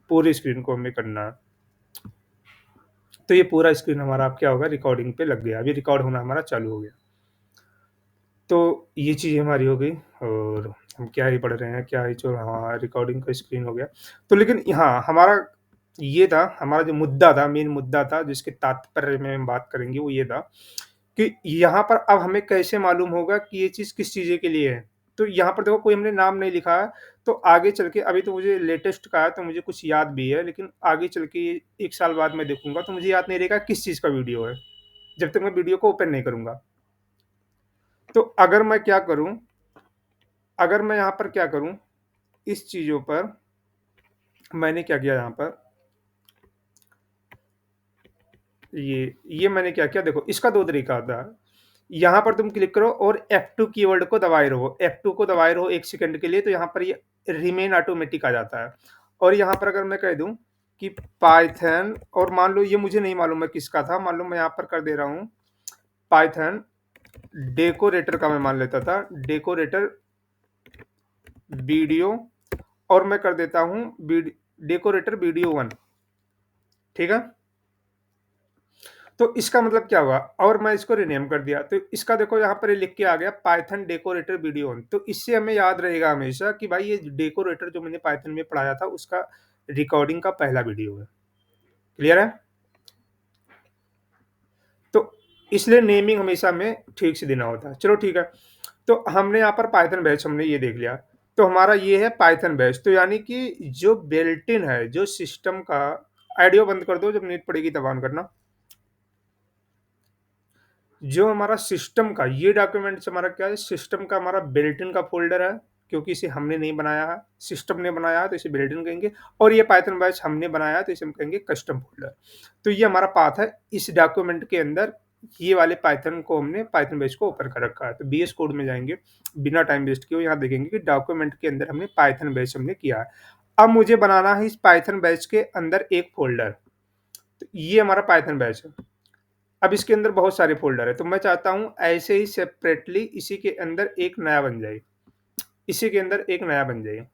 पूरी स्क्रीन को हमें करना है। तो ये पूरा स्क्रीन हमारा अब क्या होगा रिकॉर्डिंग पे लग गया, अभी रिकॉर्ड होना हमारा चालू हो गया। तो ये चीज़ हमारी हो गई और हम क्या ही पढ़ रहे हैं, क्या ही जो हाँ, रिकॉर्डिंग का स्क्रीन हो गया। तो लेकिन हाँ, हमारा ये था, हमारा जो मुद्दा था, मेन मुद्दा था जिसके तात्पर्य में हम बात करेंगे वो ये था कि यहाँ पर अब हमें कैसे मालूम होगा कि ये चीज़ किस चीज़ें के लिए है। तो यहाँ पर देखो कोई हमने नाम नहीं लिखा है, तो आगे चल के अभी तो मुझे लेटेस्ट का है तो मुझे कुछ याद भी है, लेकिन आगे चल के 1 साल बाद मैं देखूँगा तो मुझे याद नहीं रहेगा किस चीज़ का वीडियो है, जब तक मैं वीडियो को ओपन नहीं करूँगा। तो अगर मैं क्या करूँ, अगर मैं यहाँ पर क्या करूँ, इस चीज़ों पर मैंने क्या किया यहाँ पर, ये मैंने क्या किया देखो इसका 2 तरीका होता है। यहाँ पर तुम क्लिक करो और F2 कीवर्ड को दबाए रहो, F2 को दबाए रहो 1 सेकंड के लिए तो यहाँ पर ये रिमेन ऑटोमेटिक आ जाता है। और यहाँ पर अगर मैं कह दूँ कि पाइथन और मान लो ये मुझे नहीं मालूम है किसका था, मान लो मैं यहाँ पर कर दे रहा हूँ पाइथन डेकोरेटर का मैं मान लेता था, डेकोरेटर वीडियो और मैं कर देता हूँ डेकोरेटर वीडियो 1, ठीक है? तो इसका मतलब क्या हुआ और मैं इसको रीनेम कर दिया तो इसका देखो यहाँ पर ये लिख के आ गया पाइथन डेकोरेटर वीडियो 1। तो इससे हमें याद रहेगा हमेशा कि भाई ये डेकोरेटर जो मैंने पाइथन में पढ़ाया था उसका रिकॉर्डिंग का पहला वीडियो है। क्लियर है? तो इसलिए नेमिंग हमेशा हमें ठीक से देना होता है। चलो ठीक है। तो हमने यहाँ पर पाइथन बैच हमने ये देख लिया। तो हमारा ये है पाइथन बैच। तो यानी कि जो बिल्ट इन है, जो सिस्टम का ऑडियो बंद कर दो, जब नीड पड़ेगी तब ऑन करना। जो हमारा सिस्टम का ये डॉक्यूमेंट्स हमारा क्या है, सिस्टम का हमारा बिल्ट इन का फ़ोल्डर है, क्योंकि इसे हमने नहीं बनाया है, सिस्टम ने बनाया है तो इसे बिल्ट इन कहेंगे और ये पाइथन बैच हमने बनाया है तो इसे हम कहेंगे कस्टम फ़ोल्डर। तो ये हमारा पाथ है, इस डॉक्यूमेंट के अंदर ये वाले पाइथन को हमने पाइथन बैच को ओपन कर रखा है। तो बीएस कोड में जाएँगे, बिना टाइम वेस्ट किए यहाँ देखेंगे कि डॉक्यूमेंट के अंदर हमने पाइथन बैच हमने किया है। अब मुझे बनाना है इस पाइथन बैच के अंदर एक फ़ोल्डर, तो ये हमारा पाइथन बैच है। अब इसके अंदर बहुत सारे फ़ोल्डर हैं, तो मैं चाहता हूँ ऐसे ही सेपरेटली इसी के अंदर एक नया बन जाए, इसी के अंदर एक नया बन जाए।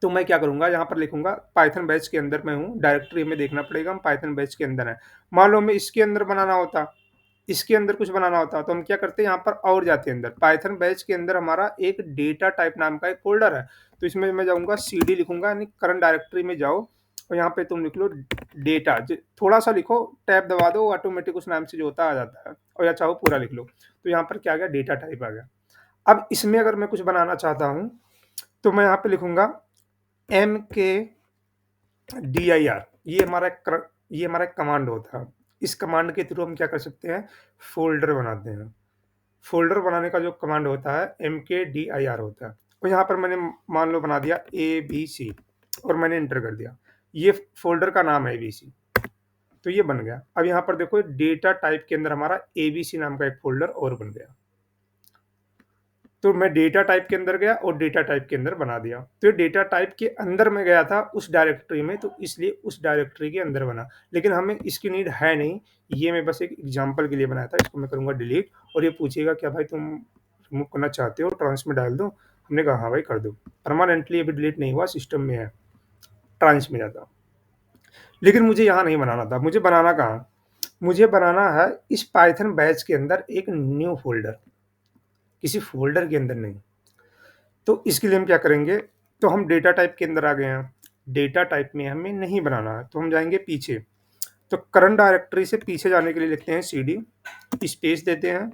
तो मैं क्या करूँगा, यहाँ पर लिखूँगा पाइथन बैच के अंदर मैं हूँ, डायरेक्टरी हमें देखना पड़ेगा हम पाइथन बैच के अंदर हैं। मान लो हमें इसके अंदर बनाना होता, इसके अंदर कुछ बनाना होता, तो हम क्या करते हैं यहाँ पर और जाते हैं अंदर। पाइथन बैच के अंदर हमारा एक डेटा टाइप नाम का एक फ़ोल्डर है, तो इसमें मैं जाऊँगा सीडी लिखूँगा यानी करंट डायरेक्टरी में जाओ और यहाँ पे तुम लिख लो डेटा, थोड़ा-सा लिखो, टैब दबा दो, ऑटोमेटिक उस नाम से जो होता आ जाता है और या चाहो पूरा लिख लो। तो यहाँ पर क्या आ गया, डेटा टाइप आ गया। अब इसमें अगर मैं कुछ बनाना चाहता हूँ, तो मैं यहाँ पे लिखूँगा mkdir, ये हमारा एक कमांड होता है। इस कमांड के थ्रू हम क्या कर सकते हैं, फ़ोल्डर बनाते हैं। फ़ोल्डर बनाने का जो कमांड होता है mkdir होता है। तो यहाँ पर मैंने मान लो बना दिया ABC और मैंने एंटर कर दिया। ये फ़ोल्डर का नाम है ABC, तो ये बन गया। अब यहाँ पर देखो डेटा टाइप के अंदर हमारा ABC नाम का एक फ़ोल्डर और बन गया। तो मैं डेटा टाइप के अंदर गया और डेटा टाइप के अंदर बना दिया। तो ये डेटा टाइप के अंदर मैं गया था उस डायरेक्टरी में, तो इसलिए उस डायरेक्टरी के अंदर बना। लेकिन हमें इसकी नीड है नहीं, ये मैं बस एक एग्ज़ाम्पल के लिए बनाया था। इसको मैं करूँगा डिलीट और ये पूछेगा क्या भाई तुम रिमूव करना चाहते हो, ट्रांस में डाल दूँ? हमने कहा हाँ भाई कर दो। परमानेंटली अभी डिलीट नहीं हुआ, सिस्टम में है, ट्रांस में जाता। लेकिन मुझे यहाँ नहीं बनाना था, मुझे बनाना कहाँ? मुझे बनाना है इस पाइथन बैच के अंदर एक न्यू फ़ोल्डर, किसी फ़ोल्डर के अंदर नहीं। तो इसके लिए हम क्या करेंगे, तो हम डेटा टाइप के अंदर आ गए हैं। डेटा टाइप में हमें नहीं बनाना है, तो हम जाएँगे पीछे। तो करंट डायरेक्टरी से पीछे जाने के लिए लिखते हैं सीडी, स्पेस देते हैं,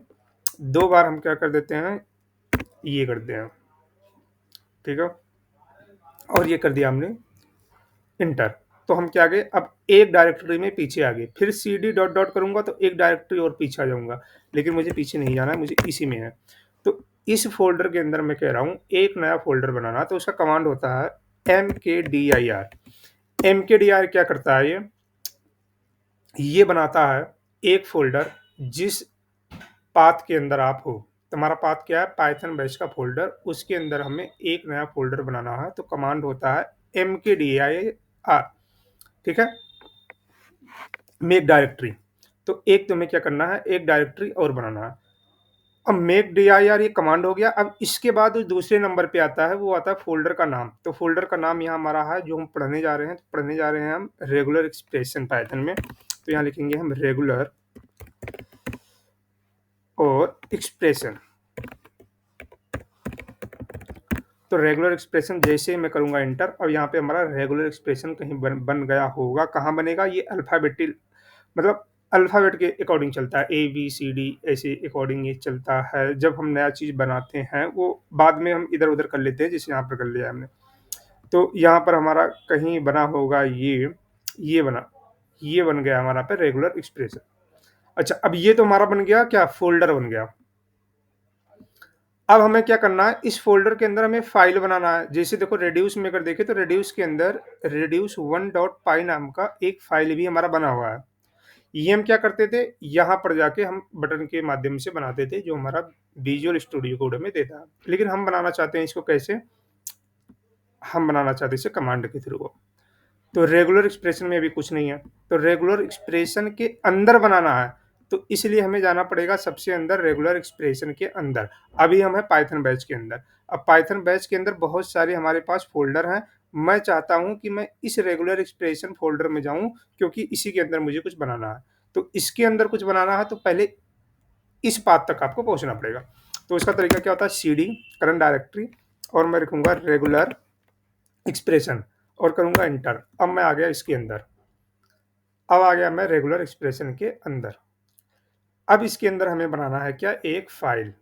2 बार हम क्या कर देते हैं, ये करते हैं, ठीक है? और ये कर दिया हमने एंटर। तो हम क्या आ गए, अब एक डायरेक्टरी में पीछे आ गए। फिर सीडी डॉट डॉट करूँगा तो एक डायरेक्टरी और पीछे आ जाऊँगा, लेकिन मुझे पीछे नहीं जाना है, मुझे इसी में है। तो इस फ़ोल्डर के अंदर मैं कह रहा हूँ एक नया फ़ोल्डर बनाना, तो उसका कमांड होता है mkdir। mkdir क्या करता है ये? ये बनाता है एक फ़ोल्डर जिस पाथ के अंदर आप हो। तुम्हारा पाथ क्या है? पाइथन बैच का फ़ोल्डर, उसके अंदर हमें एक नया फ़ोल्डर बनाना है, तो कमांड होता है mkdir, ठीक है? Make directory. तो एक तुम्हें क्या करना है, एक डायरेक्टरी और बनाना है। अब मेक dir ये कमांड हो गया। अब इसके बाद जो दूसरे नंबर पे आता है, वो आता है फ़ोल्डर का नाम। तो फ़ोल्डर का नाम यहाँ हमारा है, जो हम पढ़ने जा रहे हैं, तो पढ़ने जा रहे हैं हम रेगुलर एक्सप्रेशन पाइथन में। तो यहाँ लिखेंगे हम रेगुलर और एक्सप्रेशन। तो रेगुलर एक्सप्रेशन जैसे ही मैं करूँगा एंटर, अब यहाँ पे हमारा रेगुलर एक्सप्रेशन कहीं बन गया होगा। कहाँ बनेगा? ये अल्फ़ाबेटिल मतलब अल्फ़ाबेट के अकॉर्डिंग चलता है, ए, बी, सी, डी ऐसे अकॉर्डिंग ये चलता है। जब हम नया चीज़ बनाते हैं, वो बाद में हम इधर-उधर कर लेते हैं, जैसे यहाँ पर कर लिया हमने। तो यहाँ पर हमारा कहीं बना होगा ये बना, ये बन गया हमारा पे रेगुलर एक्सप्रेशन। अच्छा, अब ये तो हमारा बन गया क्या? फ़ोल्डर बन गया। अब हमें क्या करना है, इस फ़ोल्डर के अंदर हमें फ़ाइल बनाना है। जैसे देखो रेड्यूस में अगर देखें, तो रेड्यूस के अंदर reduce1.py नाम का एक फ़ाइल भी हमारा बना हुआ है। ये हम क्या करते थे, यहाँ पर जाके हम बटन के माध्यम से बनाते थे, जो हमारा विजुअल स्टूडियो कोड हमें देता है। लेकिन हम बनाना चाहते हैं इसको कैसे? हम बनाना चाहते हैं इसे कमांड के थ्रू। तो रेगुलर एक्सप्रेशन में अभी कुछ नहीं है, तो रेगुलर एक्सप्रेशन के अंदर बनाना है, तो इसलिए हमें जाना पड़ेगा सबसे अंदर, रेगुलर एक्सप्रेशन के अंदर। अभी हम हैं पाइथन बैच के अंदर। अब पाइथन बैच के अंदर बहुत सारे हमारे पास फ़ोल्डर हैं। मैं चाहता हूँ कि मैं इस रेगुलर एक्सप्रेशन फ़ोल्डर में जाऊँ, क्योंकि इसी के अंदर मुझे कुछ बनाना है। तो इसके अंदर कुछ बनाना है, तो पहले इस पाथ तक आपको पहुँचना पड़ेगा। तो इसका तरीका क्या होता है? सीडी करंट डायरेक्टरी और मैं लिखूँगा रेगुलर एक्सप्रेशन और करूँगा एंटर। अब मैं आ गया इसके अंदर। अब आ गया मैं रेगुलर एक्सप्रेशन के अंदर। अब इसके अंदर हमें बनाना है क्या? एक फ़ाइल।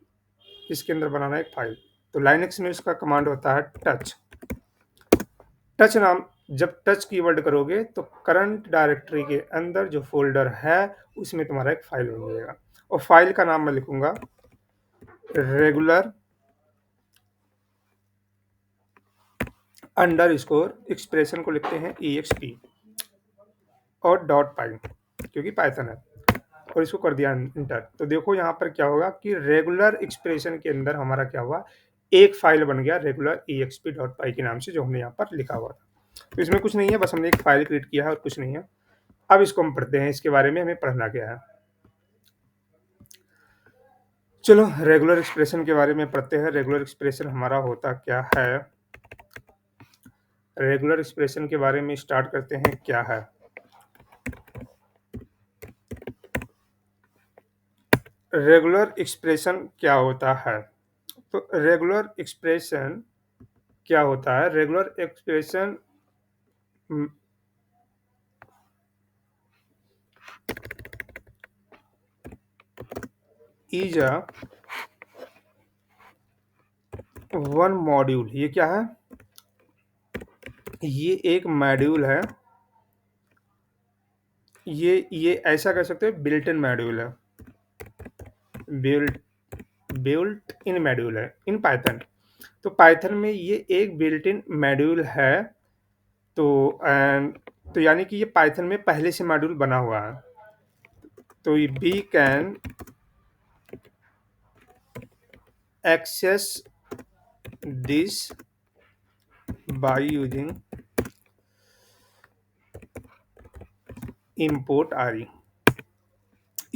इसके अंदर बनाना है एक फ़ाइल। तो लाइनक्स में उसका कमांड होता है टच। टच नाम, जब टच कीवर्ड करोगे तो करंट डायरेक्टरी के अंदर जो फ़ोल्डर है, उसमें तुम्हारा एक फ़ाइल बन जाएगा और फ़ाइल का नाम मैं लिखूँगा रेगुलर अंडरस्कोर एक्सप्रेशन को लिखते हैं EXP और डॉट पाई, क्योंकि पाइथन है। और इसको कर दिया इंटर। तो देखो यहाँ पर क्या होगा कि रेगुलर एक्सप्रेशन के अंदर हमारा क्या हुआ, एक फाइल बन गया रेगुलर exp.py के नाम से, जो हमने यहाँ पर लिखा हुआ था। तो इसमें कुछ नहीं है, बस हमने एक फाइल क्रिएट किया है और कुछ नहीं है। अब इसको हम पढ़ते हैं, इसके बारे में हमें पढ़ना क्या है। चलो रेगुलर एक्सप्रेशन के बारे में पढ़ते हैं। रेगुलर एक्सप्रेशन हमारा होता क्या है, रेगुलर एक्सप्रेशन के बारे में स्टार्ट करते हैं क्या है। रेगुलर एक्सप्रेशन क्या होता है? तो रेगुलर एक्सप्रेशन क्या होता है? Regular expression is a one module. ये क्या है? ये एक मॉड्यूल है। ये ऐसा कह सकते हैं, बिल्ट इन मॉड्यूल है। बिल्ट बिल्ट इन मॉड्यूल है इन पाइथन। तो पाइथन में ये एक बिल्ट इन मॉड्यूल है। तो एंड तो यानी कि ये पाइथन में पहले से मॉड्यूल बना हुआ है। तो we can access this by using import RE।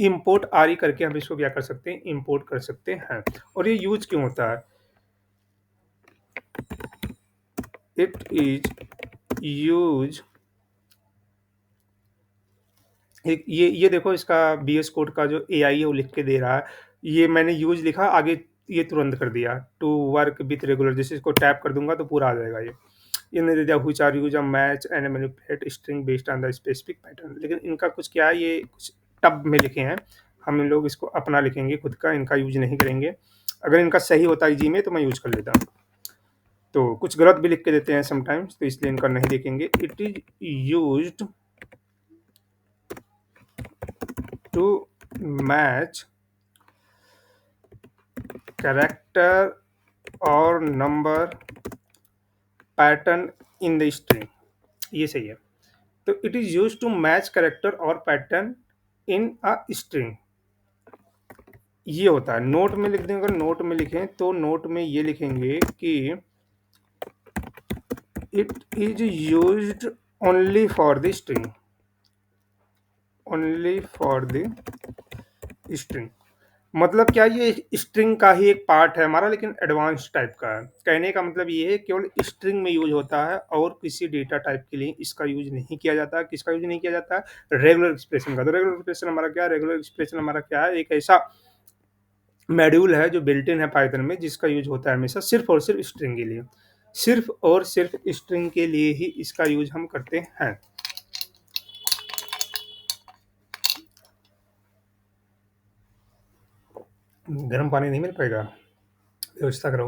import RE करके हम इसको क्या कर सकते हैं? इंपोर्ट कर सकते हैं। और ये यूज क्यों होता है? इट इज यूज, एक ये देखो, इसका VS कोड का जो AI है वो लिख के दे रहा है। ये मैंने यूज लिखा, आगे ये तुरंत कर दिया। टू वर्क विथ रेगुलर, जैसे इसको टैप कर दूंगा तो पूरा आ जाएगा। ये दे दिया which are use a match and manipulate string based on the specific pattern. लेकिन इनका कुछ क्या है, ये कुछ टब में लिखे हैं। हम लोग इसको अपना लिखेंगे खुद का, इनका यूज नहीं करेंगे। अगर इनका सही होता है जी में तो मैं यूज कर लेता। तो कुछ गलत भी लिख के देते हैं समटाइम्स, तो इसलिए इनका नहीं देखेंगे। It is used to match character और number pattern in the string. ये सही है। तो it is use to match character और पैटर्न इन अ स्ट्रिंग, ये होता है। नोट में लिख दें, अगर नोट में लिखें तो नोट में ये लिखेंगे कि it is used only for the string, only for the string. मतलब क्या ये स्ट्रिंग का ही एक पार्ट है हमारा, लेकिन एडवांस टाइप का है। कहने का मतलब ये है केवल स्ट्रिंग में यूज़ होता है और किसी डेटा टाइप के लिए इसका यूज़ नहीं किया जाता है। किसका यूज़ नहीं किया जाता है? रेगुलर एक्सप्रेशन का। तो रेगुलर एक्सप्रेशन हमारा क्या है? रेगुलर एक्सप्रेशन हमारा क्या है? एक ऐसा मॉड्यूल है जो बिल्ट इन है पाइथन में, जिसका यूज़ होता है हमेशा सिर्फ़ और सिर्फ़ स्ट्रिंग के लिए। सिर्फ़ और सिर्फ़ स्ट्रिंग के लिए ही इसका यूज़ हम करते हैं। गर्म पानी नहीं मिल पाएगा? व्यवस्था करो।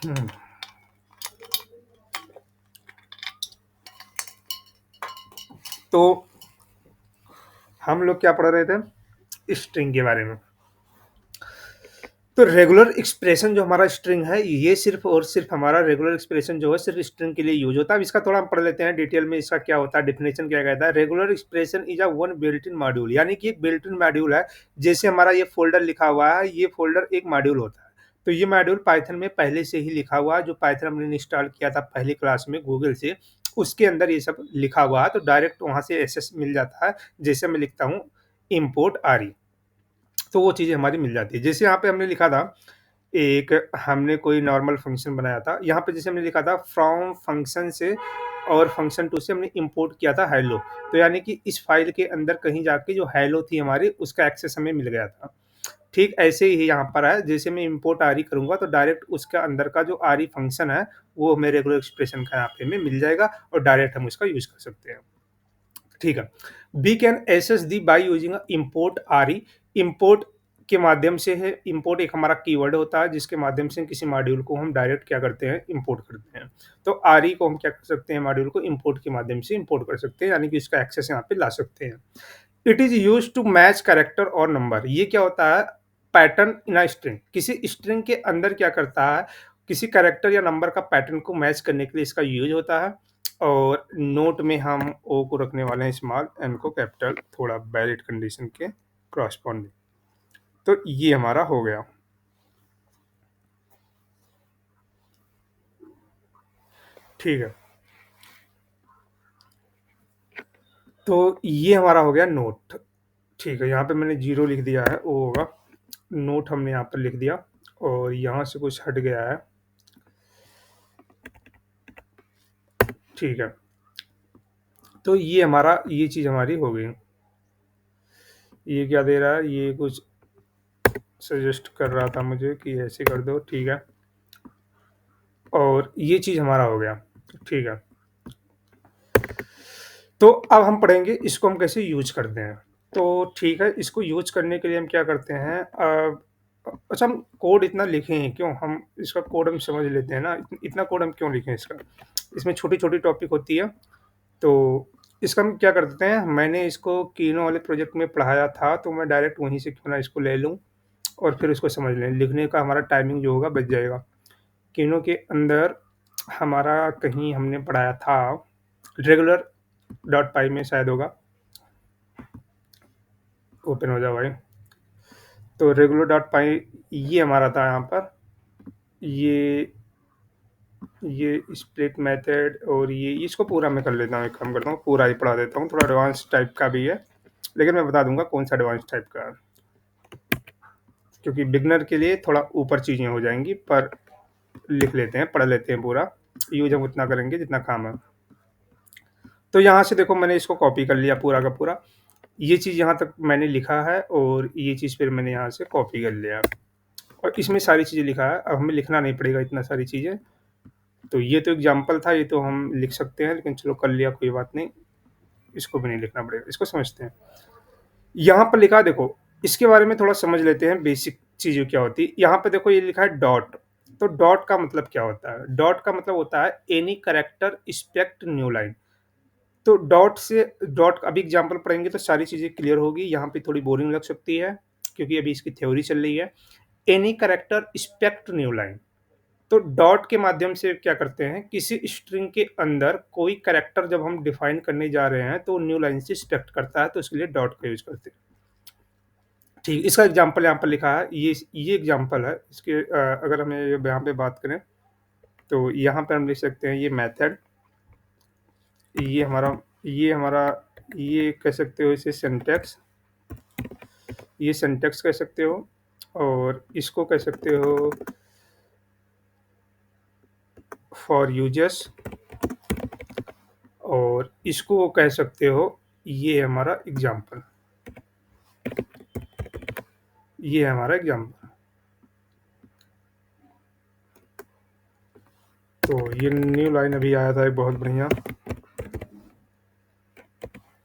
हुँ, तो हम लोग क्या पढ़ रहे थे? स्ट्रिंग के बारे में। तो रेगुलर एक्सप्रेशन जो हमारा स्ट्रिंग है, ये सिर्फ़ और सिर्फ़ हमारा रेगुलर एक्सप्रेशन जो है सिर्फ़ स्ट्रिंग के लिए यूज़ होता है। अब इसका थोड़ा हम पढ़ लेते हैं डिटेल में, इसका क्या होता है, डेफिनिशन क्या कहता है। Regular expression is a one built in module, यानी कि एक बिल्ट इन मॉड्यूल है। जैसे हमारा ये फ़ोल्डर लिखा हुआ है, ये फ़ोल्डर एक मॉड्यूल होता है। तो ये मॉड्यूल पाइथन में पहले से ही लिखा हुआ है, जो पाइथन हमने इंस्टॉल किया था पहली क्लास में गूगल से, उसके अंदर ये सब लिखा हुआ है, तो डायरेक्ट वहाँ से एक्सेस मिल जाता है। जैसे मैं लिखता हूँ इम्पोर्ट आरई, तो वो चीज़ें हमारी मिल जाती है। जैसे यहाँ पे हमने लिखा था, एक हमने कोई नॉर्मल फ़ंक्शन बनाया था। यहाँ पे जैसे हमने लिखा था फ्रॉम फ़ंक्शन से और फ़ंक्शन 2 से हमने इम्पोर्ट किया था हेलो। तो यानी कि इस फ़ाइल के अंदर कहीं जाके जो हेलो थी हमारी, उसका एक्सेस हमें मिल गया था। ठीक ऐसे ही यहाँ पर है, जैसे मैं इम्पोर्ट आरई करूँगा तो डायरेक्ट उसके अंदर का जो आरई फ़ंक्शन है, वो हमें रेगुलर एक्सप्रेशन का यहाँ पे हमें मिल जाएगा और डायरेक्ट हम उसका यूज़ कर सकते हैं। ठीक है। We can access the by using import RE. Import के माध्यम से है, इम्पोर्ट एक हमारा कीवर्ड होता है जिसके माध्यम से किसी मॉड्यूल को हम डायरेक्ट क्या करते हैं, इम्पोर्ट करते हैं। तो आरई को हम क्या कर सकते हैं, मॉड्यूल को इम्पोर्ट के माध्यम से इम्पोर्ट कर सकते हैं, यानी कि इसका एक्सेस यहाँ पे ला सकते हैं। It is use to match character और नंबर। ये क्या होता है? Pattern in a string. किसी स्ट्रिंग के अंदर क्या करता है, किसी कैरेक्टर या नंबर का पैटर्न को मैच करने के लिए इसका यूज होता है। और नोट में हम ओ को रखने वाले हैं स्मॉल, एन को कैपिटल, थोड़ा वैलिड कंडीशन के क्रॉसपॉन्डिंग। तो ये हमारा हो गया। ठीक है। तो ये हमारा हो गया नोट। ठीक है, यहाँ पे मैंने जीरो लिख दिया है, वो होगा नोट, हमने यहाँ पर लिख दिया। और यहाँ से कुछ हट गया है। ठीक है। तो ये हमारा, ये चीज़ हमारी हो गई। ये क्या दे रहा है? ये कुछ सजेस्ट कर रहा था मुझे कि ऐसे कर दो। ठीक है। और ये चीज़ हमारा हो गया। ठीक है। तो अब हम पढ़ेंगे इसको हम कैसे यूज़ करते हैं। तो ठीक है, इसको यूज़ करने के लिए हम क्या करते हैं, अच्छा हम कोड इतना लिखे हैं क्यों? हम इसका कोड हम समझ लेते हैं ना, इतना कोड हम क्यों लिखें इसका? इसमें छोटी-छोटी टॉपिक होती है। तो इसका हम क्या कर देते हैं, मैंने इसको कीनो वाले प्रोजेक्ट में पढ़ाया था, तो मैं डायरेक्ट वहीं से क्यों ना इसको ले लूँ और फिर उसको समझ लें। लिखने का हमारा टाइमिंग जो होगा बच जाएगा। कीनो के अंदर हमारा कहीं हमने पढ़ाया था, रेगुलर डॉट पाई में शायद होगा। ओपन हो जाओ भाई। तो रेगुलर डॉट पाई ये हमारा था यहाँ पर। ये ये स्प्लिट मेथड और ये इसको पूरा मैं कर लेता हूँ, एक काम करता हूँ पूरा ही पढ़ा देता हूँ। थोड़ा एडवांस टाइप का भी है, लेकिन मैं बता दूंगा कौन सा एडवांस टाइप का है, क्योंकि बिगनर के लिए थोड़ा ऊपर चीज़ें हो जाएंगी। पर लिख लेते हैं, पढ़ लेते हैं पूरा। यूज हम उतना करेंगे जितना काम है। तो यहाँ से देखो, मैंने इसको कॉपी कर लिया पूरा का पूरा। ये चीज़ यहाँ तक मैंने लिखा है और ये चीज़ फिर मैंने यहाँ से कॉपी कर लिया और इसमें सारी चीज़ें लिखा है। अब हमें लिखना नहीं पड़ेगा इतना सारी चीज़ें। तो ये तो एग्जाम्पल था, ये तो हम लिख सकते हैं, लेकिन चलो कर लिया, कोई बात नहीं। इसको भी नहीं लिखना पड़ेगा, इसको समझते हैं। यहाँ पर लिखा है देखो, इसके बारे में थोड़ा समझ लेते हैं, बेसिक चीज़ें क्या होती है। यहाँ पे देखो ये लिखा है डॉट। तो डॉट का मतलब क्या होता है? डॉट का मतलब होता है any character except new line. तो डॉट से, डॉट अभी एग्जांपल पढ़ेंगे तो सारी चीज़ें क्लियर होगी। यहाँ पे थोड़ी बोरिंग लग सकती है क्योंकि अभी इसकी थ्योरी चल रही है। Any character except new line. तो डॉट के माध्यम से क्या करते हैं, किसी स्ट्रिंग के अंदर कोई कैरेक्टर जब हम डिफाइन करने जा रहे हैं तो न्यू लाइन से स्पेक्ट करता है, तो इसके लिए डॉट का यूज करते हैं। ठीक, इसका एग्जांपल यहाँ पर लिखा है, ये एग्जांपल है इसके। अगर हमें यहाँ पे बात करें तो यहाँ पे हम लिख सकते हैं ये मेथड, ये हमारा ये हमारा ये कह सकते हो इसे सिंटैक्स, ये सिंटैक्स कह सकते हो, और इसको कह सकते हो फॉर यूजर्स, और इसको कह सकते हो, ये है हमारा एग्जाम्पल, ये है हमारा एग्जाम्पल। तो ये न्यू लाइन अभी आया था एक बहुत बढ़िया,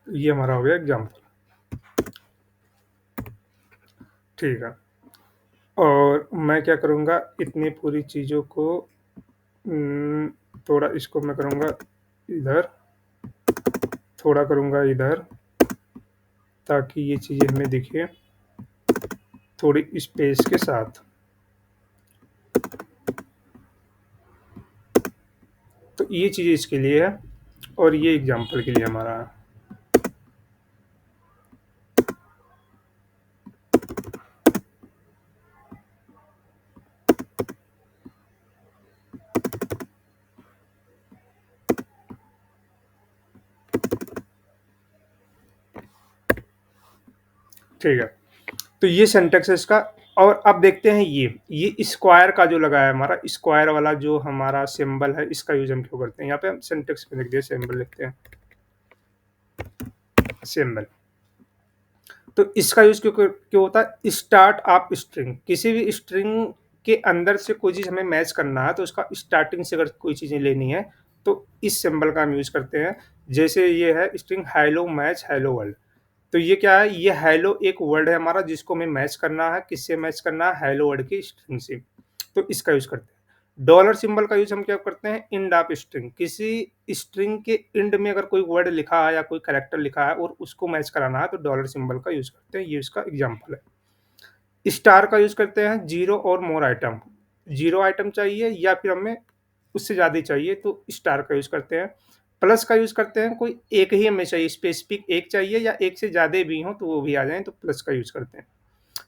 ये हमारा हो गया एग्जाम्पल। ठीक है, और मैं क्या करूँगा, इतनी पूरी चीज़ों को उम, थोड़ा इसको मैं करूँगा इधर, थोड़ा करूँगा इधर, ताकि ये चीज़ें हमें दिखे थोड़ी स्पेस के साथ। तो ये चीज़ें इसके लिए है, और ये एग्जाम्पल के लिए हमारा है। ठीक है, तो ये सिंटैक्स है इसका। और अब देखते हैं ये स्क्वायर का जो लगा है हमारा, स्क्वायर वाला जो हमारा सिंबल है, इसका यूज़ हम क्यों करते हैं? यहाँ पे हम सिंटैक्स में लिख दिया, सिंबल लिखते हैं, सिंबल। तो इसका यूज़ क्यों होता है? स्टार्ट ऑफ स्ट्रिंग, किसी भी स्ट्रिंग के अंदर से कोई चीज़ हमें मैच करना है, तो उसका स्टार्टिंग से अगर कोई चीज़ें लेनी है, तो इस सिंबल का हम यूज़ करते हैं। जैसे ये है string hello match hello world, तो ये क्या है? ये हेलो एक वर्ड है हमारा, जिसको हमें मैच करना है, किससे मैच करना है? हेलो वर्ड की स्ट्रिंग से, तो इसका यूज़ करते हैं। डॉलर सिंबल का यूज़ हम क्या करते हैं? एंड ऑफ स्ट्रिंग, किसी स्ट्रिंग के एंड में अगर कोई वर्ड लिखा है या कोई कैरेक्टर लिखा है और उसको मैच कराना है, तो डॉलर सिंबल का यूज़ करते हैं। ये इसका एग्जांपल है। स्टार का यूज़ करते हैं ज़ीरो और मोर आइटम, ज़ीरो आइटम चाहिए या फिर हमें उससे ज़्यादा ही चाहिए, तो स्टार का यूज़ करते हैं। प्लस का यूज़ करते हैं, कोई एक ही हमें चाहिए, स्पेसिफिक एक चाहिए या एक से ज़्यादा भी हों तो वो भी आ जाएँ, तो प्लस का यूज़ करते हैं।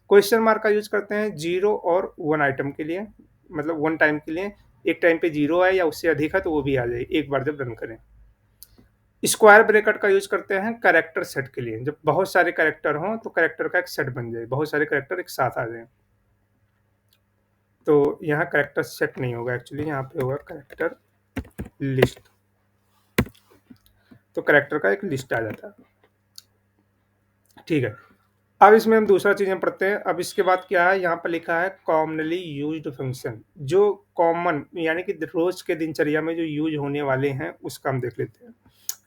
क्वेश्चन मार्क का यूज़ करते हैं 0 और 1 आइटम के लिए, मतलब 1 टाइम के लिए, एक टाइम पे 0 है या उससे अधिक है तो वो भी आ जाए एक बार जब रन करें। स्क्वायर ब्रैकेट का यूज़ करते हैं कैरेक्टर सेट के लिए, जब बहुत सारे कैरेक्टर हों तो कैरेक्टर का एक सेट बन जाए, बहुत सारे कैरेक्टर एक साथ आ जाएँ। तो यहाँ कैरेक्टर सेट नहीं होगा एक्चुअली, यहाँ पे होगा कैरेक्टर लिस्ट, तो कैरेक्टर का एक लिस्ट आ जाता है। ठीक है, अब इसमें हम दूसरा चीज़ें पढ़ते हैं। अब इसके बाद क्या है, यहाँ पर लिखा है कॉमनली यूज्ड फंक्शन, जो कॉमन यानी कि रोज के दिनचर्या में जो यूज होने वाले हैं उसका हम देख लेते हैं।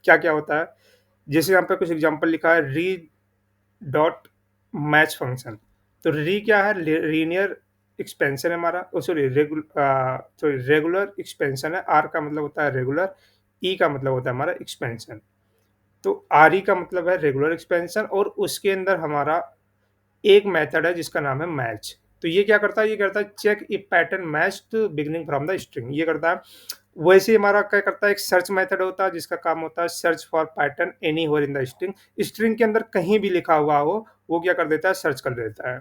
क्या क्या होता है? जैसे यहाँ पे कुछ एग्जांपल लिखा है, री डॉट मैच फंक्शन, तो री क्या है? लीनियर एक्सपेंशन है हमारा, सॉरी रेगुलर एक्सपेंशन है। आर का मतलब होता है रेगुलर, ई का मतलब होता है हमारा एक्सपेंशन। तो आर ई का मतलब है रेगुलर एक्सपेंशन, और उसके अंदर हमारा एक मेथड है जिसका नाम है मैच। तो ये क्या करता है? ये करता है check if pattern matched beginning from the string, ये करता है। वैसे ही हमारा क्या करता है, एक सर्च मेथड होता है जिसका काम होता है search for pattern anywhere in the string, string के अंदर कहीं भी लिखा हुआ हो वो क्या कर देता है? सर्च कर देता है।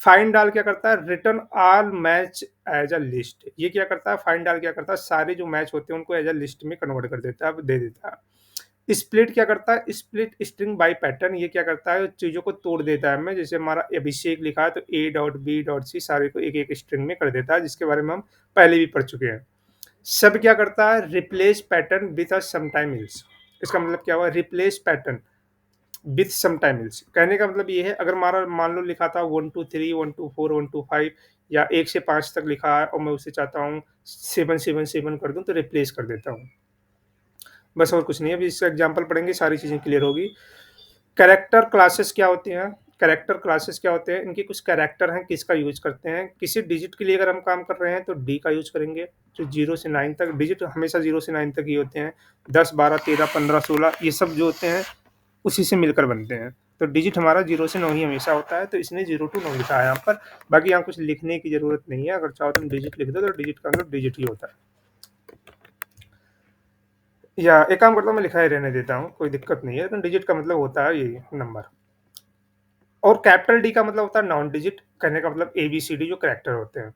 फाइंड डाल क्या करता है? Return all match as a list, ये क्या करता है? फाइंड डाल क्या करता है? सारे जो मैच होते हैं उनको एज अ लिस्ट में कन्वर्ट कर देता है, दे देता है। स्प्लिट क्या करता है? स्प्लिट स्ट्रिंग बाय पैटर्न, ये क्या करता है? चीज़ों को तोड़ देता है हमें, जैसे हमारा अभिषेक लिखा है तो A dot B dot C सारे को एक एक स्ट्रिंग में कर देता है, जिसके बारे में हम पहले भी पढ़ चुके हैं। सब क्या करता है? Replace pattern with a sometime else, इसका मतलब क्या हुआ? Replace pattern with sometime else, कहने का मतलब ये है, अगर हमारा मान लो लिखा था 1 2 3 1 2 4 1 2 5 या 1 से 5 तक लिखा है और मैं उसे चाहता हूँ 7 7 7 कर दूं, तो रिप्लेस कर देता हूँ। बस और कुछ नहीं है, अभी इसका एग्जांपल पढ़ेंगे सारी चीज़ें क्लियर होगी। कैरेक्टर क्लासेस क्या होती हैं? कैरेक्टर क्लासेस क्या होते हैं? इनके कुछ कैरेक्टर हैं, किसका यूज़ करते हैं? किसी डिजिट के लिए अगर हम काम कर रहे हैं तो डी का यूज़ करेंगे, जो 0 से 9 तक, डिजिट हमेशा 0 से 9 तक ही होते हैं। 10, 12, 13, 15, 16 ये सब जो होते हैं उसी से मिलकर बनते हैं। तो डिजिट हमारा 0 से 9 ही हमेशा होता है, तो इसने 0 टू 9 लिखा है यहाँ पर। बाकी यहाँ कुछ लिखने की ज़रूरत नहीं है, अगर चाहो तुम डिजिट लिख दो तो डिजिट का मतलब डिजिट ही होता है। या एक काम करता हूँ, मैं लिखा ही रहने देता हूँ, कोई दिक्कत नहीं है, लेकिन डिजिट का मतलब होता है यही नंबर। और कैपिटल डी का मतलब होता है नॉन डिजिट, कहने का मतलब एबीसीडी जो कैरेक्टर होते हैं।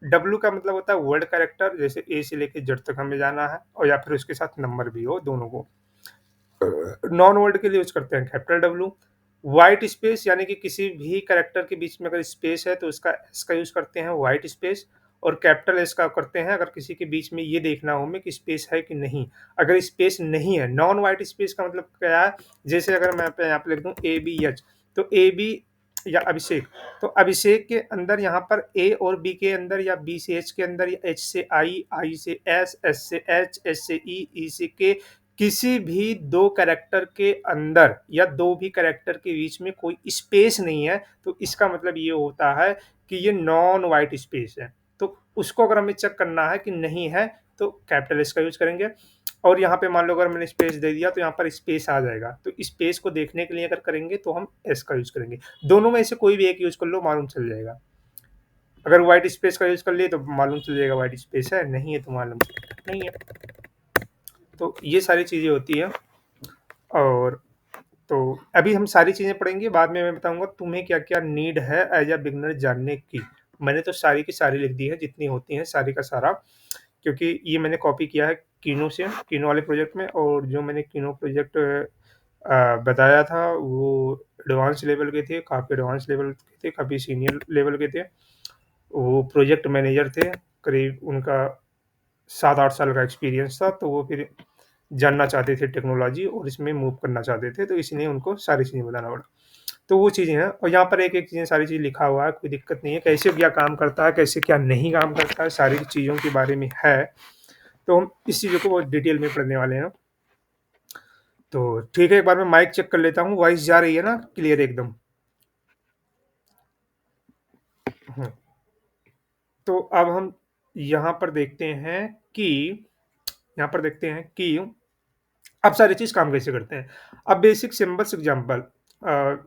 डब्ल्यू का मतलब होता है वर्ड कैरेक्टर, जैसे ए से लेके जेड तक हमें जाना है, और या फिर उसके साथ नंबर भी हो, दोनों को। नॉन वर्ड के लिए यूज़ करते हैं कैपिटल डब्ल्यू। व्हाइट स्पेस यानी कि किसी भी कैरेक्टर के बीच में अगर स्पेस है तो उसका एस का यूज़ करते हैं व्हाइट स्पेस, और कैपिटल एस का करते हैं अगर किसी के बीच में ये देखना हो हमें कि स्पेस है कि नहीं। अगर स्पेस नहीं है, नॉन व्हाइट स्पेस का मतलब क्या है? जैसे अगर मैं यहाँ पे लिख दूँ एबीएच, तो एबी या अभिषेक, तो अभिषेक के अंदर यहाँ पर ए और बी के अंदर, या बी से एच के अंदर, या एच से आई, आई से एस, एस से एच, एच से ई, ई से के, किसी भी दो कैरेक्टर के अंदर या दो भी कैरेक्टर के बीच में कोई स्पेस नहीं है, तो इसका मतलब ये होता है कि ये नॉन वाइट स्पेस है। तो उसको अगर हमें चेक करना है कि नहीं है, तो कैपिटल एस का यूज करेंगे। और यहाँ पे मान लो अगर मैंने स्पेस दे दिया तो यहाँ पर स्पेस आ जाएगा, तो स्पेस को देखने के लिए अगर करेंगे तो हम एस का यूज करेंगे। दोनों में से कोई भी एक यूज कर लो, मालूम चल जाएगा। अगर व्हाइट स्पेस का यूज कर लिए तो मालूम चल जाएगा व्हाइट स्पेस है, नहीं है तो मालूम नहीं है। तो ये सारी चीजें होती है। और तो अभी हम सारी चीज़ें पढ़ेंगे, बाद में मैं बताऊँगा तुम्हें क्या-क्या नीड है एज़ अ बिगिनर जानने की। मैंने तो सारी की सारी लिख दी है, जितनी होती हैं सारी का सारा, क्योंकि ये मैंने कॉपी किया है कीनो से, कीनो वाले प्रोजेक्ट में। और जो मैंने कीनो प्रोजेक्ट बताया था वो एडवांस लेवल के थे, काफ़ी एडवांस लेवल के थे, काफ़ी सीनियर लेवल के थे। वो प्रोजेक्ट मैनेजर थे, करीब उनका 7-8 साल का एक्सपीरियंस था, तो वो फिर जानना चाहते थे टेक्नोलॉजी और इसमें मूव करना चाहते थे, तो इसलिए उनको सारी चीज़ें बताना पड़ा। तो वो चीज़ें हैं, और यहाँ पर एक-एक चीज़ें सारी चीज़ लिखा हुआ है, कोई दिक्कत नहीं है। कैसे क्या काम करता है, कैसे क्या नहीं काम करता है, सारी चीज़ों के बारे में है। तो हम इस चीज़ों को बहुत डिटेल में पढ़ने वाले हैं। तो ठीक है, एक बार मैं माइक चेक कर लेता हूँ, वॉइस जा रही है ना क्लियर एकदम? हुँ। तो अब हम यहाँ पर देखते हैं कि यहाँ पर देखते हैं कि अब सारी चीज़ काम कैसे करते हैं। अब बेसिक सिंपल्स एग्ज़ाम्पल,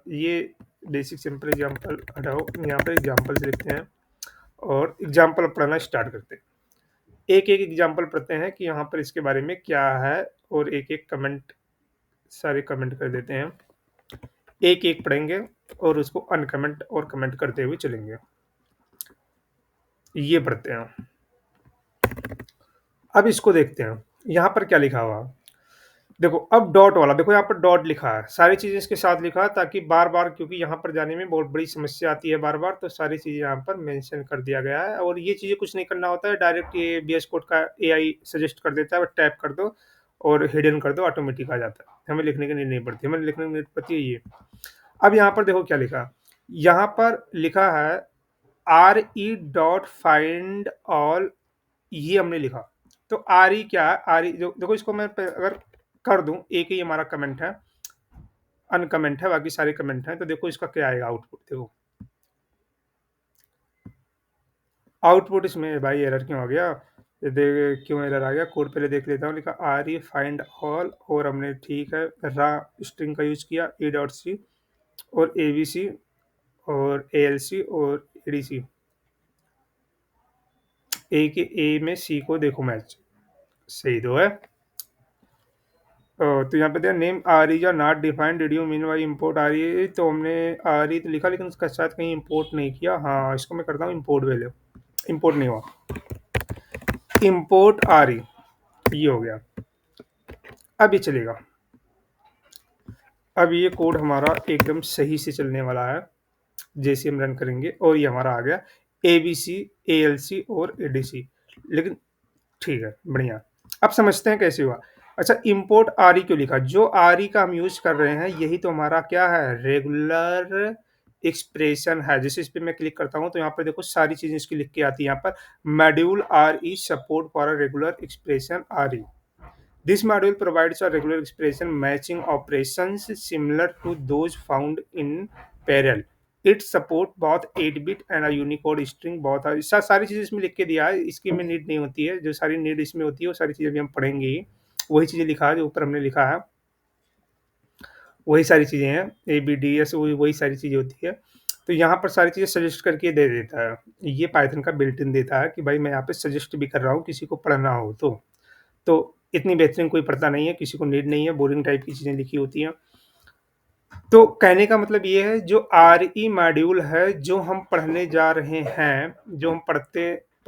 ये बेसिक सिंपल एग्ज़ाम्पल हटाओ, यहाँ पर एग्ज़ाम्पल्स लिखते हैं और एग्ज़ाम्पल अब पढ़ना स्टार्ट करते हैं। एक-एक एग्ज़ाम्पल पढ़ते हैं कि यहाँ पर इसके बारे में क्या है, और एक-एक कमेंट, सारे कमेंट कर देते हैं। एक-एक पढ़ेंगे और उसको अनकमेंट और कमेंट करते हुए चलेंगे। ये पढ़ते हैं। अब इसको देखते हैं, यहाँ पर क्या लिखा हुआ है। देखो, अब डॉट वाला देखो, यहाँ पर डॉट लिखा है, सारी चीज़ें इसके साथ लिखा है ताकि बार-बार, क्योंकि यहाँ पर जाने में बहुत बड़ी समस्या आती है बार-बार, तो सारी चीज़ें यहाँ पर मेंशन कर दिया गया है। और ये चीज़ें कुछ नहीं करना होता है, डायरेक्ट ये वीएस कोड का एआई सजेस्ट कर देता है, बस टैप कर दो और हिडन कर दो, ऑटोमेटिक आ जाता है। हमें लिखने की नीड नहीं पड़ती, हमें लिखने की नीड पड़ती है ये। अब यहाँ पर देखो क्या लिखा है, यहाँ पर लिखा है आरई डॉट फाइंड ऑल, ये हमने लिखा। तो आरई क्या है, आरई जो देखो, इसको मैं अगर कर दूं, एक ही हमारा कमेंट है, अनकमेंट है, बाकी सारे कमेंट हैं, तो देखो इसका क्या आएगा आउटपुट। देखो आउटपुट इसमें भाई एरर क्यों आ गया, ये देख क्यों एरर आ गया, कोड पहले देख लेता हूँ। लिखा आर ई फाइंड ऑल, और हमने ठीक है रा स्ट्रिंग का यूज किया, ए डॉट सी और ए बी सी और ए एल सी और ए डी सी, ए के ए में सी को देखो मैच सही तो है। तो यहाँ पे देखा name R is R not defined, did you mean by import R E, तो हमने आर ई तो लिखा लेकिन उसका साथ कहीं इम्पोर्ट नहीं किया। हाँ, इसको मैं करता हूँ इम्पोर्ट वैल्यू, इम्पोर्ट नहीं हुआ, इम्पोर्ट आर ई, ये हो गया। अब ये चलेगा, अब ये कोड हमारा एकदम सही से चलने वाला है जैसे हम रन करेंगे, और ये हमारा आ गया ए बी सी, ए एल सी और ए डी सी। लेकिन ठीक है, बढ़िया। अब समझते हैं कैसे हुआ। अच्छा, इम्पोर्ट आरई क्यों लिखा? जो आरई का हम यूज कर रहे हैं यही तो हमारा क्या है, रेगुलर एक्सप्रेशन है। जैसे इस पे मैं क्लिक करता हूं तो यहाँ पर देखो सारी चीजें इसकी लिख के आती है। यहाँ पर module R E support for a regular expression R E. This module provides a regular expression matching operations similar to those found in parallel. It support बहुत 8 bit and a Unicode string, बहुत सारी चीज़ें इसमें लिख के दिया है। इसकी में नीड नहीं होती है, जो सारी नीड इसमें होती है वो सारी चीज़ें भी हम पढ़ेंगे ही। वही चीज़ें लिखा है जो ऊपर हमने लिखा है, वही सारी चीज़ें हैं, ए बी डी एस वही सारी चीज़ें होती है। तो यहाँ पर सारी चीज़ें सजेस्ट करके दे देता है। ये पाइथन का बिल्ट इन देता है कि भाई मैं यहाँ पे सजेस्ट भी कर रहा हूँ किसी को पढ़ना हो तो इतनी बेहतरीन कोई पढ़ता नहीं है, किसी को नीड नहीं है, बोरिंग टाइप की चीज़ें लिखी होती हैं। तो कहने का मतलब ये है, जो आरई मॉड्यूल है जो हम पढ़ने जा रहे हैं, जो हम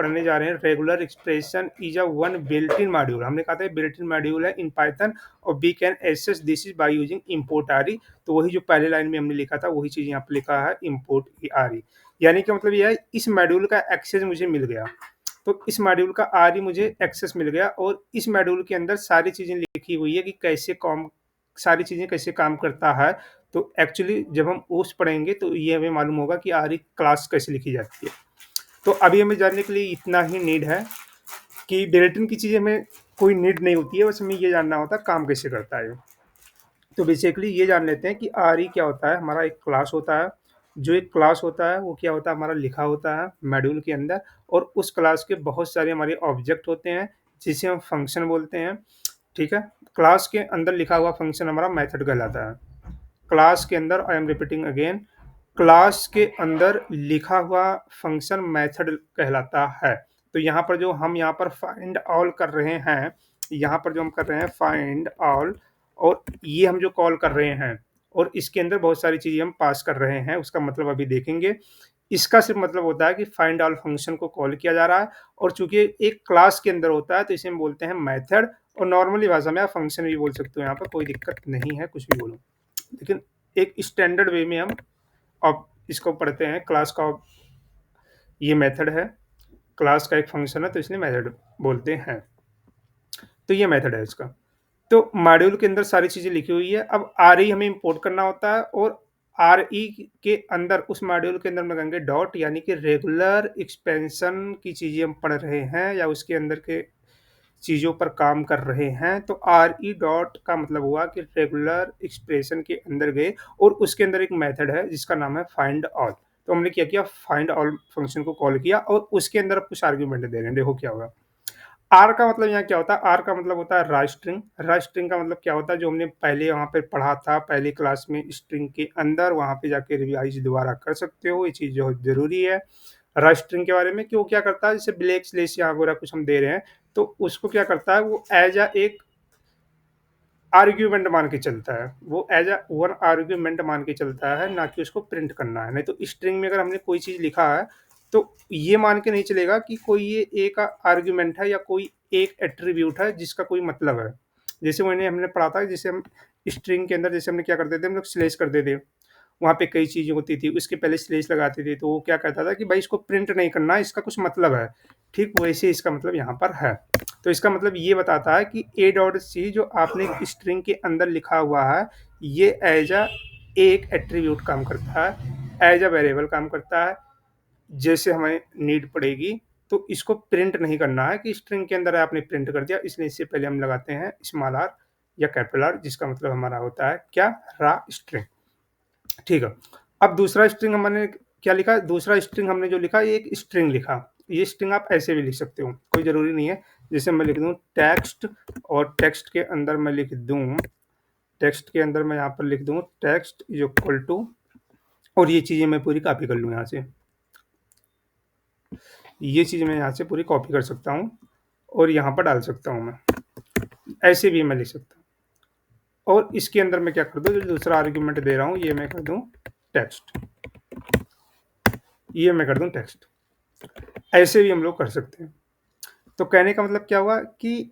पढ़ने जा रहे हैं regular expression is a one built in module. हमने कहा था बिल्ट इन मॉड्यूल है इन पाइथन और we can access this is by using import RE. तो वही जो पहले लाइन में हमने लिखा था वही चीज यहाँ पे लिखा है इम्पोर्ट आरई। यानी कि मतलब यह है इस मॉड्यूल का एक्सेस मुझे मिल गया। तो इस मॉड्यूल का आरई मुझे एक्सेस मिल गया और इस मॉड्यूल के अंदर सारी चीजें लिखी हुई है कि कैसे काम, सारी चीजें कैसे काम करता है। तो एक्चुअली जब हम ओस पढ़ेंगे तो ये हमें मालूम होगा कि आरई क्लास कैसे लिखी जाती है। तो अभी हमें जानने के लिए इतना ही नीड है कि डेल्टन की चीज़ें हमें कोई नीड नहीं होती है, बस हमें ये जानना होता है काम कैसे करता है। तो बेसिकली ये जान लेते हैं कि आरई क्या होता है। हमारा एक क्लास होता है, जो एक क्लास होता है वो क्या होता है, हमारा लिखा होता है मॉड्यूल के अंदर और उस क्लास के बहुत सारे हमारे ऑब्जेक्ट होते हैं जिसे हम फंक्शन बोलते हैं। ठीक है, क्लास के अंदर लिखा हुआ फंक्शन हमारा मेथड कहलाता है। क्लास के अंदर I am repeating again, class के अंदर लिखा हुआ फंक्शन मेथड कहलाता है। तो यहाँ पर जो हम यहाँ पर फाइंड ऑल कर रहे हैं, यहाँ पर जो हम कर रहे हैं फाइंड ऑल, और ये हम जो कॉल कर रहे हैं और इसके अंदर बहुत सारी चीजें हम पास कर रहे हैं, उसका मतलब अभी देखेंगे। इसका सिर्फ मतलब होता है कि फाइंड ऑल फंक्शन को कॉल किया जा रहा है और चूंकि एक क्लास के अंदर होता है तो इसे हम बोलते हैं मेथड, और नॉर्मली भाषा में आप फंक्शन भी बोल सकते हो, यहाँ पर कोई दिक्कत नहीं है कुछ भी बोलो। लेकिन एक स्टैंडर्ड वे में हम अब इसको पढ़ते हैं। क्लास का ये मेथड है, क्लास का एक फंक्शन है तो इसलिए मेथड बोलते हैं। तो ये मेथड है इसका। तो मॉड्यूल के अंदर सारी चीजें लिखी हुई है। अब आर ई हमें इंपोर्ट करना होता है और आर ई के अंदर उस मॉड्यूल के अंदर लगाएंगे डॉट, यानी कि रेगुलर एक्सपेंशन की चीजें हम पढ़ रहे हैं या उसके अंदर के चीज़ों पर काम कर रहे हैं। तो आर ई डॉट का मतलब हुआ कि रेगुलर एक्सप्रेशन के अंदर गए और उसके अंदर एक मेथड है जिसका नाम है फाइंड ऑल। तो हमने क्या किया, फाइंड ऑल फंक्शन को कॉल किया और उसके अंदर अब कुछ आर्ग्यूमेंट दे रहे हैं। देखो क्या होगा। आर का मतलब यहाँ क्या होता है, आर का मतलब होता है राइट स्ट्रिंग। राइट स्ट्रिंग का मतलब क्या होता है, जो हमने पहले वहाँ पे पढ़ा था पहली क्लास में स्ट्रिंग के अंदर, वहाँ पे जाके रिवाइज दोबारा कर सकते हो, ये चीज़ बहुत जरूरी है राइट स्ट्रिंग के बारे में। क्यों क्या करता है, जैसे ब्लैक स्लेश यहाँ वगैरह कुछ हम दे रहे हैं तो उसको क्या करता है, वो एज अ एक आर्ग्यूमेंट मान के चलता है, वो एज अ वन आर्ग्यूमेंट मान के चलता है, ना कि उसको प्रिंट करना है। नहीं तो स्ट्रिंग में अगर हमने कोई चीज़ लिखा है तो ये मान के नहीं चलेगा कि कोई ये एक आर्ग्यूमेंट है या कोई एक एट्रीब्यूट है जिसका कोई मतलब है। जैसे मैंने हमने पढ़ा था, जैसे हम स्ट्रिंग के अंदर जैसे हमने क्या करते थे, हम लोग स्लेश करते थे, वहाँ पे कई चीज़ें होती थी, उसके पहले स्लेश लगाते थे, तो वो क्या कहता था कि भाई इसको प्रिंट नहीं करना, इसका कुछ मतलब है। ठीक वैसे इसका मतलब यहाँ पर है। तो इसका मतलब ये बताता है कि ए डॉट सी जो आपने स्ट्रिंग के अंदर लिखा हुआ है, ये एज अ एक एट्रीब्यूट काम करता है, एज अ वेरिएबल काम करता है। जैसे हमें नीड पड़ेगी तो इसको प्रिंट नहीं करना है कि स्ट्रिंग के अंदर आपने प्रिंट कर दिया, इसलिए इससे पहले हम लगाते हैं स्मॉल आर या कैपिटल आर, जिसका मतलब हमारा होता है क्या, रा स्ट्रिंग। ठीक है, अब दूसरा स्ट्रिंग हमने क्या लिखा, दूसरा स्ट्रिंग हमने जो लिखा ये एक स्ट्रिंग लिखा। ये स्ट्रिंग आप ऐसे भी लिख सकते हो, कोई ज़रूरी नहीं है। जैसे मैं लिख दूँ टेक्स्ट, और टेक्स्ट के अंदर मैं लिख दूँ, टेक्स्ट के अंदर मैं यहाँ पर लिख दूँ टेक्स्ट इज इक्वल टू, और ये चीज़ें मैं पूरी कॉपी कर लूँ यहाँ से, ये चीज़ मैं यहाँ से पूरी कॉपी कर सकता हूँ और यहाँ पर डाल सकता हूँ मैं, ऐसे भी मैं लिख सकता हूँ। और इसके अंदर मैं क्या कर दूँ, जो दूसरा आर्ग्यूमेंट दे रहा हूँ ये मैं कर दूँ टेक्स्ट, ये मैं कर दूँ टेक्स्ट। ऐसे भी हम लोग कर सकते हैं। तो कहने का मतलब क्या हुआ कि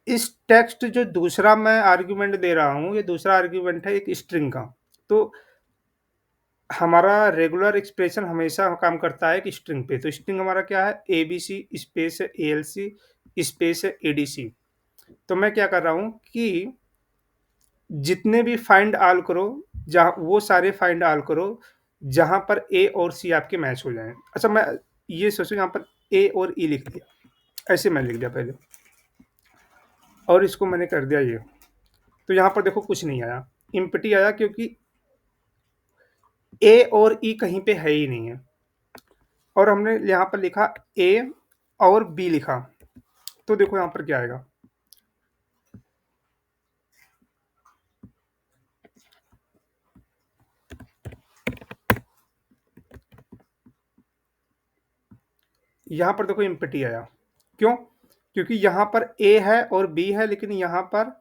इस टेक्स्ट जो दूसरा मैं आर्ग्यूमेंट दे रहा हूँ, ये दूसरा आर्ग्यूमेंट है एक स्ट्रिंग का। तो हमारा रेगुलर एक्सप्रेशन हमेशा काम करता है एक स्ट्रिंग पे। तो स्ट्रिंग हमारा क्या है, A B C space A L C space A D C. तो मैं क्या कर रहा हूँ कि जितने भी फाइंड ऑल करो, जहाँ वो सारे फाइंड ऑल करो जहाँ पर ए और सी आपके मैच हो जाएं। अच्छा, मैं ये सोचो यहाँ पर ए और ई लिख दिया, ऐसे मैंने लिख दिया पहले, और इसको मैंने कर दिया ये। तो यहाँ पर देखो कुछ नहीं आया, इम्पटी आया, क्योंकि ए और ई कहीं पे है ही नहीं है। और हमने यहाँ पर लिखा ए और बी लिखा, तो देखो यहाँ पर क्या आएगा, यहाँ पर देखो इम्पटी आया। क्यों, क्योंकि यहाँ पर ए है और बी है, लेकिन यहाँ पर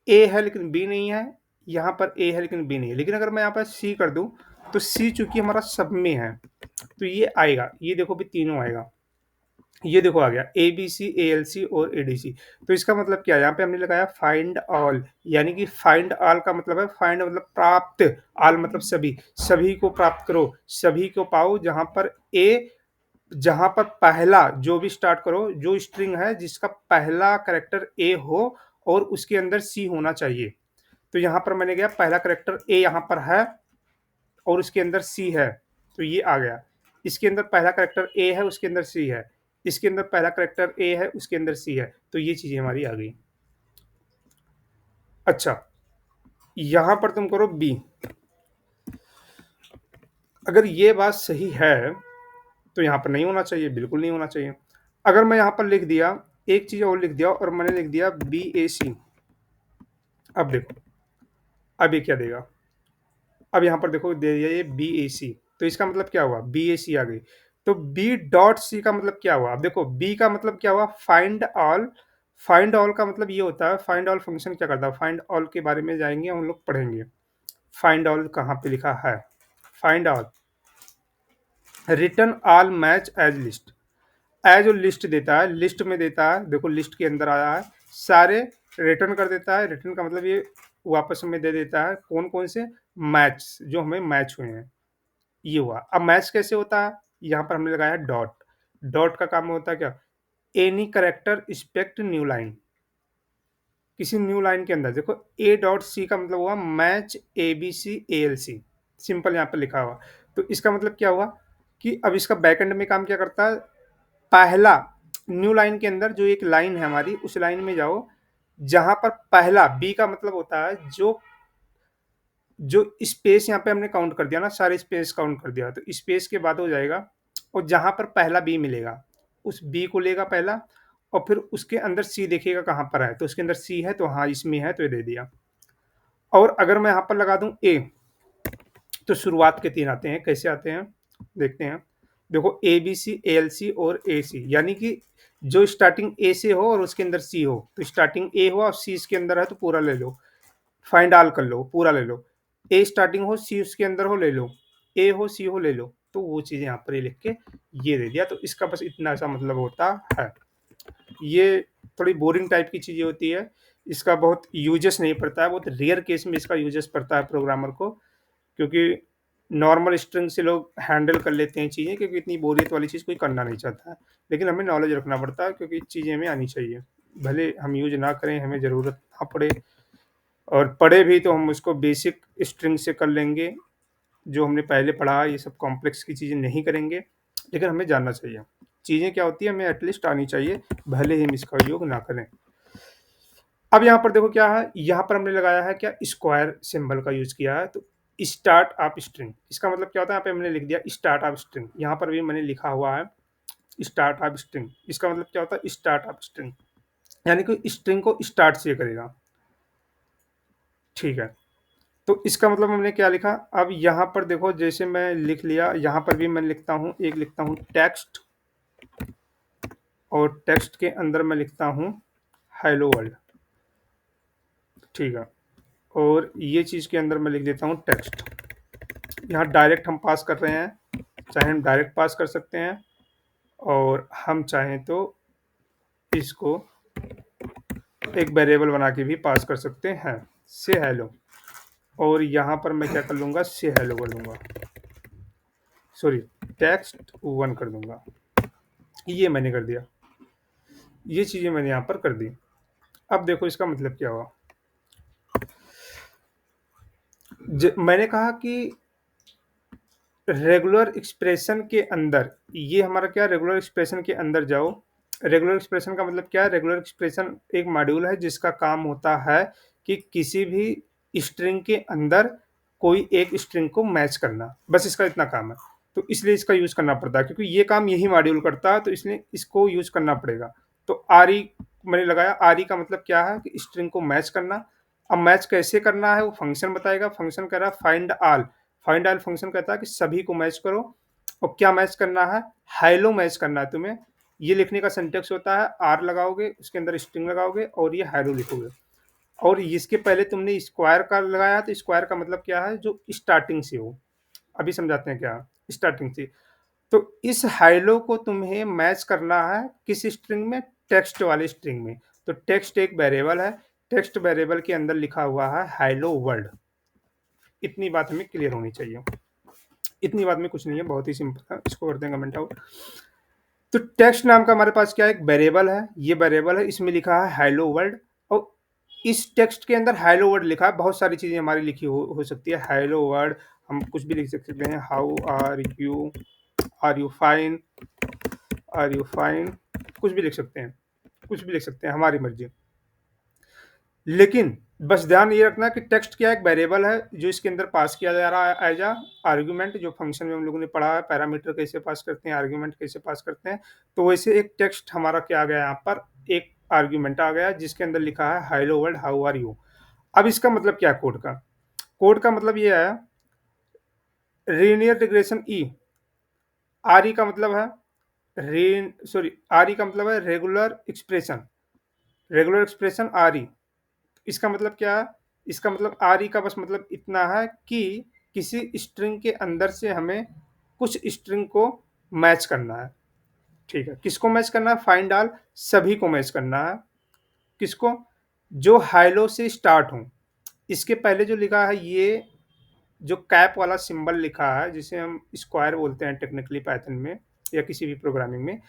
ए है लेकिन बी नहीं है, यहाँ पर ए है लेकिन बी नहीं है। लेकिन अगर मैं यहाँ पर सी कर दूं, तो सी चूंकि हमारा सब में है तो ये आएगा, ये देखो भी तीनों आएगा। ये देखो आ गया एबीसी, एएलसी और एडीसी। तो इसका मतलब क्या है? यहाँ पे हमने लगाया फाइंड ऑल, यानी कि फाइंड ऑल का मतलब है फाइंड मतलब प्राप्त, ऑल मतलब सभी, सभी को प्राप्त करो, सभी को पाओ जहां पर ए, जहां पर पहला जो भी स्टार्ट करो, जो स्ट्रिंग है जिसका पहला करेक्टर ए हो और उसके अंदर सी होना चाहिए। तो यहाँ पर मैंने गया पहला करेक्टर ए यहाँ पर है और उसके अंदर सी है, तो ये आ गया। इसके अंदर पहला करेक्टर ए है, उसके अंदर सी है। इसके अंदर पहला करेक्टर ए है, उसके अंदर सी है। तो ये चीजें हमारी आ गई। अच्छा, यहां पर तुम करो बी। अगर ये बात सही है तो यहाँ पर नहीं होना चाहिए, बिल्कुल नहीं होना चाहिए। अगर मैं यहाँ पर लिख दिया, एक चीज और लिख दिया और मैंने लिख दिया बी ए सी, अब देखो अब ये क्या देगा। अब यहाँ पर देखो दे दिया ये बी ए सी, तो इसका मतलब क्या हुआ? बी ए सी आ गई। तो बी डॉट सी का मतलब क्या हुआ? अब देखो बी का मतलब क्या हुआ? Find all. फाइंड ऑल का मतलब ये होता है, फाइंड ऑल फंक्शन क्या करता है? फाइंड ऑल के बारे में जाएंगे हम लोग, पढ़ेंगे। फाइंड ऑल कहाँ पे लिखा है? Find all return all match as list. As जो लिस्ट देता है, लिस्ट में देता है, देखो लिस्ट के अंदर आया है, सारे रिटर्न कर देता है। रिटर्न का मतलब ये वापस हमें दे देता है कौन कौन से मैच जो हमें मैच हुए हैं, ये हुआ। अब मैच कैसे होता है? यहाँ पर हमने लगाया डॉट। डॉट का काम होता है क्या? Any character except new line, किसी न्यू लाइन के अंदर देखो ए डॉट सी का मतलब हुआ match A B C A L C, simple यहाँ पर लिखा हुआ। तो इसका मतलब क्या हुआ कि अब इसका बैकएंड में काम क्या करता है? पहला न्यू लाइन के अंदर जो एक लाइन है हमारी, उस लाइन में जाओ जहां पर पहला बी का मतलब होता है जो जो स्पेस यहाँ पे हमने काउंट कर दिया ना, सारे स्पेस काउंट कर दिया, तो स्पेस के बाद हो जाएगा। और जहां पर पहला बी मिलेगा उस बी को लेगा पहला, और फिर उसके अंदर सी देखेगा कहाँ पर है, तो उसके अंदर सी है तो हाँ इसमें है, तो ये दे दिया। और अगर मैं यहाँ पर लगा दूं ए, तो शुरुआत के 3 आते हैं, कैसे आते हैं देखते हैं। देखो ए बी सी ए एल सी और ए सी, यानी कि जो स्टार्टिंग ए से हो और उसके अंदर सी हो, तो स्टार्टिंग ए हो और सी इसके अंदर है तो पूरा ले लो, फाइंड ऑल कर लो, पूरा ले लो। ए स्टार्टिंग हो सी उसके अंदर हो ले लो, ए हो सी हो ले लो। तो वो चीज़ यहाँ पर ये लिख के ये दे दिया। तो इसका बस इतना सा मतलब होता है। ये थोड़ी बोरिंग टाइप की चीज़ें होती है, इसका बहुत यूजेस नहीं पड़ता है, बहुत रेयर केस में इसका यूजेस पड़ता है प्रोग्रामर को, क्योंकि नॉर्मल स्ट्रिंग से लोग हैंडल कर लेते हैं चीज़ें, क्योंकि इतनी बोरियत वाली चीज़ कोई करना नहीं चाहता है। लेकिन हमें नॉलेज रखना पड़ता है, क्योंकि चीज़ें हमें आनी चाहिए, भले हम यूज ना करें, हमें ज़रूरत ना पड़े, और पढ़े भी तो हम उसको बेसिक स्ट्रिंग से कर लेंगे, जो हमने पहले पढ़ा है। ये सब कॉम्प्लेक्स की चीज़ें नहीं करेंगे, लेकिन हमें जानना चाहिए चीज़ें क्या होती है, हमें एटलीस्ट आनी चाहिए, भले ही हम इसका उपयोग ना करें। अब यहाँ पर देखो क्या है, यहाँ पर हमने लगाया है क्या, स्क्वायर सिंबल का यूज किया है। तो स्टार्ट ऑफ स्ट्रिंग, इसका मतलब क्या होता है? यहाँ पे हमने लिख दिया स्टार्ट ऑफ स्ट्रिंग, यहाँ पर भी मैंने लिखा हुआ है स्टार्ट ऑफ स्ट्रिंग। इसका मतलब क्या होता है? स्टार्ट ऑफ स्ट्रिंग, यानी कि स्ट्रिंग को स्टार्ट से करेगा, ठीक है। तो इसका मतलब हमने क्या लिखा? अब यहाँ पर देखो, जैसे मैं लिख लिया, यहाँ पर भी मैं लिखता हूँ, एक लिखता हूँ टेक्स्ट, और टेक्स्ट के अंदर मैं लिखता हूँ हेलो वर्ल्ड, ठीक है। और ये चीज़ के अंदर मैं लिख देता हूँ टेक्स्ट। यहाँ डायरेक्ट हम पास कर रहे हैं, चाहे हम डायरेक्ट पास कर सकते हैं, और हम चाहें तो इसको एक वेरिएबल बना के भी पास कर सकते हैं, से हेलो। और यहाँ पर मैं क्या कर लूँगा? से हेलो कर लूँगा, सॉरी टेक्स्ट वन कर दूंगा। ये मैंने कर दिया, ये चीज़ें मैंने यहाँ पर कर दी। अब देखो इसका मतलब क्या हुआ। मैंने कहा कि रेगुलर एक्सप्रेशन के अंदर, ये हमारा क्या, रेगुलर एक्सप्रेशन के अंदर जाओ। रेगुलर एक्सप्रेशन का मतलब क्या है? रेगुलर एक्सप्रेशन एक मॉड्यूल है जिसका काम होता है कि किसी भी स्ट्रिंग के अंदर कोई एक स्ट्रिंग को मैच करना, बस इसका इतना काम है। तो इसलिए इसका यूज करना पड़ता है, क्योंकि ये काम यही मॉड्यूल करता है, तो इसलिए इसको यूज करना पड़ेगा। तो आर ई मैंने लगाया, आर ई का मतलब क्या है कि स्ट्रिंग को मैच करना। अब मैच कैसे करना है वो फंक्शन बताएगा। फंक्शन कह रहा है find all. Find all function कहता है कि सभी को मैच करो। और क्या मैच करना है? हेलो मैच करना है तुम्हें। ये लिखने का सिंटेक्स होता है, आर लगाओगे, उसके अंदर स्ट्रिंग लगाओगे और ये हेलो लिखोगे। और इसके पहले तुमने स्क्वायर का लगाया, तो स्क्वायर का मतलब क्या है? जो स्टार्टिंग से हो। अभी समझाते हैं क्या स्टार्टिंग से। तो इस हाइलो को तुम्हें मैच करना है किस स्ट्रिंग में? टेक्स्ट वाली स्ट्रिंग में। तो टेक्स्ट एक वेरिएबल है, टेक्स्ट वेरिएबल के अंदर लिखा हुआ है हेलो वर्ल्ड। इतनी बात हमें क्लियर होनी चाहिए। इतनी बात में कुछ नहीं है, बहुत ही सिंपल है, इसको करते हैं कमेंट आउट। तो टेक्स्ट नाम का हमारे पास क्या है? एक वेरिएबल है, ये वेरिएबल है, इसमें लिखा है हेलो वर्ल्ड। और इस टेक्स्ट के अंदर हेलो वर्ड लिखा है, बहुत सारी चीजें हमारी लिखी हो सकती है। हेलो वर्ड, हम कुछ भी लिख सकते हैं, how are you fine, are you fine, कुछ भी लिख सकते हैं, कुछ भी लिख सकते हैं, हमारी मर्जी। लेकिन बस ध्यान ये रखना कि टेक्स्ट क्या एक वेरिएबल है जो इसके अंदर पास किया जा रहा है एज आर्ग्यूमेंट, जो फंक्शन में हम लोगों ने पढ़ा है, पैरामीटर कैसे पास करते हैं, आर्ग्यूमेंट कैसे पास करते हैं। तो वैसे एक टेक्स्ट हमारा क्या आ गया यहाँ पर, एक आर्ग्यूमेंट आ गया जिसके अंदर लिखा है hello world how are you. अब इसका मतलब क्या है कोड का? कोड का मतलब ये है लीनियर रिग्रेशन ई। आर ई का मतलब है आर ई का मतलब है regular expression, regular expression R ई। इसका मतलब क्या है? इसका मतलब आर ई का बस मतलब इतना है कि किसी स्ट्रिंग के अंदर से हमें कुछ स्ट्रिंग को मैच करना है। ठीक है, किसको मैच करना है? फाइंड ऑल, सभी को मैच करना है। किसको? जो हाइलो से स्टार्ट हो। इसके पहले जो लिखा है, ये जो कैप वाला सिंबल लिखा है जिसे हम स्क्वायर बोलते हैं टेक्निकली पाइथन में या किसी भी प्रोग्रामिंग में,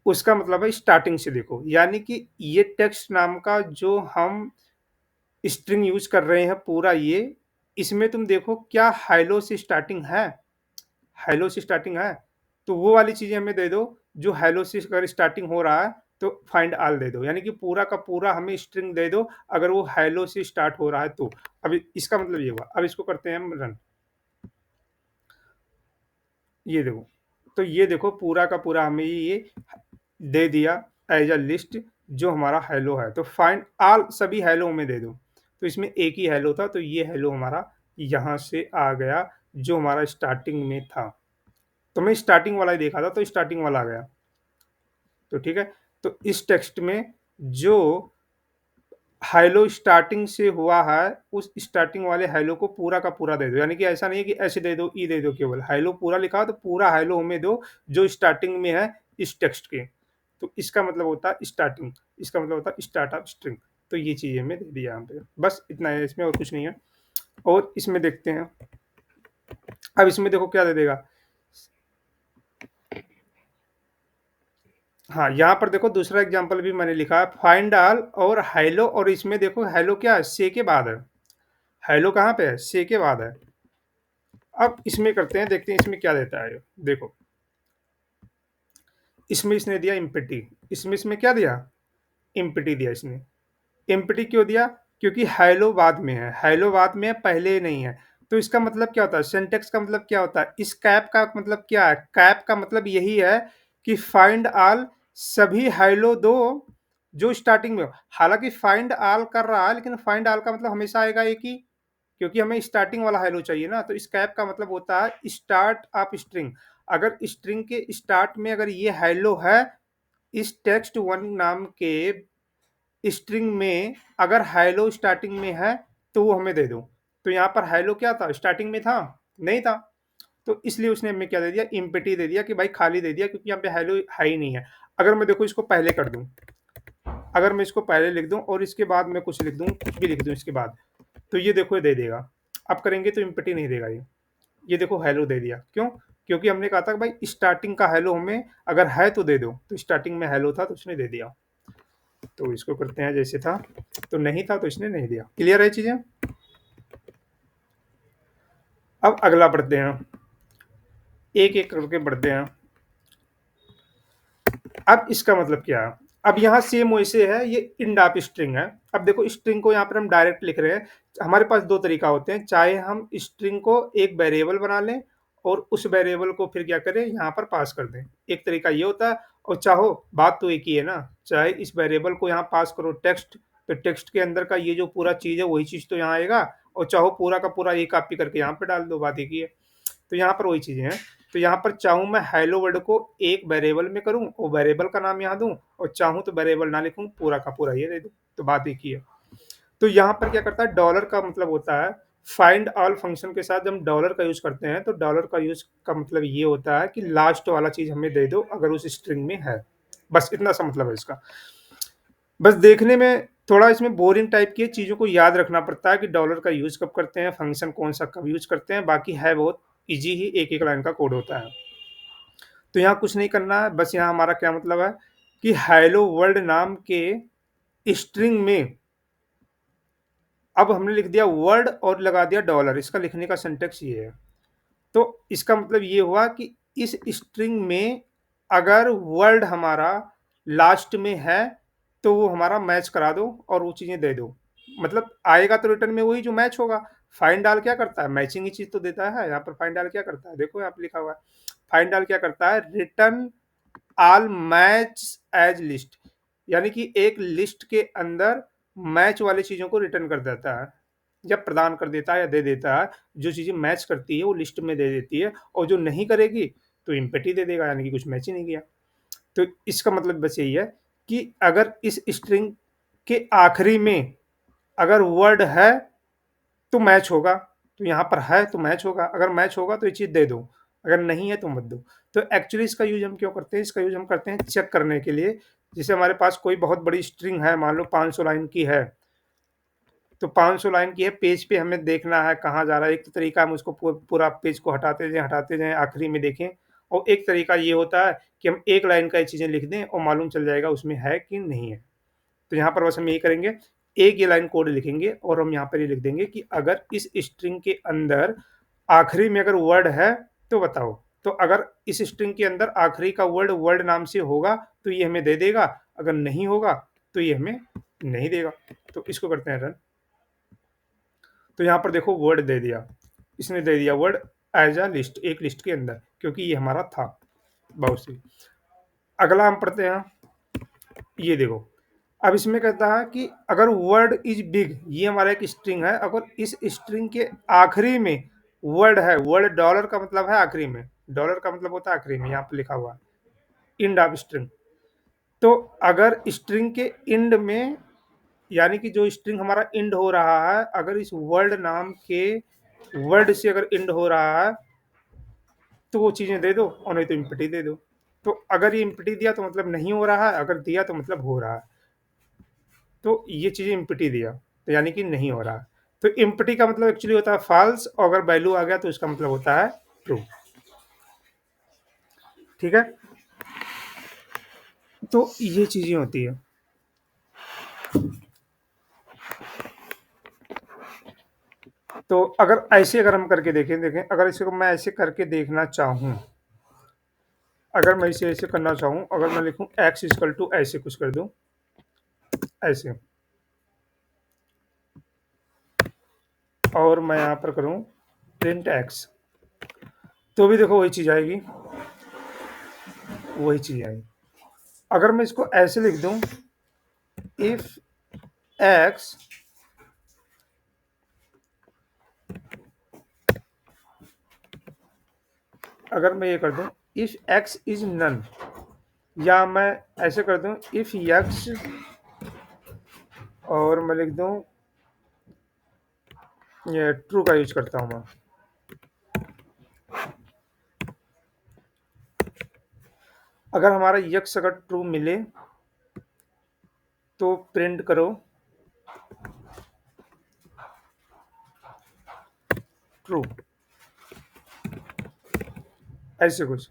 उसका मतलब है स्टार्टिंग से देखो। यानी कि ये टेक्स्ट नाम का जो हम स्ट्रिंग यूज कर रहे हैं पूरा ये, इसमें तुम देखो क्या हाइलो से स्टार्टिंग है? हाइलो से स्टार्टिंग है, तो वो वाली चीजें हमें दे दो। जो हाइलो से अगर स्टार्टिंग हो रहा है तो फाइंड ऑल दे दो, यानी कि पूरा का पूरा हमें स्ट्रिंग दे दो अगर वो हाइलो से स्टार्ट हो रहा है तो। अब इसका मतलब ये हुआ। अब इसको करते हैं हम रन। ये देखो, तो ये देखो पूरा का पूरा हमें ये दे दिया एज अ लिस्ट जो हमारा हेलो है। तो फाइंड ऑल सभी हेलो में दे दो। तो इसमें एक ही हेलो था, तो ये हेलो हमारा यहाँ से आ गया जो हमारा स्टार्टिंग में था। तो मैं स्टार्टिंग वाला ही देखा था, तो स्टार्टिंग वाला आ गया। तो ठीक है, तो इस टेक्स्ट में जो हेलो स्टार्टिंग से हुआ है उस स्टार्टिंग वाले हेलो को पूरा का पूरा दे दो। यानी कि ऐसा नहीं है कि ऐसे दे दो, ई दे दो, केवल हेलो पूरा लिखा हो तो पूरा हेलो हमें दो जो स्टार्टिंग में है इस टेक्स्ट के। तो इसका मतलब होता है स्टार्टिंग, इसका मतलब होता है स्टार्ट ऑफ स्ट्रिंग। तो ये चीज़ हमें दे दिया यहाँ पे, बस इतना है इसमें और कुछ नहीं है। और इसमें देखते हैं, अब इसमें देखो क्या दे देगा। हाँ, यहाँ पर देखो दूसरा एग्जांपल भी मैंने लिखा है, फाइंड ऑल और हेलो, और इसमें देखो हेलो क्या है? से के बाद है। हेलो कहाँ पे है? से के बाद है। अब इसमें करते हैं, देखते हैं इसमें क्या देता है। देखो इसमें इसने दिया इम्पिटी, इसमें इसमें क्या दिया? इम्पिटी दिया इसने। इम्पिटी क्यों दिया? क्योंकि हेलो बाद में है, हेलो बाद में है, पहले नहीं है। तो इसका मतलब क्या होता है? सिंटेक्स का मतलब क्या होता है? इस कैप का मतलब क्या है? कैप का मतलब यही है कि फाइंड ऑल सभी हेलो दो जो स्टार्टिंग में हो। हालांकि फाइंड ऑल कर रहा है, लेकिन फाइंड ऑल का मतलब हमेशा आएगा एक ही, क्योंकि हमें स्टार्टिंग वाला हेलो चाहिए ना। तो इस कैप का मतलब होता है स्टार्ट ऑफ स्ट्रिंग। अगर स्ट्रिंग के स्टार्ट में अगर ये हेलो है, इस टेक्स्ट वन नाम के स्ट्रिंग में अगर हेलो स्टार्टिंग में है तो वो हमें दे दो। तो यहाँ पर हेलो क्या था? स्टार्टिंग में था? नहीं था। तो इसलिए उसने हमें क्या दे दिया? इम्पिटी दे दिया, कि भाई खाली दे दिया, क्योंकि यहाँ पे हेलो है ही नहीं है। अगर मैं देखो इसको पहले कर दूं, अगर मैं इसको पहले लिख दूं और इसके बाद मैं कुछ लिख दूं, कुछ भी लिख दूं इसके बाद, तो ये देखो ये दे देगा। अब करेंगे तो इम्पिटी नहीं देगा ये देखो हेलो दे दिया। क्यों? क्योंकि हमने कहा था कि भाई स्टार्टिंग का हेलो हमें अगर है तो दे दो। तो स्टार्टिंग में हेलो था तो उसने दे दिया। तो इसको करते हैं जैसे था, तो नहीं था तो इसने नहीं दिया। क्लियर है चीजें? अब अगला बढ़ते हैं, एक एक करके बढ़ते हैं। अब इसका मतलब क्या है? अब यहाँ सेम वैसे है, ये इंड ऑफ स्ट्रिंग है। अब देखो स्ट्रिंग को यहाँ पर हम डायरेक्ट लिख रहे हैं। हमारे पास दो तरीका होते हैं, चाहे हम स्ट्रिंग को एक वेरिएबल बना लें और उस वेरिएबल को फिर क्या करें, यहाँ पर पास कर दें। एक तरीका ये होता है, और चाहो बात तो एक ही है ना, चाहे इस वेरिएबल को यहाँ पास करो टेक्स्ट, तो टेक्स्ट के अंदर का ये जो पूरा चीज है वही चीज तो यहाँ आएगा, और चाहो पूरा का पूरा ये कॉपी करके यहाँ पे डाल दो, बात एक ही है। तो यहाँ पर वही चीजें हैं। तो यहाँ पर चाहूँ मैं हेलो वर्ड को एक वेरिएबल में करूँ और वेरिएबल का नाम यहाँ दूँ, और चाहूँ तो वेरिएबल ना लिखूँ, पूरा का पूरा ये दे दूँ, तो बात एक ही है। तो यहाँ पर क्या करता है, डॉलर का मतलब होता है फाइंड ऑल फंक्शन के साथ जब हम डॉलर का यूज़ करते हैं, तो डॉलर का यूज़ का मतलब ये होता है कि लास्ट वाला चीज़ हमें दे दो अगर उस स्ट्रिंग में है। बस इतना सा मतलब है इसका। बस देखने में थोड़ा इसमें बोरिंग टाइप की है, चीज़ों को याद रखना पड़ता है कि डॉलर का यूज़ कब करते हैं, फंक्शन कौन-सा कब यूज़ करते हैं, बाकी है बहुत ईज़ी ही, एक-एक लाइन का कोड होता है। तो यहाँ कुछ नहीं करना है, बस यहाँ हमारा क्या मतलब है कि हेलो वर्ल्ड नाम के स्ट्रिंग में अब हमने लिख दिया वर्ड और लगा दिया डॉलर, इसका लिखने का सिंटेक्स ये है। तो इसका मतलब ये हुआ कि इस स्ट्रिंग में अगर वर्ड हमारा लास्ट में है, तो वो हमारा मैच करा दो और वो चीज़ें दे दो। मतलब आएगा तो रिटर्न में वही जो मैच होगा। फाइंड ऑल क्या करता है? मैचिंग ही चीज़ तो देता है। यहाँ पर फाइंड ऑल क्या करता है? देखो यहाँ पे लिखा हुआ है। फाइंड ऑल क्या करता है? Return all match as list, यानी कि एक लिस्ट के अंदर मैच वाली चीज़ों को रिटर्न कर देता है, या प्रदान कर देता है या दे देता है। जो चीज़ें मैच करती है वो लिस्ट में दे देती है, और जो नहीं करेगी तो एम्प्टी दे देगा, यानी कि कुछ मैच ही नहीं किया। तो इसका मतलब बस यही है कि अगर इस स्ट्रिंग के आखिरी में अगर वर्ड है तो मैच होगा, तो यहाँ पर है तो मैच होगा, अगर मैच होगा तो ये चीज़ दे दो, अगर नहीं है तो मत दो। तो एक्चुअली इसका यूज़ हम क्यों करते हैं? इसका यूज़ हम करते हैं चेक करने के लिए। जैसे हमारे पास कोई बहुत बड़ी स्ट्रिंग है, मान लो 500 लाइन की है, तो 500 लाइन की है, पेज पे हमें देखना है कहाँ जा रहा है। एक तो तरीका हम उसको पूरा पेज को हटाते जाएँ, आखिरी में देखें। और एक तरीका ये होता है कि हम एक लाइन का ये चीज़ें लिख दें और मालूम चल जाएगा उसमें है कि नहीं है। तो यहाँ पर बस हम यही करेंगे, एक ये लाइन कोड लिखेंगे और हम यहाँ पर ये लिख देंगे कि अगर इस स्ट्रिंग के अंदर आखिरी में अगर वर्ड है तो बताओ। तो अगर इस स्ट्रिंग के अंदर आखिरी का वर्ड वर्ड नाम से होगा तो ये हमें दे देगा, अगर नहीं होगा तो ये हमें नहीं देगा। तो इसको करते हैं रन। तो यहाँ पर देखो वर्ड दे दिया, इसने दे दिया वर्ड एज अ लिस्ट, एक लिस्ट के अंदर, क्योंकि ये हमारा था। बहुत सी अगला हम पढ़ते हैं, ये देखो। अब इसमें कहता है कि अगर वर्ड इज बिग, ये हमारा एक स्ट्रिंग है, अगर इस स्ट्रिंग के आखिरी में वर्ड है, वर्ड डॉलर का मतलब है आखिरी में, डॉलर का मतलब होता है आखिरी में, यहाँ पे लिखा हुआ है इंड ऑफ स्ट्रिंग। तो अगर स्ट्रिंग के इंड में, यानी कि जो स्ट्रिंग हमारा इंड हो रहा है, अगर इस वर्ड नाम के वर्ड से अगर इंड हो रहा है तो वो चीज़ें दे दो, और नहीं तो इम्पटी दे दो। तो अगर ये इम्पटी दिया तो मतलब नहीं हो रहा है, अगर दिया तो मतलब हो रहा है। तो ये चीज़ें इम्पटी दिया तो यानी कि नहीं हो रहा है। तो इम्पटी का मतलब एक्चुअली होता है फॉल्स, और अगर वैल्यू आ गया तो इसका मतलब होता है ट्रू। ठीक है, तो ये चीज़ें होती है। तो अगर ऐसे अगर हम करके देखें देखें अगर इसे को मैं ऐसे करके देखना चाहूँ, अगर मैं इसे ऐसे करना चाहूँ, अगर मैं लिखूँ एक्स इजकल टू ऐसे कुछ कर दूँ, ऐसे, और मैं यहाँ पर करूँ प्रिंट एक्स, तो भी देखो वही चीज़ आएगी, वही चीज़ आएगी। अगर मैं इसको ऐसे लिख दूँ, इफ एक्स, अगर मैं ये कर दूँ इफ एक्स इज नन, या मैं ऐसे कर दूँ इफ एक्स, और मैं लिख दूँ ये ट्रू का यूज करता हूँ मैं। अगर हमारा यक्स अगर ट्रू मिले तो प्रिंट करो ट्रू, ऐसे कुछ।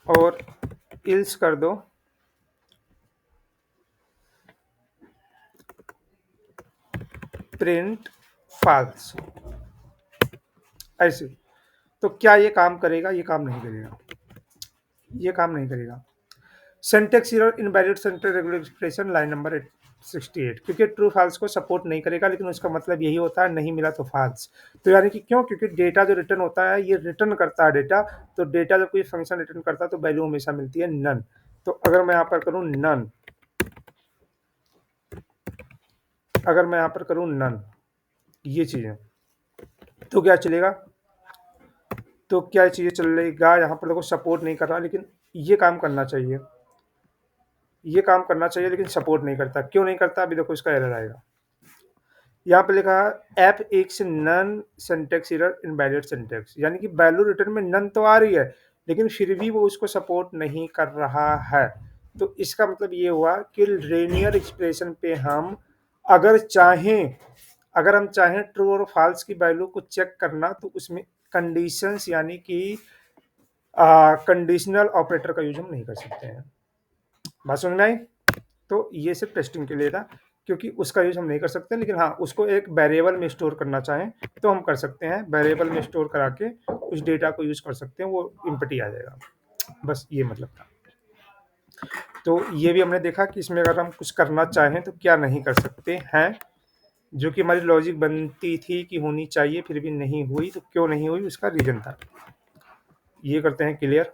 और इल्स कर दो प्रिंट फॉल्स, ऐसे। तो क्या ये काम करेगा? ये काम नहीं करेगा, ये काम नहीं करेगा। Syntax error, invalid centre regular expression, line number 68, क्योंकि ट्रू फॉल्स को सपोर्ट नहीं करेगा, लेकिन उसका मतलब यही होता है नहीं मिला तो फॉल्स। तो यानी कि क्यों? क्योंकि डेटा जो रिटर्न होता है ये रिटर्न करता है डेटा, तो डेटा जब कोई फंक्शन रिटर्न करता है तो वैल्यू हमेशा मिलती है नन। तो अगर मैं यहाँ पर करूँ नन, अगर मैं यहाँ पर करूँ नन, ये चीज़ें, तो क्या चलेगा? तो क्या चीज़ें चलेगा? यहाँ पर देखो सपोर्ट नहीं कर रहा, लेकिन ये काम करना चाहिए, ये काम करना चाहिए लेकिन सपोर्ट नहीं करता। क्यों नहीं करता? अभी देखो इसका एरर आएगा। यहाँ पे लिखा है ऐप एक्स नन सिंटैक्स एरर इनवैलिड सिंटैक्स, यानी कि वैल्यू रिटर्न में नन तो आ रही है लेकिन फिर भी वो उसको सपोर्ट नहीं कर रहा है। तो इसका मतलब ये हुआ कि लीनियर एक्सप्रेशन पे हम अगर चाहें अगर हम चाहें ट्रू और फॉल्स की वैल्यू को चेक करना तो उसमें कंडीशंस यानी कि कंडीशनल ऑपरेटर का यूज हम नहीं कर सकते हैं। बात समझ में आई? तो ये सिर्फ टेस्टिंग के लिए था, क्योंकि उसका यूज हम नहीं कर सकते, लेकिन हाँ उसको एक वेरिएबल में स्टोर करना चाहें तो हम कर सकते हैं। वेरिएबल में स्टोर करा के उस डेटा को यूज कर सकते हैं, वो इम्पटी आ जाएगा। बस ये मतलब था। तो ये भी हमने देखा कि इसमें अगर हम कुछ करना चाहें तो क्या नहीं कर सकते हैं, जो कि हमारी लॉजिक बनती थी कि होनी चाहिए फिर भी नहीं हुई। तो क्यों नहीं हुई उसका रीजन था। ये करते हैं क्लियर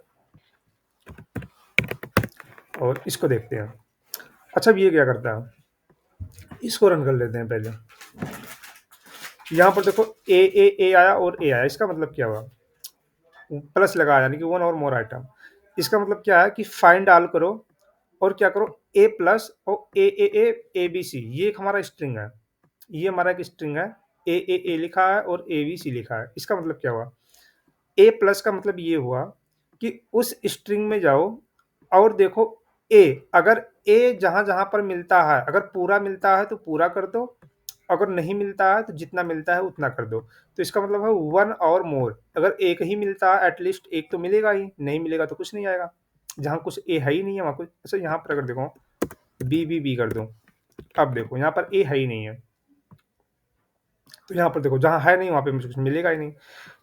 और इसको देखते हैं। अच्छा अब ये क्या करता है, इसको रन कर लेते हैं पहले। यहाँ पर देखो ए आया और ए आया, इसका मतलब क्या हुआ? प्लस लगा यानी कि वन और मोर आइटम। इसका मतलब क्या है कि फाइंड ऑल करो और क्या करो, ए प्लस और ए बी सी, ये एक हमारा स्ट्रिंग है। ये हमारा एक स्ट्रिंग है, ए लिखा है और ए बी सी लिखा है। इसका मतलब क्या हुआ? ए प्लस का मतलब ये हुआ कि उस स्ट्रिंग में जाओ और देखो ए, अगर ए जहां जहां पर मिलता है, अगर पूरा मिलता है तो पूरा कर दो, अगर नहीं मिलता है तो जितना मिलता है उतना कर दो। तो इसका मतलब है वन और मोर। अगर एक ही मिलता है एटलीस्ट एक तो मिलेगा ही, नहीं मिलेगा तो कुछ नहीं आएगा। जहां कुछ ए है ही नहीं है वहां कुछ। अच्छा यहाँ पर अगर देखो बी कर दो, अब देखो यहाँ पर ए है ही नहीं है, तो यहाँ पर देखो जहां है नहीं वहां पे मुझे कुछ मिलेगा ही नहीं।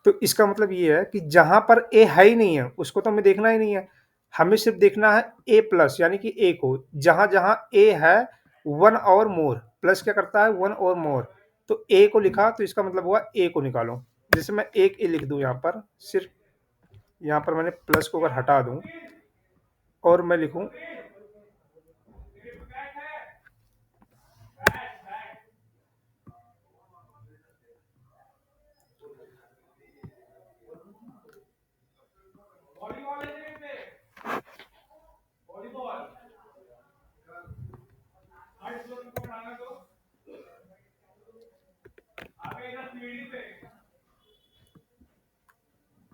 तो इसका मतलब ये है कि जहां पर ए है ही नहीं है उसको तो हमें देखना ही नहीं है, हमें सिर्फ देखना है ए प्लस यानी कि ए को। जहां जहां ए है वन और मोर, प्लस क्या करता है वन और मोर, तो ए को लिखा तो इसका मतलब हुआ ए को निकालो। जैसे मैं एक ए लिख दूं यहाँ पर, सिर्फ यहाँ पर मैंने प्लस को अगर हटा दूं और मैं लिखूं,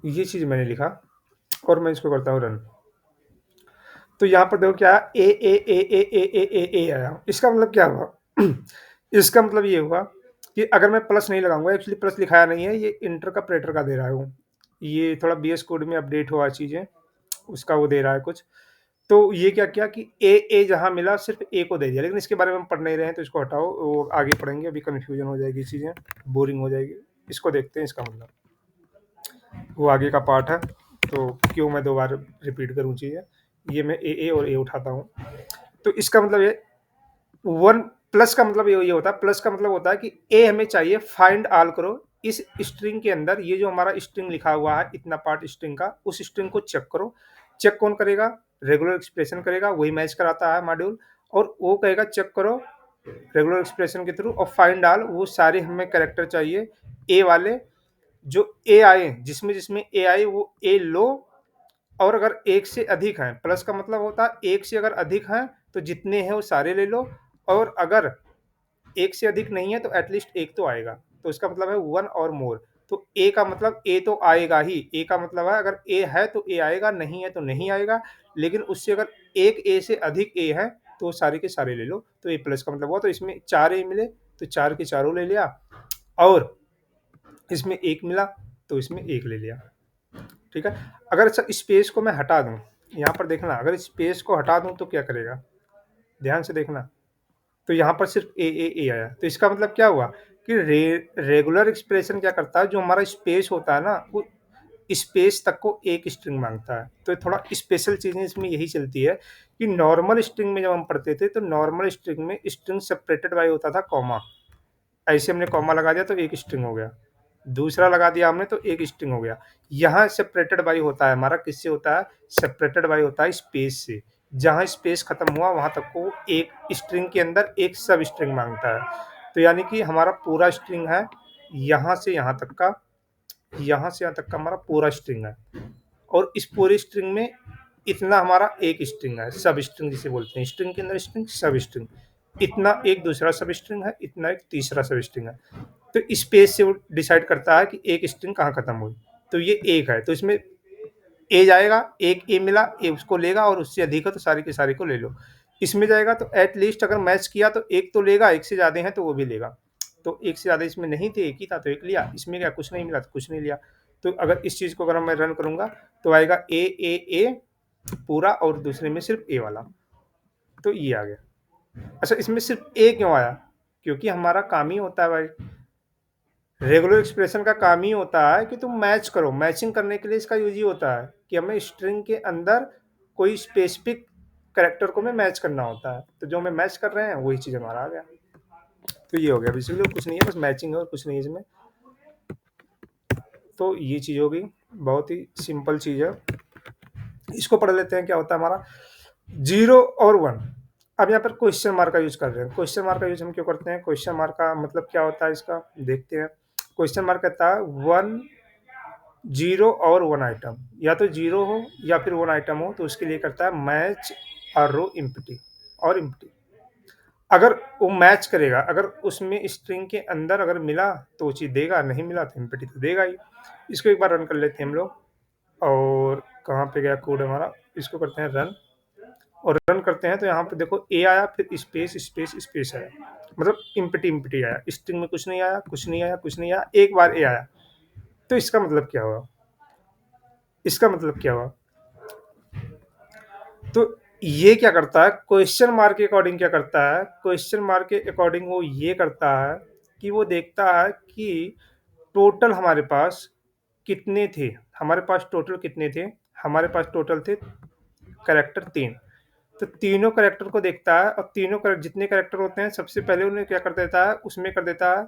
ये चीज मैंने लिखा और मैं इसको करता हूँ रन, तो यहाँ पर देखो क्या ए आया। इसका मतलब क्या हुआ? इसका मतलब ये हुआ कि अगर मैं प्लस नहीं लगाऊंगा, एक्चुअली प्लस लिखाया नहीं है, ये इंटरप्रेटर का दे रहा हूँ। ये थोड़ा बीएस कोड में अपडेट हुआ चीजें, उसका वो दे रहा है कुछ। तो ये क्या किया कि ए जहां मिला सिर्फ ए को दे दिया, लेकिन इसके बारे में हम पढ़ नहीं रहे हैं तो इसको हटाओ, वो आगे पढ़ेंगे, अभी कंफ्यूजन हो जाएगी चीजें, बोरिंग हो जाएगी। इसको देखते हैं, इसका मतलब वो आगे का पार्ट है, तो क्यों मैं दोबारा रिपीट करूँ चीजें। ये मैं ए और ए उठाता हूँ, तो इसका मतलब ये वन प्लस का मतलब ये होता है, प्लस का मतलब होता है कि ए हमें चाहिए, फाइंड ऑल करो इस स्ट्रिंग के अंदर, ये जो हमारा स्ट्रिंग लिखा हुआ है इतना पार्ट स्ट्रिंग का, उस स्ट्रिंग को चेक करो। चेक कौन करेगा? रेगुलर एक्सप्रेशन करेगा, वही मैच कराता है मॉड्यूल, और वो कहेगा चेक करो रेगुलर एक्सप्रेशन के थ्रू, और फाइंड ऑल वो सारे हमें कैरेक्टर चाहिए ए वाले, जो ए आए जिसमें जिसमें ए आए वो ए लो, और अगर एक से अधिक हैं, प्लस का मतलब होता है एक से अगर अधिक हैं तो जितने हैं वो सारे ले लो, और अगर एक से अधिक नहीं है तो एटलीस्ट एक तो आएगा। तो इसका मतलब है वन और मोर। तो ए का मतलब ए तो आएगा ही, ए का मतलब है अगर ए है तो ए आएगा, नहीं है तो नहीं आएगा, लेकिन उससे अगर एक ए से अधिक ए है तो सारे के सारे ले लो। तो ए प्लस का मतलब हुआ, तो इसमें चार ए मिले तो चार के चारों ले लिया, और इसमें एक मिला तो इसमें एक ले लिया। ठीक है। अगर अच्छा स्पेस को मैं हटा दूं, यहाँ पर देखना, अगर स्पेस को हटा दूं तो क्या करेगा, ध्यान से देखना। तो यहाँ पर सिर्फ ए आया, तो इसका मतलब क्या हुआ कि रेगुलर एक्सप्रेशन क्या करता है, जो हमारा स्पेस होता है ना, वो स्पेस तक को एक स्ट्रिंग मांगता है। तो थोड़ा स्पेशल चीजें इसमें यही चलती है कि नॉर्मल स्ट्रिंग में जब हम पढ़ते थे तो नॉर्मल स्ट्रिंग में स्ट्रिंग सेपरेटेड बाय होता था कॉमा, ऐसे हमने कॉमा लगा दिया तो एक स्ट्रिंग हो गया, दूसरा लगा दिया हमने तो एक स्ट्रिंग हो गया। यहाँ सेपरेटेड बाई होता है हमारा, किससे होता है? सेपरेटेड बाई होता है स्पेस से। जहाँ स्पेस खत्म हुआ वहां तक को एक स्ट्रिंग के अंदर एक सब स्ट्रिंग मांगता है। तो यानी कि हमारा पूरा स्ट्रिंग है यहाँ से यहाँ तक का, यहाँ से यहाँ तक का हमारा पूरा स्ट्रिंग है, और इस पूरे स्ट्रिंग में इतना हमारा एक स्ट्रिंग है, सब स्ट्रिंग जिसे बोलते हैं, स्ट्रिंग के अंदर स्ट्रिंग, सब स्ट्रिंग। इतना एक दूसरा सब स्ट्रिंग है, इतना एक तीसरा सब स्ट्रिंग है। तो स्पेस से वो डिसाइड करता है कि एक स्ट्रिंग कहाँ खत्म हुई। तो ये एक है, तो इसमें ए जाएगा, एक ए मिला, ए उसको लेगा और उससे अधिक है तो सारी की सारी को ले लो। इसमें जाएगा तो एट लीस्ट अगर मैच किया तो एक तो लेगा, एक से ज़्यादा है तो वो भी लेगा। तो एक से ज़्यादा इसमें नहीं थे, एक ही था तो एक लिया, इसमें क्या कुछ नहीं मिला तो कुछ नहीं लिया। तो अगर इस चीज़ को अगर मैं रन करूँगा तो आएगा ए पूरा और दूसरे में सिर्फ ए वाला। तो ये आ गया। अच्छा, इसमें सिर्फ ए क्यों आया? क्योंकि हमारा काम ही होता है भाई, रेगुलर एक्सप्रेशन का काम ही होता है कि तुम मैच करो। मैचिंग करने के लिए इसका यूज ही होता है कि हमें स्ट्रिंग के अंदर कोई स्पेसिफिक कैरेक्टर को हमें मैच करना होता है। तो जो हमें मैच कर रहे हैं वही चीज़ हमारा आ गया। तो ये हो गया, बेसिकली कुछ नहीं है, बस मैचिंग है और कुछ नहीं है इसमें। तो ये चीज़ होगी, बहुत ही सिंपल चीज़ है। इसको पढ़ लेते हैं, क्या होता है हमारा 0 और 1। अब यहाँ पर क्वेश्चन मार्क का यूज कर रहे हैं। क्वेश्चन मार्क का यूज हम क्यों करते हैं? क्वेश्चन मार्क का मतलब क्या होता है इसका, देखते हैं। क्वेश्चन मार्क कहता है 1 0 और 1 आइटम, या तो 0 हो या फिर 1 आइटम हो, तो उसके लिए करता है मैच और रो एम्प्टी और एम्प्टी। अगर वो मैच करेगा, अगर उसमें स्ट्रिंग के अंदर अगर मिला तो वो चीज़ देगा, नहीं मिला तो एम्प्टी तो देगा ही। इसको एक बार रन कर लेते हैं हम लोग। और कहाँ पे गया कोड हमारा, इसको करते हैं रन। और रन करते हैं तो यहाँ पे देखो ए आया, फिर स्पेस स्पेस स्पेस आया, मतलब एम्प्टी एम्प्टी आया, स्ट्रिंग में कुछ नहीं आया, कुछ नहीं आया, कुछ नहीं आया, एक बार ए आया। तो इसका मतलब क्या हुआ? इसका मतलब क्या हुआ? तो ये क्या करता है, क्वेश्चन मार्क के अकॉर्डिंग क्या करता है, क्वेश्चन मार्क के अकॉर्डिंग वो ये करता है कि वो देखता है कि टोटल हमारे पास कितने थे। हमारे पास टोटल कितने थे? हमारे पास टोटल थे कैरेक्टर 3। तो तीनों कैरेक्टर को देखता है और तीनों जितने कैरेक्टर होते हैं सबसे पहले उन्हें क्या कर देता है, उसमें कर देता है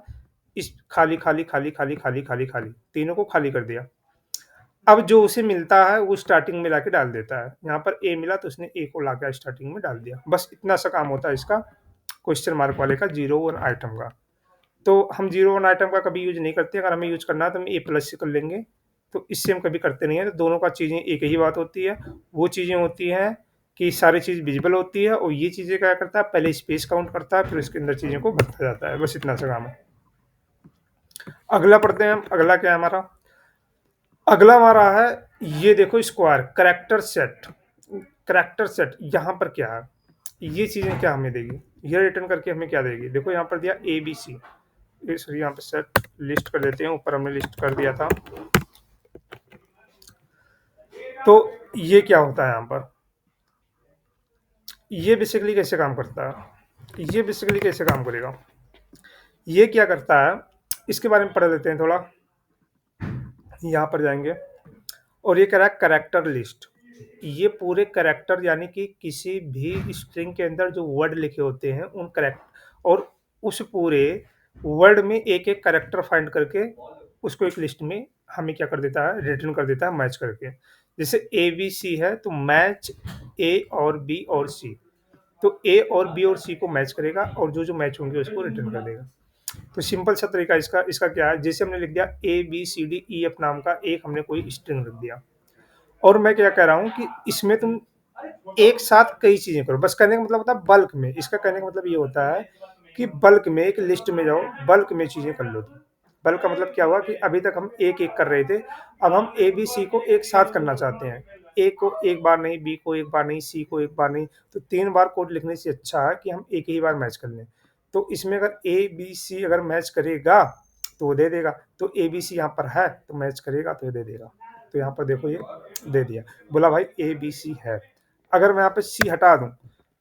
इस खाली खाली खाली खाली खाली खाली खाली, तीनों को खाली कर दिया। अब जो उसे मिलता है वो स्टार्टिंग में लाके डाल देता है। यहाँ पर ए मिला तो उसने ए को लाके स्टार्टिंग में डाल दिया। बस इतना सा काम होता है इसका, क्वेश्चन मार्क वाले का 0 1 आइटम का। तो हम 0 1 आइटम का कभी यूज नहीं करते। अगर हमें यूज करना है तो हम ए प्लस से कर लेंगे। तो इससे हम कभी करते नहीं है। तो दोनों का चीज़ें एक ही बात होती है। वो चीज़ें होती हैं कि सारी चीज़ विजिबल होती है और ये चीज़ें क्या करता है, पहले स्पेस काउंट करता है फिर उसके अंदर चीज़ों को भरता जाता है। बस इतना सा काम है। अगला पढ़ते हैं हम। अगला क्या है हमारा? अगला हमारा है, ये देखो square character set. Character set यहाँ पर क्या है, ये चीजें क्या हमें देगी, ये रिटर्न करके हमें क्या देगी? देखो यहाँ पर दिया ए बी सी, सॉरी यहाँ पे सेट लिस्ट कर देते हैं, ऊपर हमने लिस्ट कर दिया था। तो ये क्या होता है यहाँ पर, ये बेसिकली कैसे काम करता है, ये बेसिकली कैसे काम करेगा, ये क्या करता है, इसके बारे में पढ़ लेते हैं थोड़ा। यहाँ पर जाएंगे और ये कह रहा है करेक्टर लिस्ट। ये पूरे करेक्टर यानी कि किसी भी स्ट्रिंग के अंदर जो वर्ड लिखे होते हैं उन करेक्ट और उस पूरे वर्ड में एक एक करेक्टर फाइंड करके उसको एक लिस्ट में हमें क्या कर देता है, रिटर्न कर देता है मैच करके। जैसे ए बी सी है तो मैच ए और बी और सी, तो ए और बी और सी को मैच करेगा और जो जो मैच होंगे उसको रिटर्न कर देगा। तो सिंपल सा तरीका इसका इसका क्या है, जैसे हमने लिख दिया A B C D E F नाम का एक हमने कोई स्ट्रिंग लिख दिया, और मैं क्या कह रहा हूँ कि इसमें तुम एक साथ कई चीजें करो। बस कहने का मतलब होता है बल्क में, इसका कहने का मतलब ये होता है कि बल्क में एक लिस्ट में जाओ, बल्क में चीजें कर लो तुम। बल्क का मतलब क्या हुआ कि अभी तक हम एक एक कर रहे थे, अब हम ए बी सी को एक साथ करना चाहते हैं। ए को एक बार नहीं, बी को एक बार नहीं, सी को एक बार नहीं, तो 3 बार कोड लिखने से अच्छा है कि हम एक ही बार मैच कर लें। तो इसमें अगर ए बी सी अगर मैच करेगा तो वो दे देगा, तो ए बी सी यहाँ पर है तो मैच करेगा तो ये दे देगा। तो यहाँ पर देखो ये दे दिया, बोला भाई ए बी सी है। अगर मैं यहाँ पे सी हटा दूं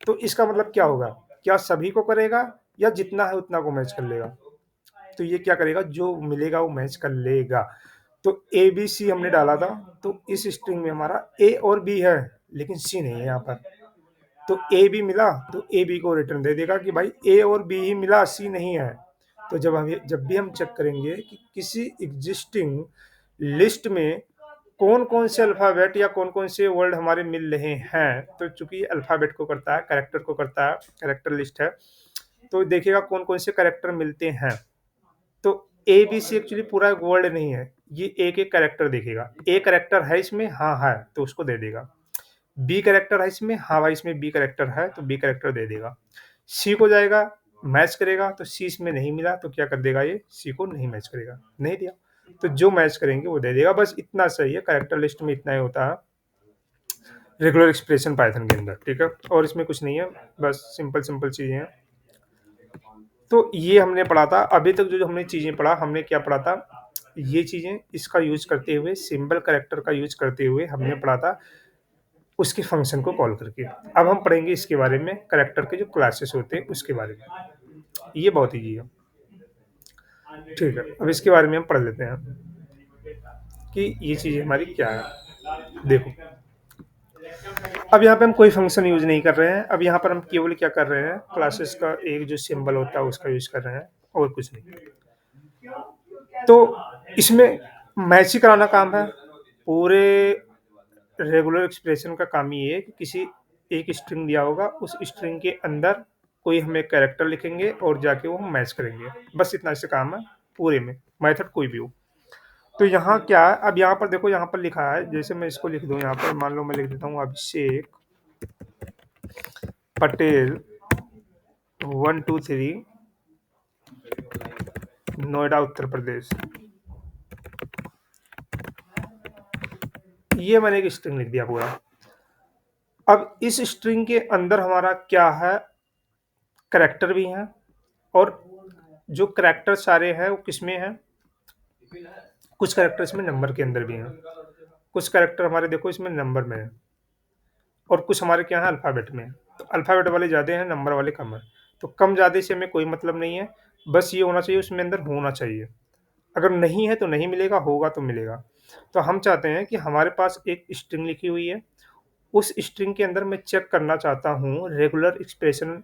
तो इसका मतलब क्या होगा, क्या सभी को करेगा या जितना है उतना को मैच कर लेगा? तो ये क्या करेगा, जो मिलेगा वो मैच कर लेगा। तो ए बी सी हमने डाला था, तो इस स्ट्रिंग में हमारा ए और बी है लेकिन सी नहीं है यहाँ पर। तो ए बी मिला तो ए बी को रिटर्न दे देगा कि भाई ए और बी ही मिला, सी नहीं है। तो जब भी हम चेक करेंगे कि किसी एग्जिस्टिंग लिस्ट में कौन कौन से अल्फ़ाबेट या कौन कौन से वर्ड हमारे मिल रहे हैं, तो चूंकि अल्फ़ाबेट को करता है, कैरेक्टर को करता है, कैरेक्टर लिस्ट है, तो देखिएगा कौन कौन से कैरेक्टर मिलते हैं। तो ए बी सी एक्चुअली पूरा एक वर्ड नहीं है, ये एक एक कैरेक्टर देखेगा। ए कैरेक्टर है इसमें, हाँ है तो उसको दे देगा। बी कैरेक्टर है इसमें, हाँ भाई इसमें बी कैरेक्टर है, तो बी कैरेक्टर दे देगा। सी को जाएगा, मैच करेगा, तो सी इसमें नहीं मिला, तो क्या कर देगा ये, सी को नहीं मैच करेगा, नहीं दिया। तो जो मैच करेंगे वो दे देगा, बस इतना सही है, कैरेक्टर लिस्ट में इतना ही होता है रेगुलर एक्सप्रेशन पाइथन के अंदर, ठीक है? और इसमें कुछ नहीं है, बस सिंपल चीज़ें हैं। तो ये हमने पढ़ा था, अभी तक जो हमने चीज़ें पढ़ा, हमने क्या पढ़ा था, ये चीज़ें इसका यूज़ करते हुए, सिंबल कैरेक्टर का यूज़ करते हुए हमने पढ़ा था उसके फंक्शन को कॉल करके। अब हम पढ़ेंगे इसके बारे में, कैरेक्टर के जो क्लासेस होते हैं उसके बारे में। ये बहुत ईज़ी है, ठीक है? अब इसके बारे में हम पढ़ लेते हैं कि ये चीज़ें हमारी क्या है। देखो, अब यहाँ पे हम कोई फंक्शन यूज़ नहीं कर रहे हैं, अब यहाँ पर हम केवल क्या कर रहे हैं, क्लासेस का एक जो सिंबल होता है उसका यूज़ कर रहे हैं, और कुछ नहीं। तो इसमें मैच ही कराना काम है। पूरे रेगुलर एक्सप्रेशन का काम ये है कि किसी एक स्ट्रिंग दिया होगा, उस स्ट्रिंग के अंदर कोई हम एक कैरेक्टर लिखेंगे और जाके वो हम मैच करेंगे। बस इतना से काम है पूरे में, मेथड कोई भी हो। तो यहाँ क्या है, अब यहाँ पर देखो, यहाँ पर लिखा है, जैसे मैं इसको लिख दूँ यहाँ पर, मान लो मैं लिख देता हूँ अभिषेक पटेल 123 नोएडा उत्तर प्रदेश। ये मैंने एक स्ट्रिंग लिख दिया पूरा। अब इस स्ट्रिंग के अंदर हमारा क्या है, करैक्टर भी हैं, और जो करैक्टर सारे हैं वो किसमें हैं, कुछ करैक्टर इसमें नंबर के अंदर भी हैं, कुछ करैक्टर हमारे देखो इसमें नंबर में है, और कुछ हमारे क्या है अल्फ़ाबेट में है। तो अल्फ़ाबेट वाले ज़्यादा हैं, नंबर वाले कम हैं। तो कम ज़्यादा से हमें कोई मतलब नहीं है, बस ये होना चाहिए उसमें अंदर होना चाहिए। अगर नहीं है तो नहीं मिलेगा, होगा तो मिलेगा। तो हम चाहते हैं कि हमारे पास एक स्ट्रिंग लिखी हुई है, उस स्ट्रिंग के अंदर मैं चेक करना चाहता हूँ रेगुलर एक्सप्रेशन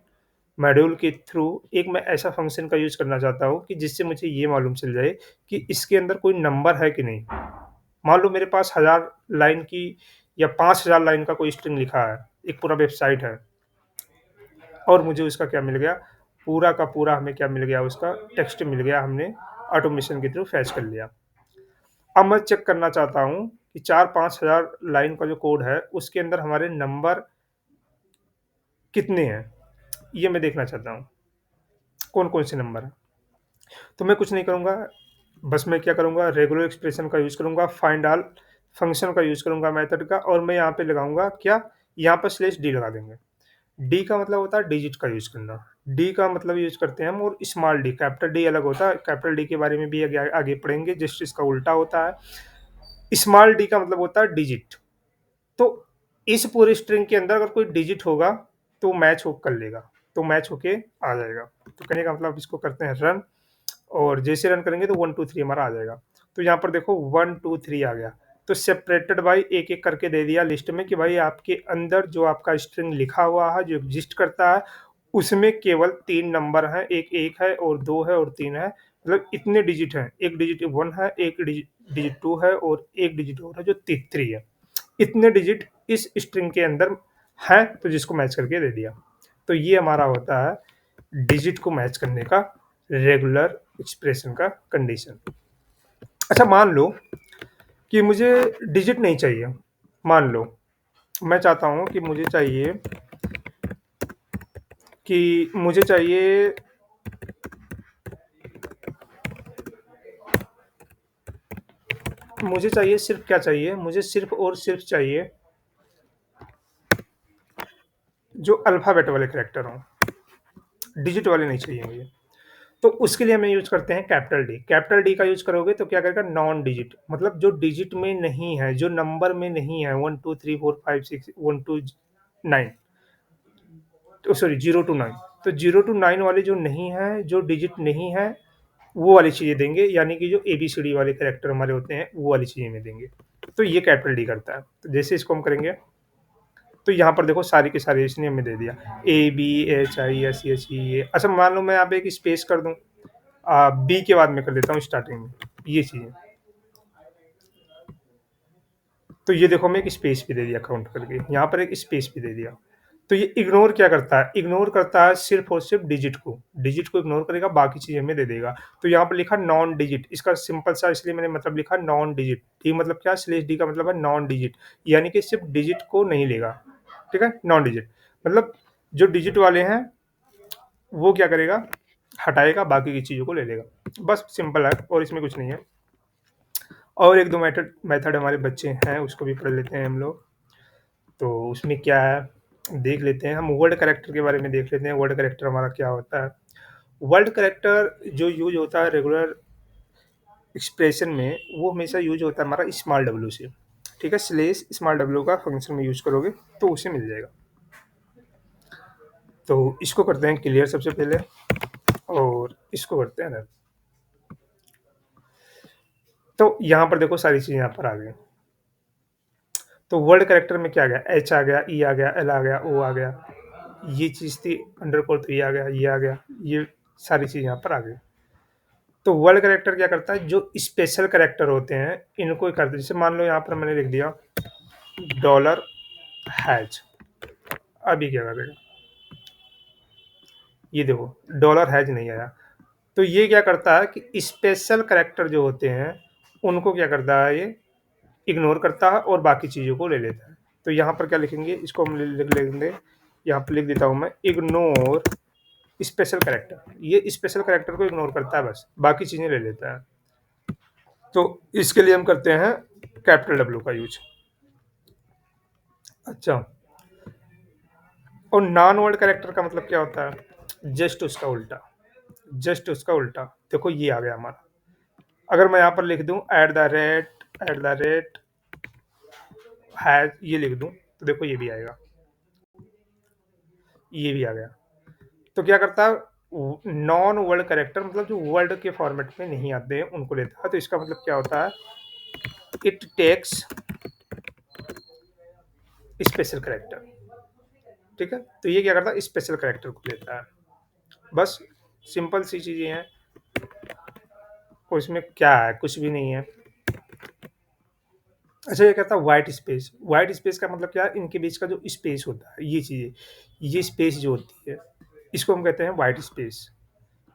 मॉड्यूल के थ्रू, एक मैं ऐसा फंक्शन का यूज़ करना चाहता हूँ कि जिससे मुझे ये मालूम चल जाए कि इसके अंदर कोई नंबर है कि नहीं। मान लो मेरे पास 1000 लाइन की या 5000 लाइन का कोई स्ट्रिंग लिखा है, एक पूरा वेबसाइट है, और मुझे उसका क्या मिल गया, पूरा का पूरा हमें क्या मिल गया, उसका टेक्स्ट मिल गया, हमने ऑटोमेशन के थ्रू फैच कर लिया। अब मैं चेक करना चाहता हूँ कि 4-5 हज़ार लाइन का जो कोड है, उसके अंदर हमारे नंबर कितने हैं, ये मैं देखना चाहता हूँ, कौन-कौन से नंबर हैं। तो मैं कुछ नहीं करूँगा, बस मैं क्या करूँगा, रेगुलर एक्सप्रेशन का यूज़ करूँगा, फाइंड ऑल फंक्शन का यूज़ करूँगा मेथड का, और मैं यहाँ पे लगाऊँगा क्या, यहाँ पर स्लैश डी लगा देंगे। डी का मतलब होता है डिजिट का यूज़ करना। डी का मतलब यूज़ करते हैं हम, और स्मॉल डी, कैपिटल डी अलग होता है, कैपिटल डी के बारे में भी आगे आगे पढ़ेंगे, जस्ट इसका उल्टा होता है। स्मॉल डी का मतलब होता है डिजिट। तो इस पूरे स्ट्रिंग के अंदर अगर कोई डिजिट होगा, तो मैच हो कर लेगा, तो मैच होके आ जाएगा। तो कहने का मतलब इसको करते हैं रन, और जैसे रन करेंगे तो 1 2 3 हमारा आ जाएगा। तो यहाँ पर देखो 1 2 3 आ गया। तो सेपरेटेड बाय एक-एक करके दे दिया लिस्ट में कि भाई आपके अंदर जो आपका स्ट्रिंग लिखा हुआ है, जो एग्ज़िस्ट करता है, उसमें केवल 3 नंबर हैं, एक 1 है और 2 है और 3 है। मतलब इतने डिजिट हैं, 1 डिजिट 1 है, 1 डिजिट 2 है, और 1 डिजिट और है जो 3 है। इतने डिजिट इस स्ट्रिंग के अंदर हैं, तो जिसको मैच करके दे दिया। तो ये हमारा होता है डिजिट को मैच करने का रेगुलर एक्सप्रेशन का कंडीशन। अच्छा, मान लो कि मुझे डिजिट नहीं चाहिए, मान लो मैं चाहता हूँ कि मुझे चाहिए सिर्फ क्या चाहिए, मुझे सिर्फ और सिर्फ चाहिए जो अल्फ़ाबेट वाले कैरेक्टर हों, डिजिट वाले नहीं चाहिए मुझे। तो उसके लिए हमें यूज़ करते हैं कैपिटल डी। कैपिटल डी का यूज़ करोगे तो क्या करेगा, नॉन डिजिट, मतलब जो डिजिट में नहीं है, जो नंबर में नहीं है, 1 2 3 4 5 6 1 2 9, तो सॉरी 0 टू 9। तो 0 टू 9 वाले जो नहीं है, जो डिजिट नहीं है, वो वाली चीज़ें देंगे, यानी कि जो एबीसीडी वाले कैरेक्टर हमारे होते हैं, वो वाली चीज़ें में देंगे। तो ये कैपिटल डी करता है। तो जैसे इसको हम करेंगे, तो यहाँ पर देखो सारी की सारी इसने हमें दे दिया, A B H I S H E A. अच्छा, मान लो मैं यहाँ पे एक स्पेस कर दूँ, बी के बाद में कर देता हूँ स्टार्टिंग में, ये चीज़ें। तो ये देखो मैं एक स्पेस भी दे दिया काउंट करके, यहाँ पर एक स्पेस भी दे दिया। तो ये इग्नोर क्या करता है? इग्नोर करता है सिर्फ़ और सिर्फ़ डिजिट को इग्नोर करेगा, बाकी चीज़ें हमें दे देगा। तो यहाँ पर लिखा नॉन डिजिट, इसका सिंपल सा इसलिए मैंने मतलब लिखा नॉन डिजिट। डी मतलब क्या? स्लैश डी का मतलब है नॉन डिजिट, यानी कि सिर्फ़ डिजिट को नहीं लेगा, ठीक है? नॉन डिजिट मतलब जो डिजिट वाले हैं, वो क्या करेगा? हटाएगा, बाकी की चीज़ों को ले लेगा। बस सिंपल है और इसमें कुछ नहीं है। और 1-2 मेथड हमारे बच्चे हैं, उसको भी पढ़ लेते हैं हम लोग। तो उसमें क्या है, देख लेते हैं। हम वर्ड कैरेक्टर के बारे में देख लेते हैं, वर्ड कैरेक्टर हमारा क्या होता है। वर्ड कैरेक्टर जो यूज़ होता है रेगुलर एक्सप्रेशन में, वो हमेशा यूज़ होता है हमारा स्मॉल डब्ल्यू से, ठीक है? स्लैश स्मॉल डब्ल्यू का फंक्शन में यूज़ करोगे, तो उसे मिल जाएगा। तो इसको करते हैं क्लियर सबसे पहले और इसको करते हैं रन। तो यहाँ पर देखो सारी चीज़ें यहाँ पर आ गई। तो वर्ड कैरेक्टर में क्या आ गया? एच आ गया, ई आ गया, एल आ गया, ओ आ गया। ये चीज़ थी अंडरस्कोर, तो ये आ गया, ये आ गया, ये सारी चीज़ यहाँ पर आ गई। तो वर्ड कैरेक्टर क्या करता है? जो स्पेशल कैरेक्टर होते हैं, इनको ही करता है। जैसे मान लो यहाँ पर मैंने लिख दिया डॉलर हैज, अभी क्या करेगा? ये देखो डॉलर हैज नहीं आया। तो ये क्या करता है कि स्पेशल कैरेक्टर जो होते हैं, उनको क्या करता है ये? इग्नोर करता है और बाकी चीज़ों को ले लेता है। तो यहाँ पर क्या लिखेंगे? इसको हम लिख लेंगे, यहाँ पर लिख देता हूँ मैं, इग्नोर स्पेशल कैरेक्टर। ये स्पेशल कैरेक्टर को इग्नोर करता है, बस बाकी चीज़ें ले लेता है। तो इसके लिए हम करते हैं कैपिटल डब्ल्यू का यूज। अच्छा, और नॉन वर्ड कैरेक्टर का मतलब क्या होता है? जस्ट उसका उल्टा, जस्ट उसका उल्टा। देखो ये आ गया हमारा। अगर मैं यहाँ पर लिख दूं एट द रेट हैज, ये लिख दूं, तो देखो ये भी आएगा, ये भी आ गया। तो क्या करता है? नॉन वर्ड कैरेक्टर मतलब जो वर्ड के फॉर्मेट में नहीं आते हैं, उनको लेता है। तो इसका मतलब क्या होता है? इट टेक्स स्पेशल कैरेक्टर, ठीक है? तो ये क्या करता है? स्पेशल कैरेक्टर को लेता है। बस सिंपल सी चीज़ें हैं, और इसमें क्या है? कुछ भी नहीं है। अच्छा, ये कहता है व्हाइट स्पेस। व्हाइट स्पेस का मतलब क्या है? इनके बीच का जो स्पेस होता है, ये चीज़ें, ये स्पेस जो होती है, इसको हम कहते हैं व्हाइट स्पेस,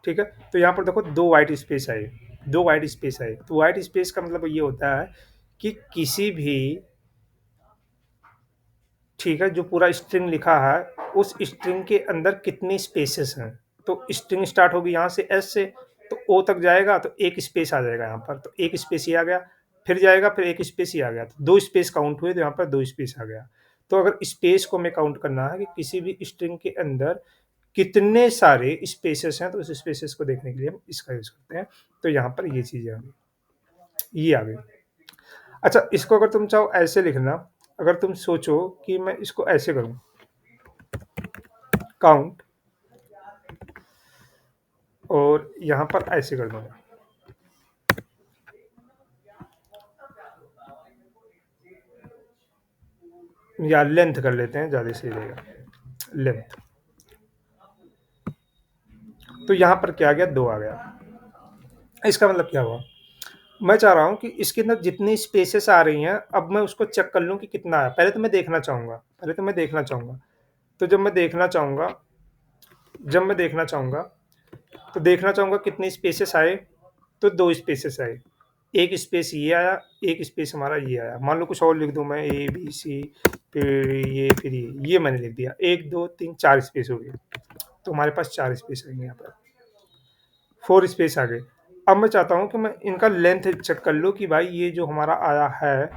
ठीक है? तो यहाँ पर देखो 2 व्हाइट स्पेस आए, 2 व्हाइट स्पेस आए। तो व्हाइट स्पेस का मतलब ये होता है कि किसी भी, ठीक है, जो पूरा स्ट्रिंग लिखा है, उस स्ट्रिंग के अंदर कितने स्पेसेस हैं। तो स्ट्रिंग स्टार्ट होगी यहाँ से एस से, तो ओ तक जाएगा, तो एक स्पेस आ जाएगा यहाँ पर, तो एक स्पेस ही आ गया। फिर जाएगा, फिर एक स्पेस ही आ गया, तो 2 स्पेस काउंट हुए, तो यहाँ पर 2 स्पेस आ गया। तो अगर स्पेस को हमें काउंट करना है कि किसी भी स्ट्रिंग के अंदर कितने सारे स्पेसेस हैं, तो उस स्पेसेस को देखने के लिए हम इसका यूज़ करते हैं। तो यहाँ पर ये चीज़ें आ गई, ये आ गई। अच्छा, इसको अगर तुम चाहो ऐसे लिखना, अगर तुम सोचो कि मैं इसको ऐसे करूँ, काउंट, और यहाँ पर ऐसे कर दूंगा, या लेंथ कर लेते हैं, ज़्यादा सही रहेगा, लेंथ। तो यहाँ पर क्या आ गया? 2 आ गया। इसका मतलब क्या हुआ? मैं चाह रहा हूँ कि इसके अंदर जितनी स्पेसेस आ रही हैं, अब मैं उसको चेक कर लूँ कि कितना आया। पहले तो मैं देखना चाहूँगा, पहले तो मैं देखना चाहूँगा। तो जब मैं देखना चाहूँगा, तो देखना चाहूँगा कितने स्पेसेस आए, तो 2 स्पेसेस आए। 1 स्पेस ये आया, 1 स्पेस हमारा ये आया। मान लो कुछ और लिख दूँ मैं, ए, बी, सी, फिर ये मैंने लिख दिया। 1, 2, 3, 4 स्पेस हो गए। तो हमारे पास 4 स्पेस आएँगे यहाँ पर, 4 स्पेस आ गए। अब मैं चाहता हूँ कि मैं इनका लेंथ चेक कर लूँ कि भाई ये जो हमारा आया है,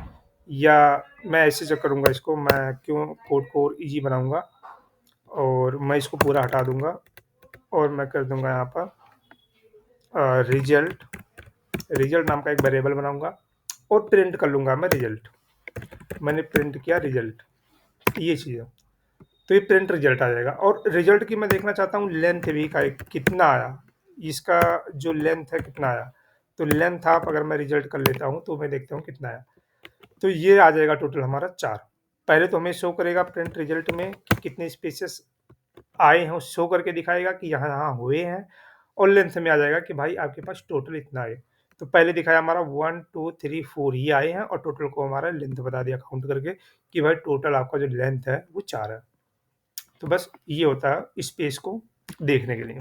या मैं ऐसे चेक करूँगा इसको, मैं क्यों कोड को और ईज़ी बनाऊँगा, और मैं इसको पूरा हटा दूँगा और मैं कर दूँगा यहाँ पर रिज़ल्ट, रिज़ल्ट नाम का एक वेरिएबल बनाऊँगा और प्रिंट कर लूँगा मैं रिज़ल्ट। मैंने प्रिंट किया रिज़ल्ट, ये चीज़ है। तो ये प्रिंट रिज़ल्ट आ जाएगा, और रिज़ल्ट की मैं देखना चाहता हूँ लेंथ भी का कितना आया, इसका जो लेंथ है कितना आया। तो लेंथ आप अगर मैं रिज़ल्ट कर लेता हूँ, तो मैं देखता हूँ कितना आया। तो ये आ जाएगा टोटल हमारा 4। पहले तो हमें शो करेगा प्रिंट रिज़ल्ट में कि कितने स्पेसेस आए हैं, शो करके दिखाएगा कि यहाँ-यहाँ हुए हैं, और लेंथ में आ जाएगा कि भाई आपके पास टोटल इतना आए। तो पहले दिखाया हमारा 1, 2, 3, 4 ये आए हैं, और टोटल को हमारा लेंथ बता दिया काउंट करके कि भाई टोटल आपका जो लेंथ है वो 4 है। तो बस ये होता है स्पेस को देखने के लिए।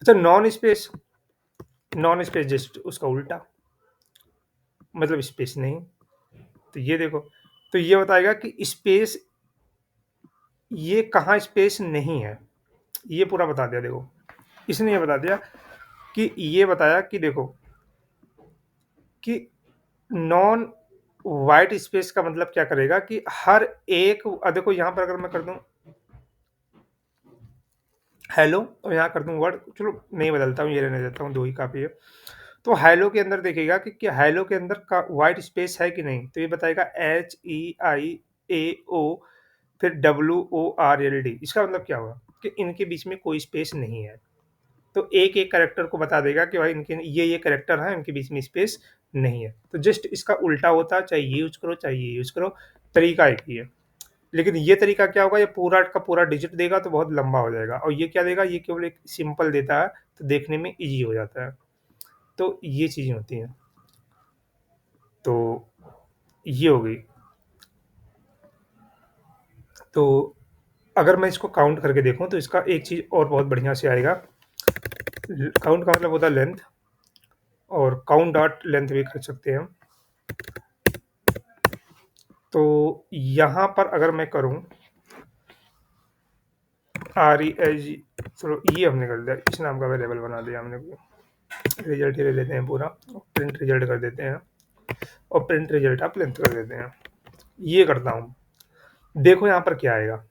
अच्छा, नॉन स्पेस जस्ट उसका उल्टा, मतलब स्पेस नहीं। तो ये देखो, तो ये बताएगा कि स्पेस, ये कहाँ स्पेस नहीं है, ये पूरा बता दिया देखो। इसने ये बता दिया कि ये बताया कि देखो कि नॉन वाइट स्पेस का मतलब क्या करेगा कि हर एक देखो यहाँ पर अगर मैं कर दूं हेलो, और यहाँ कर दूं वर्ड, चलो नहीं बदलता हूँ, ये रहने देता हूँ, दो ही काफी है। तो हेलो के अंदर देखिएगा कि हेलो के अंदर का वाइट स्पेस है कि नहीं, तो ये बताएगा HEIAO फिर WORLD। इसका मतलब क्या हुआ कि इनके बीच में कोई स्पेस नहीं है। तो एक एक कैरेक्टर को बता देगा कि भाई इनके ये कैरेक्टर है, इनके बीच में स्पेस नहीं है। तो जस्ट इसका उल्टा होता है, चाहे ये यूज करो चाहे ये यूज करो, तरीका एक ही है। लेकिन ये तरीका क्या होगा, ये पूरा का पूरा डिजिट देगा तो बहुत लंबा हो जाएगा, और ये क्या देगा, ये केवल एक सिंपल देता है, तो देखने में इजी हो जाता है। तो ये चीजें होती हैं। तो ये हो गई। तो अगर मैं इसको काउंट करके देखूं तो इसका एक चीज और बहुत बढ़िया से आएगा। काउंट का मतलब होता है लेंथ, और काउंट डॉट लेंथ भी कर सकते हैं हम। तो यहाँ पर अगर मैं करूँ RESG, चलो ये हमने कर दिया, इस नाम का वेरिएबल बना दिया हमने। रिजल्ट ही ले लेते हैं पूरा, प्रिंट रिजल्ट कर देते हैं, और प्रिंट रिजल्ट आप लेंथ कर देते हैं। ये करता हूँ, देखो यहाँ पर क्या आएगा।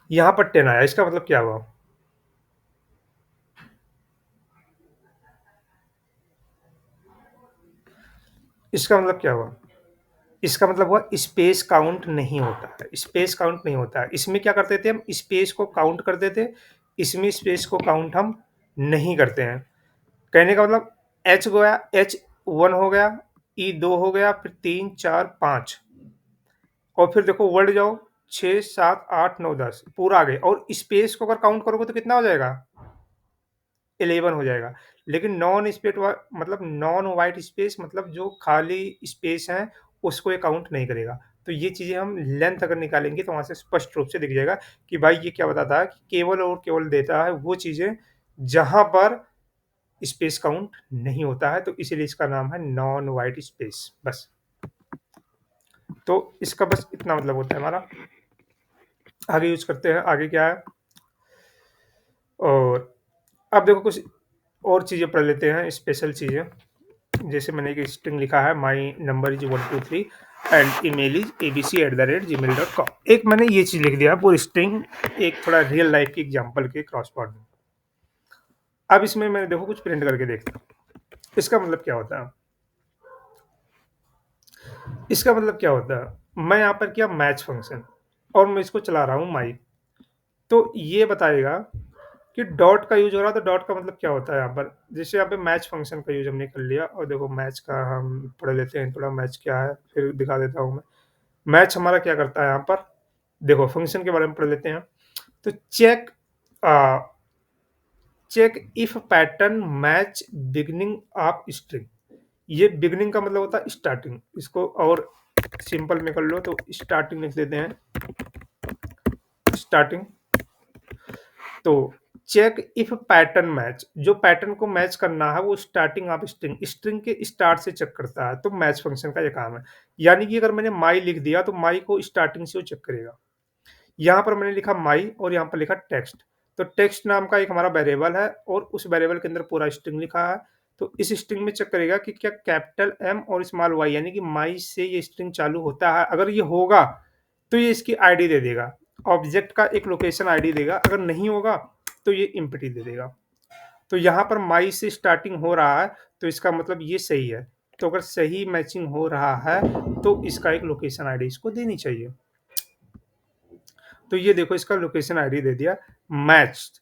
यहाँ पर 10 आया, इसका मतलब क्या हुआ, इसका मतलब क्या हुआ, इसका मतलब हुआ स्पेस काउंट नहीं होता है, स्पेस काउंट नहीं होता है। इसमें क्या करते थे हम, स्पेस को काउंट करते थे, इसमें स्पेस को काउंट हम नहीं करते हैं। कहने का मतलब एच गया, H1 हो गया, E2 हो गया, फिर 3 4 5, और फिर देखो वर्ड जाओ, 6 7 8 9 10 पूरा आ गए, और स्पेस को अगर काउंट करोगे तो कितना हो जाएगा, 11 हो जाएगा। लेकिन नॉन स्पेस मतलब नॉन वाइट स्पेस, मतलब जो खाली स्पेस है, उसको ये काउंट नहीं करेगा। तो ये चीज़ें हम लेंथ अगर निकालेंगे तो वहाँ से स्पष्ट रूप से दिख जाएगा कि भाई ये क्या बताता है कि केवल और केवल देता है वो चीज़ें जहाँ पर स्पेस काउंट नहीं होता है, तो इसीलिए इसका नाम है नॉन वाइट स्पेस। बस, तो इसका बस इतना मतलब होता है हमारा। आगे यूज करते हैं, आगे क्या है, और अब देखो कुछ और चीज़ें पढ़ लेते हैं, स्पेशल चीज़ें। जैसे मैंने एक स्ट्रिंग लिखा है, my number is 123 and email is abc@gmail.com। एक मैंने ये चीज़ लिख दिया पूरी स्ट्रिंग, एक थोड़ा रियल लाइफ की एग्जांपल के क्रॉसवर्ड में। अब इसमें मैंने देखो कुछ प्रिंट करके देखता हूँ, इसका मतलब क्या होता है, इसका मतलब क्या होता है, मैं यहाँ पर किया मैच फंक्शन, और मैं इसको चला रहा हूँ माई। तो ये बताएगा कि डॉट का यूज हो रहा है, तो डॉट का मतलब क्या होता है यहाँ पर, जैसे यहाँ पे मैच फंक्शन का यूज हमने कर लिया, और देखो मैच का हम पढ़ लेते हैं थोड़ा, मैच क्या है फिर दिखा देता हूँ मैं। मैच हमारा क्या करता है यहाँ पर, देखो फंक्शन के बारे में पढ़ लेते हैं। तो check if pattern match beginning of string. ये बिगनिंग का मतलब होता है स्टार्टिंग, इसको और सिंपल में कर लो तो स्टार्टिंग लिख देते हैं, स्टार्टिंग। तो चेक इफ पैटर्न मैच, जो पैटर्न को मैच करना है वो स्टार्टिंग ऑफ स्ट्रिंग, स्ट्रिंग के स्टार्ट से चेक करता है। तो मैच फंक्शन का ये काम है। यानी कि अगर मैंने माई लिख दिया तो माई को स्टार्टिंग से वो चेक करेगा। यहाँ पर मैंने लिखा माई और यहाँ पर लिखा टेक्स्ट, तो टेक्स्ट नाम का एक हमारा वेरिएबल है, और उस वेरिएबल के अंदर पूरा स्ट्रिंग लिखा है। तो इस स्ट्रिंग में चेक करेगा कि क्या कैपिटल एम और स्मॉल वाई, यानी कि माई से ये स्ट्रिंग चालू होता है। अगर ये होगा तो ये इसकी आईडी दे देगा, ऑब्जेक्ट का एक लोकेशन आईडी देगा। अगर नहीं होगा तो ये इम्पटी दे देगा। तो यहाँ पर माई से स्टार्टिंग हो रहा है, तो इसका मतलब ये सही है। तो अगर सही मैचिंग हो रहा है तो इसका एक लोकेशन आईडी इसको देनी चाहिए। तो ये देखो इसका लोकेशन आईडी दे दिया, match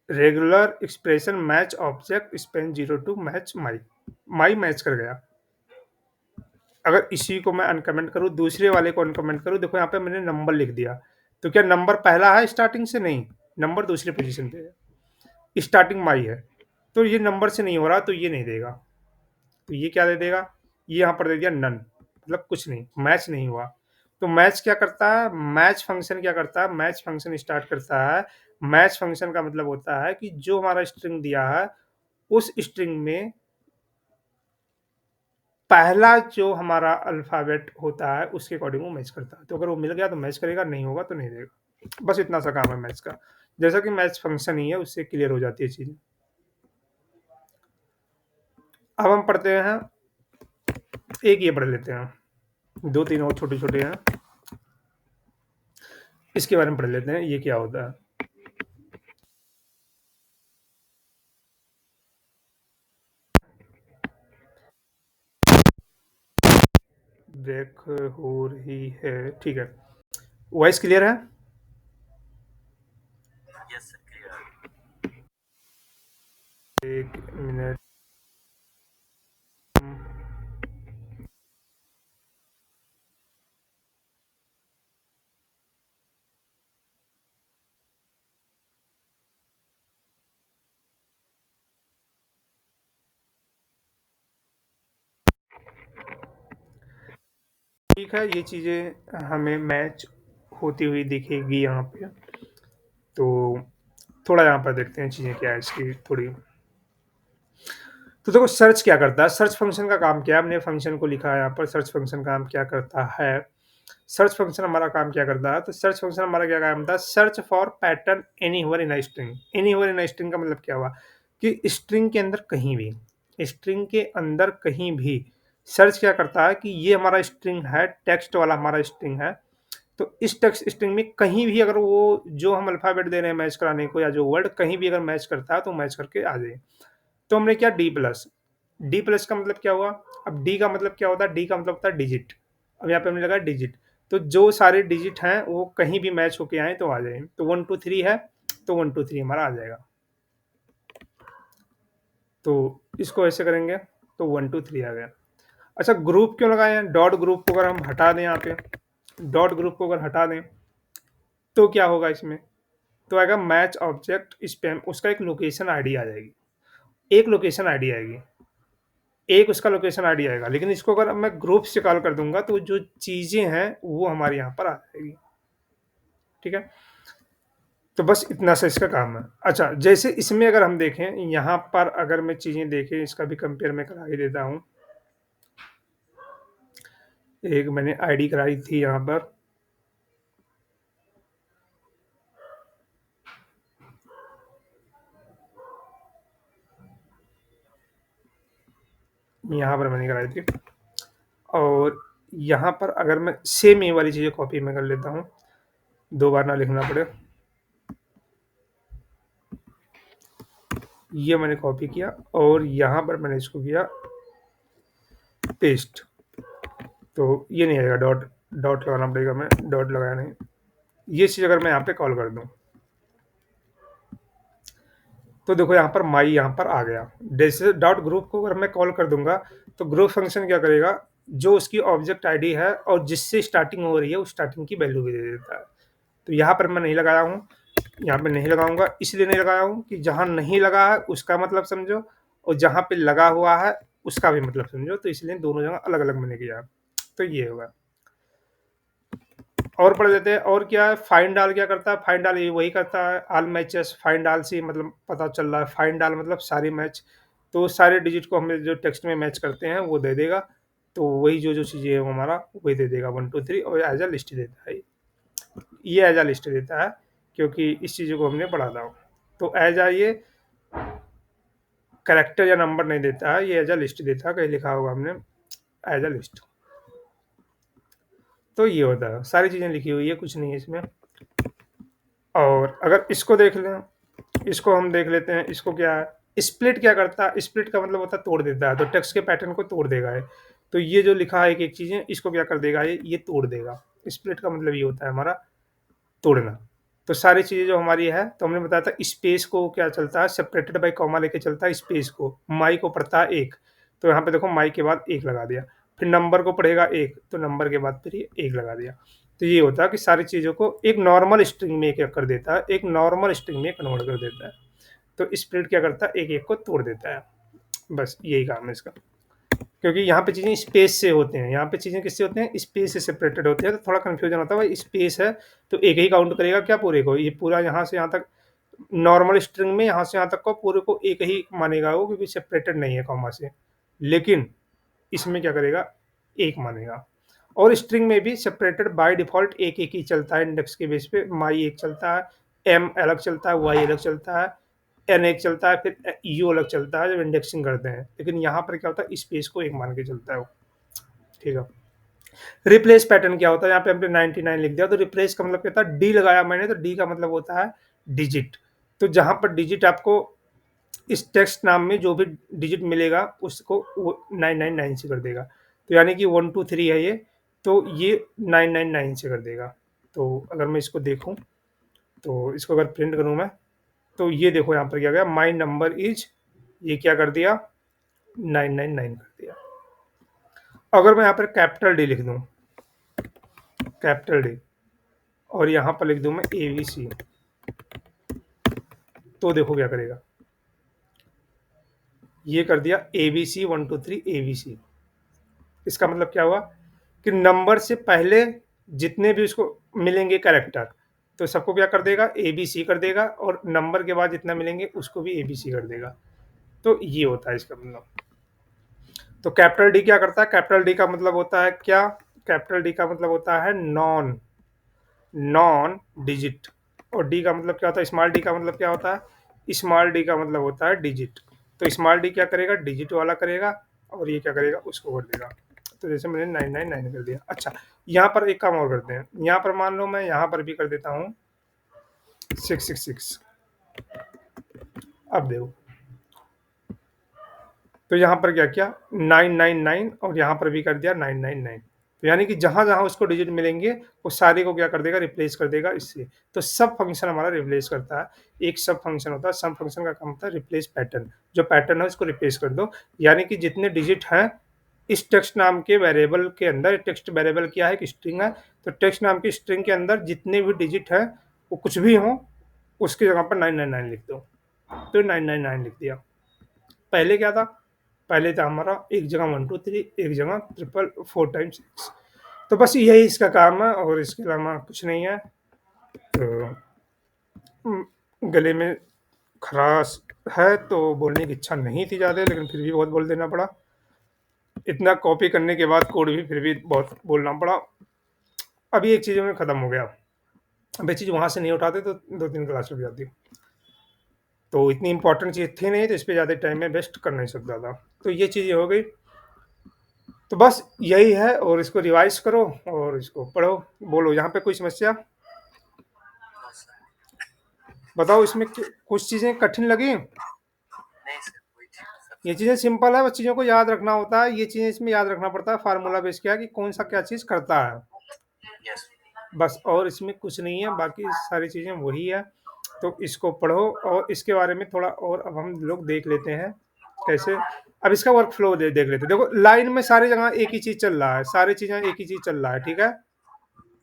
regular expression match object Spain 02 match my, my match कर गया। अगर इसी को मैं अनकमेंट करूँ, दूसरे वाले को अनकमेंट करूँ, देखो यहाँ पे मैंने नंबर लिख दिया, तो क्या नंबर पहला है स्टार्टिंग से, नहीं, नंबर दूसरी पोजीशन पे है, स्टार्टिंग माई है। तो ये नंबर से नहीं हो रहा, तो ये नहीं देगा। तो ये क्या दे देगा, ये यहाँ पर दे दिया नन, मतलब कुछ नहीं, मैच नहीं हुआ। तो मैच क्या करता है, मैच फंक्शन क्या करता है, मैच फंक्शन स्टार्ट करता है। मैच फंक्शन का मतलब होता है कि जो हमारा स्ट्रिंग दिया है, उस स्ट्रिंग में पहला जो हमारा अल्फ़ाबेट होता है, उसके अकॉर्डिंग वो मैच करता है। तो अगर वो मिल गया तो मैच करेगा, नहीं होगा तो नहीं देगा। बस इतना सा काम है मैच का। जैसा कि मैच फंक्शन ही है, उससे क्लियर हो जाती है चीज़ें। अब हम पढ़ते हैं, एक ये पढ़ लेते हैं, 2-3 और छोटे-छोटे हैं, इसके बारे में पढ़ लेते हैं, ये क्या होता है। ब्रेक हो रही है, ठीक है। वॉइस क्लियर है? एक मिनट। ठीक है, ये चीज़ें हमें मैच होती हुई दिखेगी यहाँ पे। तो थोड़ा यहाँ पर देखते हैं चीज़ें क्या है इसकी थोड़ी। तो देखो सर्च क्या करता है, सर्च फंक्शन का काम क्या है, हमने फंक्शन को लिखा है यहाँ पर, सर्च फंक्शन काम क्या करता है। सर्च फंक्शन हमारा काम क्या करता है, तो सर्च फंक्शन हमारा क्या काम था, search for pattern anywhere in a string. Anywhere in a string का मतलब क्या हुआ कि स्ट्रिंग के अंदर कहीं भी, स्ट्रिंग के अंदर कहीं भी सर्च क्या करता है कि ये हमारा स्ट्रिंग है, टेक्स्ट वाला हमारा स्ट्रिंग है। तो इस टेक्स्ट स्ट्रिंग में कहीं भी अगर वो जो हम अल्फ़ाबेट दे रहे हैं मैच कराने को, या जो वर्ड कहीं भी अगर मैच करता है तो मैच करके आ जाए। तो हमने किया डी प्लस। डी प्लस का मतलब क्या हुआ? अब डी का मतलब क्या होता है? डी का मतलब होता है डिजिट। अब यहाँ पे हमने लगाया डिजिट। तो जो सारे डिजिट हैं वो कहीं भी मैच होके आएँ तो आ जाएँ। तो 1 2 3 है, तो 1 2 3 हमारा आ जाएगा। तो इसको ऐसे करेंगे तो 1 2 3 आ गया। अच्छा, ग्रुप क्यों लगाए हैं? डॉट ग्रुप को अगर हम हटा दें यहाँ पे, डॉट ग्रुप को अगर हटा दें तो क्या होगा इसमें? तो आएगा मैच ऑब्जेक्ट स्पैम, उसका एक लोकेशन आईडी आ जाएगी। एक लोकेशन आईडी आएगी। एक उसका लोकेशन आईडी आएगा, लेकिन इसको अगर मैं ग्रुप से कॉल कर दूँगा तो जो चीज़ें हैं वो हमारे यहाँ पर आ जाएगी। ठीक है? तो बस इतना सा इसका काम है। अच्छा, जैसे इसमें अगर हम देखें, यहाँ पर अगर मैं चीज़ें देखें, इसका भी कंपेयर मैं करा ही देता हूँ। एक मैंने आईडी कराई थी यहाँ पर। यहाँ पर मैंने कराई थी, और यहाँ पर अगर मैं सेम ये वाली चीज़ें कॉपी मैं कर लेता हूँ, 2 बार ना लिखना पड़े। ये मैंने कॉपी किया और यहाँ पर मैंने इसको किया पेस्ट। तो ये नहीं आएगा, डॉट डॉट लगाना पड़ेगा, मैं डॉट लगाया नहीं। ये चीज़ अगर मैं यहाँ पे कॉल कर दूँ, तो देखो यहाँ पर माई यहाँ पर आ गया। जैसे डॉट ग्रुप को अगर मैं कॉल कर दूँगा, तो ग्रुप फंक्शन क्या करेगा, जो उसकी ऑब्जेक्ट आईडी है और जिससे स्टार्टिंग हो रही है, उस स्टार्टिंग की वैल्यू भी दे देता है। तो यहाँ पर मैं नहीं लगाया हूँ, यहाँ पे नहीं लगाऊँगा, इसलिए नहीं लगाया हूँ कि जहाँ नहीं लगा है उसका मतलब समझो, और जहाँ पे लगा हुआ है उसका भी मतलब समझो, तो इसलिए दोनों जगह अलग-अलग मैंने किया। तो ये होगा। और पढ़ लेते हैं, और क्या है, फाइंड ऑल क्या करता है, फाइंड ऑल ये वही करता है, ऑल मैचेस, फाइंड ऑल से मतलब पता चल रहा है, फाइंड ऑल मतलब सारे मैच। तो सारे डिजिट को हमें जो टेक्स्ट में मैच करते हैं वो दे देगा। तो वही जो चीज़ें है वो हमारा वही दे देगा, 1 2 3, और एज अ लिस्ट देता है। ये एज अ लिस्ट देता है क्योंकि इस चीज़ को हमने पढ़ा था। तो एज अ ये कैरेक्टर या नंबर नहीं देता है, ये एज अ लिस्ट देता है, कहीं लिखा होगा हमने एज अ लिस्ट। तो ये होता है, सारी चीज़ें लिखी हुई है, कुछ नहीं है इसमें। और अगर इसको देख लें, इसको हम देख लेते हैं, इसको क्या है, स्प्लिट क्या करता है, स्प्लिट का मतलब होता है तोड़ देता है, तो टेक्स्ट के पैटर्न को तोड़ देगा ये। तो ये जो लिखा है एक-एक चीज़ें, इसको क्या कर देगा, ये तोड़ देगा। स्प्लिट का मतलब ये होता है हमारा तोड़ना। तो सारी चीज़ें जो हमारी है, तो हमने बताया था स्पेस को क्या चलता है, सेपरेटेड बाय कॉमा लेके चलता है स्पेस को। माई को पढ़ता है 1, तो यहाँ पे देखो माई के बाद 1 लगा दिया। फिर नंबर को पढ़ेगा 1, तो नंबर के बाद फिर ये 1 लगा दिया। तो ये होता है कि सारी चीज़ों को एक नॉर्मल स्ट्रिंग में एक-एक कर देता है, एक नॉर्मल स्ट्रिंग में कन्वर्ट कर देता है। तो स्प्लिट क्या करता है, एक-एक को तोड़ देता है। बस यही काम है इसका। क्योंकि यहाँ पे चीज़ें स्पेस से होते हैं, यहाँ पे चीज़ें किससे होते हैं? स्पेस से सेपरेटेड होते हैं, तो थोड़ा कन्फ्यूज़न होता है, भाई स्पेस है, तो एक ही काउंट करेगा क्या पूरे को? ये पूरा यहाँ से यहाँ तक नॉर्मल स्ट्रिंग में यहाँ से यहाँ तक को पूरे को एक ही मानेगा वो, क्योंकि सेपरेटेड नहीं है कॉमा से। लेकिन इसमें क्या करेगा? एक मानेगा। और स्ट्रिंग में भी सेपरेटेड बाय डिफ़ॉल्ट एक-एक ही चलता है इंडेक्स के बेस पे, माई एक चलता है, एम अलग चलता है, वाई अलग चलता है, एन एक चलता है, फिर यू अलग चलता है जब इंडेक्सिंग करते हैं। लेकिन यहाँ पर क्या होता है? स्पेस को एक मान के चलता है वो, ठीक है। रिप्लेस पैटर्न क्या होता है? यहाँ पे हमने 99 लिख दिया, तो रिप्लेस का मतलब क्या होता है? डी लगाया मैंने, तो डी का मतलब होता है डिजिट। तो जहाँ पर डिजिट आपको इस टेक्स्ट नाम में जो भी डिजिट मिलेगा उसको वो 999 से कर देगा। तो यानी कि 1 2 3 है ये, तो ये 999 से कर देगा। तो अगर मैं इसको देखूँ, तो इसको अगर प्रिंट करूँ मैं, तो ये देखो यहाँ पर क्या गया? माय नंबर इज़, ये क्या कर दिया? 999 कर दिया। अगर मैं यहाँ पर कैपिटल डी लिख दूँ, कैपिटल डी, और यहाँ पर लिख दूँ मैं एबीसी, तो देखो क्या करेगा? ये कर दिया एबीसी 1 2 3 एबीसी। इसका मतलब क्या हुआ? कि नंबर से पहले जितने भी उसको मिलेंगे कैरेक्टर, तो सबको क्या कर देगा? एबीसी कर देगा, और नंबर के बाद जितना मिलेंगे उसको भी एबीसी कर देगा। तो ये होता है इसका मतलब। तो कैपिटल डी क्या करता है? कैपिटल डी का मतलब होता है क्या? कैपिटल डी का मतलब होता है नॉन, नॉन डिजिट। और डी का मतलब क्या होता है? स्मॉल डी का मतलब क्या होता है? स्मॉल डी का मतलब होता है डिजिट। तो स्मॉल डी क्या करेगा? डिजिट वाला करेगा, और ये क्या करेगा? उसको कर देगा। तो जैसे मैंने 999 कर दिया। अच्छा, यहाँ पर एक काम और करते हैं। यहाँ पर मान लो मैं यहाँ पर भी कर देता हूँ 666। अब देखो, तो यहाँ पर क्या किया? 999, और यहाँ पर भी कर दिया 999। तो यानी कि जहाँ-जहाँ उसको डिजिट मिलेंगे, वो सारे को क्या कर देगा? रिप्लेस कर देगा इससे। तो सब फंक्शन हमारा रिप्लेस करता है। एक सब फंक्शन होता है, सब फंक्शन का काम होता है रिप्लेस पैटर्न। जो पैटर्न है उसको रिप्लेस कर दो। यानी कि जितने डिजिट हैं इस टेक्स्ट नाम के वेरिएबल के अंदर, टेक्स्ट वेरिएबल क्या है? एक स्ट्रिंग है। तो टेक्स्ट नाम की स्ट्रिंग के अंदर जितने भी डिजिट हैं, वो कुछ भी हों, उसकी जगह पर 999 लिख दो। तो 999 लिख दिया। पहले क्या था? पहले था हमारा एक जगह 1 2 3, एक जगह ट्रिपल 4 टाइम्स 6। तो बस यही इसका काम है, और इसके अलावा कुछ नहीं है। तो गले में खराश है, तो बोलने की इच्छा नहीं थी ज़्यादा, लेकिन फिर भी बहुत बोल देना पड़ा। इतना कॉपी करने के बाद कोड भी फिर भी बहुत बोलना पड़ा। अभी एक चीज़ में ख़त्म हो गया। अब ये चीज़ वहाँ से नहीं उठाते तो 2-3 क्लास रुक जाती। तो इतनी इम्पोर्टेंट चीज़ थी नहीं, तो इस पे ज़्यादा टाइम में वेस्ट कर नहीं सकता था। तो ये चीज़ें हो गई। तो बस यही है, और इसको रिवाइज करो और इसको पढ़ो। बोलो, यहाँ पे कोई समस्या? बताओ, इसमें कुछ चीज़ें कठिन लगी? ये चीज़ें सिंपल है, बस चीज़ों को याद रखना होता है। ये चीज़ें इसमें याद रखना पड़ता है, फार्मूला बेस क्या है कि कौन सा क्या चीज़ करता है, बस। और इसमें कुछ नहीं है, बाकी सारी चीज़ें वही है। तो इसको पढ़ो, और इसके बारे में थोड़ा और अब हम लोग देख लेते हैं कैसे। अब इसका वर्क फ्लो देख लेते हैं। देखो, लाइन में सारी जगह एक ही चीज़ चल रहा है, सारी चीज़ें एक ही चीज़ चल रहा है, ठीक है।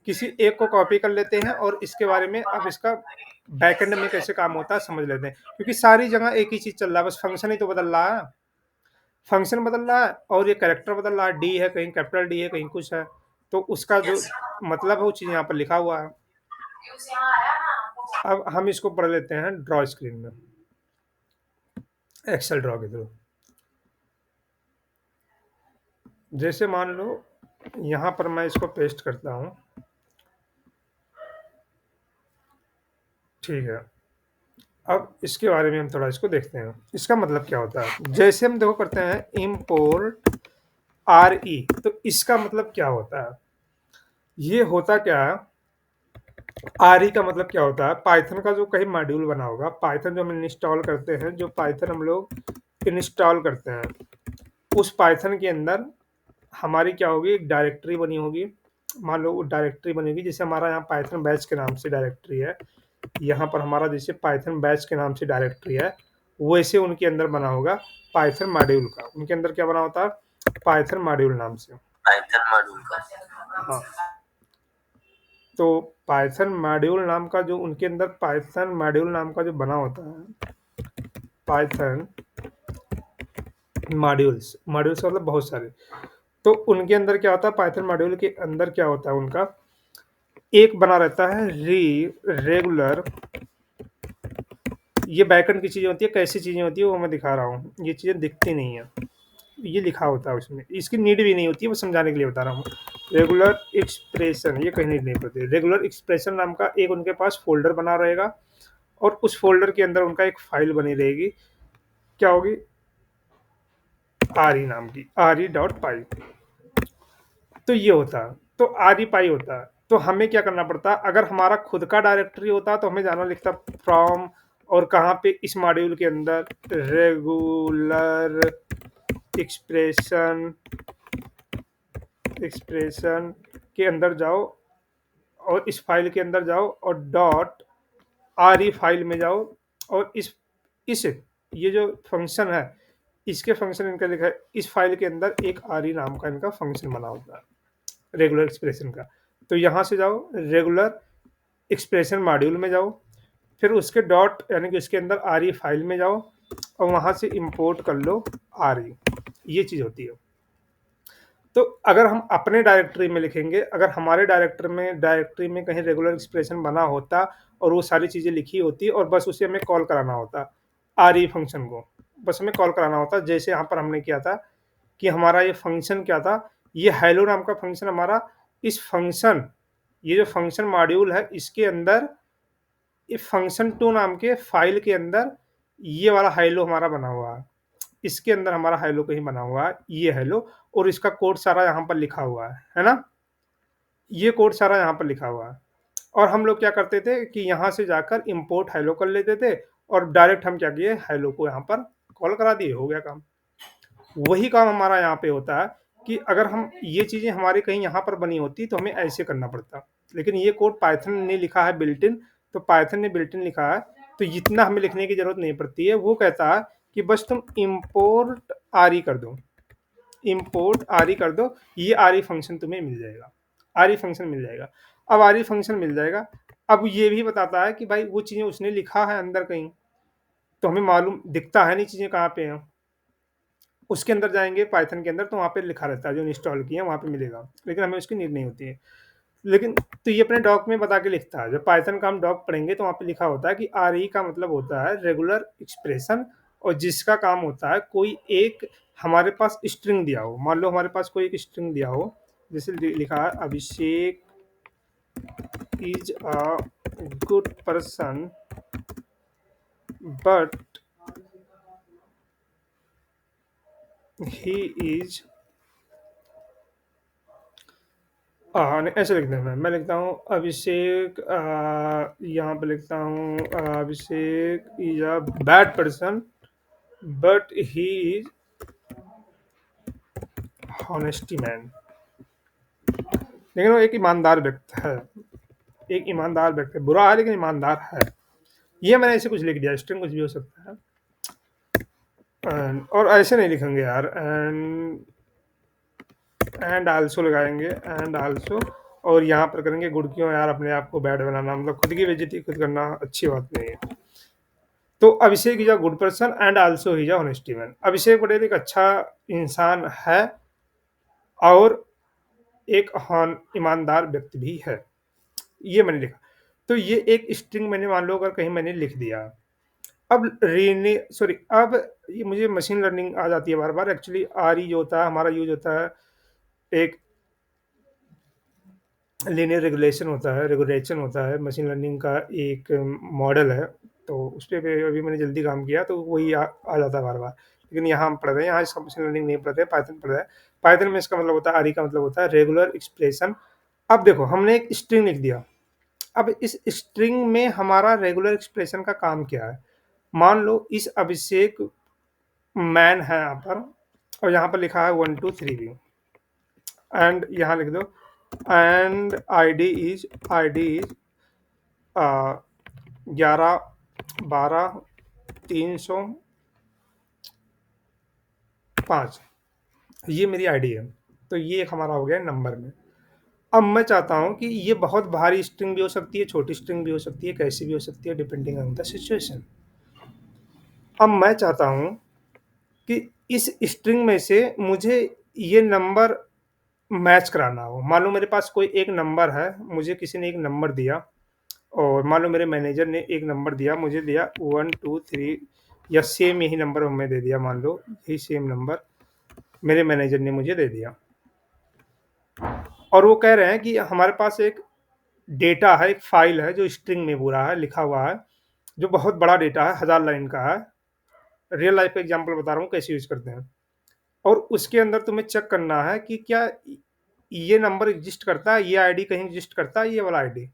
किसी एक को कॉपी कर लेते हैं, और इसके बारे में अब इसका बैकएंड में कैसे काम होता है समझ लेते हैं। क्योंकि सारी जगह एक ही चीज़ चल रहा है, बस फंक्शन ही तो बदल रहा है। फंक्शन बदल रहा है, और ये कैरेक्टर बदल रहा है। डी है, कहीं कैपिटल डी है, कहीं कुछ है। तो उसका जो मतलब है वो चीज़ यहाँ पर लिखा हुआ है। अब हम इसको पढ़ लेते हैं ड्रॉ स्क्रीन में, एक्सेल ड्रॉ के थ्रू। जैसे मान लो यहाँ पर मैं इसको पेस्ट करता हूँ, ठीक है। अब इसके बारे में हम थोड़ा इसको देखते हैं, इसका मतलब क्या होता है। जैसे हम देखो करते हैं इम्पोर्ट आर ई, तो इसका मतलब क्या होता है? ये होता क्या है? आर ई का मतलब क्या होता है? पाइथन का जो कहीं मॉड्यूल बना होगा, पाइथन जो हम इंस्टॉल करते हैं, जो पाइथन हम लोग इंस्टॉल करते हैं, उस पाइथन के अंदर हमारी क्या होगी? एक डायरेक्टरी बनी होगी। मान लो वो डायरेक्टरी बनेगी, जैसे हमारा यहाँ पाइथन बैच के नाम से डायरेक्टरी है, यहाँ पर हमारा जैसे पाइथन बैच के नाम से डायरेक्टरी है, वैसे उनके अंदर बना होगा पाइथन मॉड्यूल का। उनके अंदर क्या बना होता है? पाइथन मॉड्यूल नाम से, पाइथन मॉड्यूल का। हाँ, तो पाइथन मॉड्यूल नाम का जो उनके अंदर पाइथन मॉड्यूल नाम का जो बना होता है, पाइथन मॉड्यूल्स, मॉड्यूल्स मतलब बहुत सारे। तो उनके अंदर क्या होता है, पाइथन मॉड्यूल के अंदर क्या होता है उनका, एक बना रहता है रेगुलर। ये बैकएंड की चीज़ें होती है, कैसी चीज़ें होती है वो मैं दिखा रहा हूँ। ये चीज़ें दिखती नहीं है, ये लिखा होता है उसमें, इसकी नीड भी नहीं होती है, वो समझाने के लिए बता रहा हूँ। रेगुलर एक्सप्रेशन, ये कहीं नीड नहीं पड़ती। रेगुलर एक्सप्रेशन नाम का एक उनके पास फ़ोल्डर बना रहेगा और उस फ़ोल्डर के अंदर उनका एक फ़ाइल बनी रहेगी, क्या होगी, आरई नाम की, re.py। तो ये होता है, तो re.py होता है। तो हमें क्या करना पड़ता है, अगर हमारा खुद का डायरेक्टरी होता तो हमें जाना लिखता फ्रॉम, और कहाँ पे, इस मॉड्यूल के अंदर रेगुलर एक्सप्रेशन, एक्सप्रेशन के अंदर जाओ और इस फाइल के अंदर जाओ और डॉट आर फाइल में जाओ और इस ये जो फंक्शन है, इसके फंक्शन इनका लिखा है, इस फाइल के अंदर एक आर नाम का इनका फंक्शन बना होता है रेगुलर एक्सप्रेशन का। तो यहाँ से जाओ रेगुलर एक्सप्रेशन मॉड्यूल में जाओ, फिर उसके डॉट यानी कि उसके अंदर आर फाइल में जाओ और वहाँ से इंपोर्ट कर लो आर, ये चीज़ होती है। तो अगर हम अपने डायरेक्टरी में लिखेंगे, अगर हमारे डायरेक्टरी में कहीं रेगुलर एक्सप्रेशन बना होता और वो सारी चीज़ें लिखी होती और बस उसे हमें कॉल कराना होता, आर फंक्शन को बस हमें कॉल कराना होता। जैसे यहाँ पर हमने किया था कि हमारा ये फंक्शन क्या था, ये हेलो नाम का फंक्शन हमारा, इस फंक्शन, ये जो फंक्शन मॉड्यूल है इसके अंदर, ये फंक्शन टू नाम के फाइल के अंदर ये वाला हेलो हमारा बना हुआ है, इसके अंदर हमारा हेलो कहीं बना हुआ है, ये हेलो, और इसका कोड सारा यहाँ पर लिखा हुआ है ना, ये कोड सारा यहाँ पर लिखा हुआ है। और हम लोग क्या करते थे कि यहाँ से जाकर इंपोर्ट हेलो कर लेते थे और डायरेक्ट हम क्या किए, हेलो को यहाँ पर कॉल करा दिए, हो गया काम। वही काम हमारा यहाँ पे होता है कि अगर हम ये चीज़ें हमारे कहीं यहाँ पर बनी होती तो हमें ऐसे करना पड़ता, लेकिन ये कोड पाइथन ने लिखा है बिल्ट इन, तो पाइथन ने बिल्ट इन लिखा है तो इतना हमें लिखने की ज़रूरत नहीं पड़ती है। वो कहता है कि बस तुम इम्पोर्ट आर कर दो, इम्पोर्ट आर कर दो, ये आर फंक्शन तुम्हें मिल जाएगा, आर फंक्शन मिल जाएगा। अब आर फंक्शन मिल जाएगा, अब ये भी बताता है कि भाई वो चीज़ें उसने लिखा है अंदर कहीं, तो हमें मालूम दिखता है नहीं चीज़ें कहाँ पे हैं। उसके अंदर जाएंगे पाइथन के अंदर तो वहाँ पे लिखा रहता है, जो इंस्टॉल किया है वहाँ पे मिलेगा, लेकिन हमें उसकी नीड नहीं होती है। लेकिन तो ये अपने डॉक में बता के लिखता है, जब पाइथन का हम डॉक पढ़ेंगे तो वहाँ पे लिखा होता है कि आर ई का मतलब होता है रेगुलर एक्सप्रेशन, और जिसका काम होता है कोई एक, हमारे पास स्ट्रिंग दिया हो, मान लो हमारे पास कोई एक स्ट्रिंग दिया हो, जैसे लिखा है Abhishek is a good person but he is, नहीं ऐसे लिखते हैं, मैं लिखता हूँ अभिषेक, यहाँ पे लिखता हूँ Abhishek is a bad person but he is honesty man. लेकिन वो एक ईमानदार व्यक्ति है, एक ईमानदार व्यक्ति है, बुरा है लेकिन ईमानदार है। ये मैंने ऐसे कुछ लिख दिया, स्ट्रिंग कुछ भी हो सकता है। और ऐसे नहीं लिखेंगे यार, एंड आल्सो लगाएंगे, एंड आल्सो, और यहाँ पर करेंगे गुड, क्यों यार अपने आप को बैड बनाना, मतलब खुद की बेइज्जती खुद करना अच्छी बात नहीं है। तो Abhishek is a good person and also he is a honesty man. Abhishek Patel एक अच्छा इंसान है और एक ईमानदार व्यक्ति भी है, ये मैंने लिखा। तो ये एक स्ट्रिंग मैंने, मान लो अगर कहीं मैंने लिख दिया, अब रीने सॉरी, अब ये मुझे मशीन लर्निंग आ जाती है बार बार। एक्चुअली आर ई जो होता है हमारा यूज होता है, एक लीनियर रेगुलेशन होता है, मशीन लर्निंग का एक मॉडल है। तो उस पे अभी मैंने जल्दी काम किया तो वही आ जाता है बार बार। लेकिन यहाँ हम पढ़ रहे हैं, यहाँ इसका मशीन लर्निंग नहीं पढ़ रहे, पाइथन पढ़ रहे हैं। पाइथन में इसका मतलब होता है, आरी का मतलब होता है रेगुलर एक्सप्रेशन। अब देखो हमने एक स्ट्रिंग लिख दिया, अब इस स्ट्रिंग में हमारा रेगुलर एक्सप्रेशन का काम क्या है। मान लो इस अभिषेक मैन है यहाँ पर, और यहाँ पर लिखा है 1 2 3 व्यू, एंड यहाँ लिख दो एंड आई डी इज 11 12 305, ये मेरी आईडी है। तो ये एक हमारा हो गया नंबर में। अब मैं चाहता हूँ कि ये बहुत भारी स्ट्रिंग भी हो सकती है, छोटी स्ट्रिंग भी हो सकती है, कैसी भी हो सकती है, डिपेंडिंग ऑन द सिचुएशन। अब मैं चाहता हूँ कि इस स्ट्रिंग में से मुझे ये नंबर मैच कराना हो। मान लो मेरे पास कोई एक नंबर है, मुझे किसी ने एक नंबर दिया और मान लो मेरे मैनेजर ने एक नंबर दिया, मुझे दिया 1, 2, 3 या सेम यही नंबर हमें दे दिया, मान लो यही सेम नंबर मेरे मैनेजर ने मुझे दे दिया। और वो कह रहे हैं कि हमारे पास एक डेटा है, एक फ़ाइल है जो स्ट्रिंग में पूरा है, लिखा हुआ है, जो बहुत बड़ा डेटा है, 1000 लाइन का है। रियल लाइफ़ का एग्ज़ाम्पल बता रहा हूँ कैसे यूज़ करते हैं। और उसके अंदर तुम्हें चेक करना है कि क्या ये नंबर एग्ज़िस्ट करता है, ये आईडी कहीं एग्ज़िस्ट करता है, ये वाला आईडी।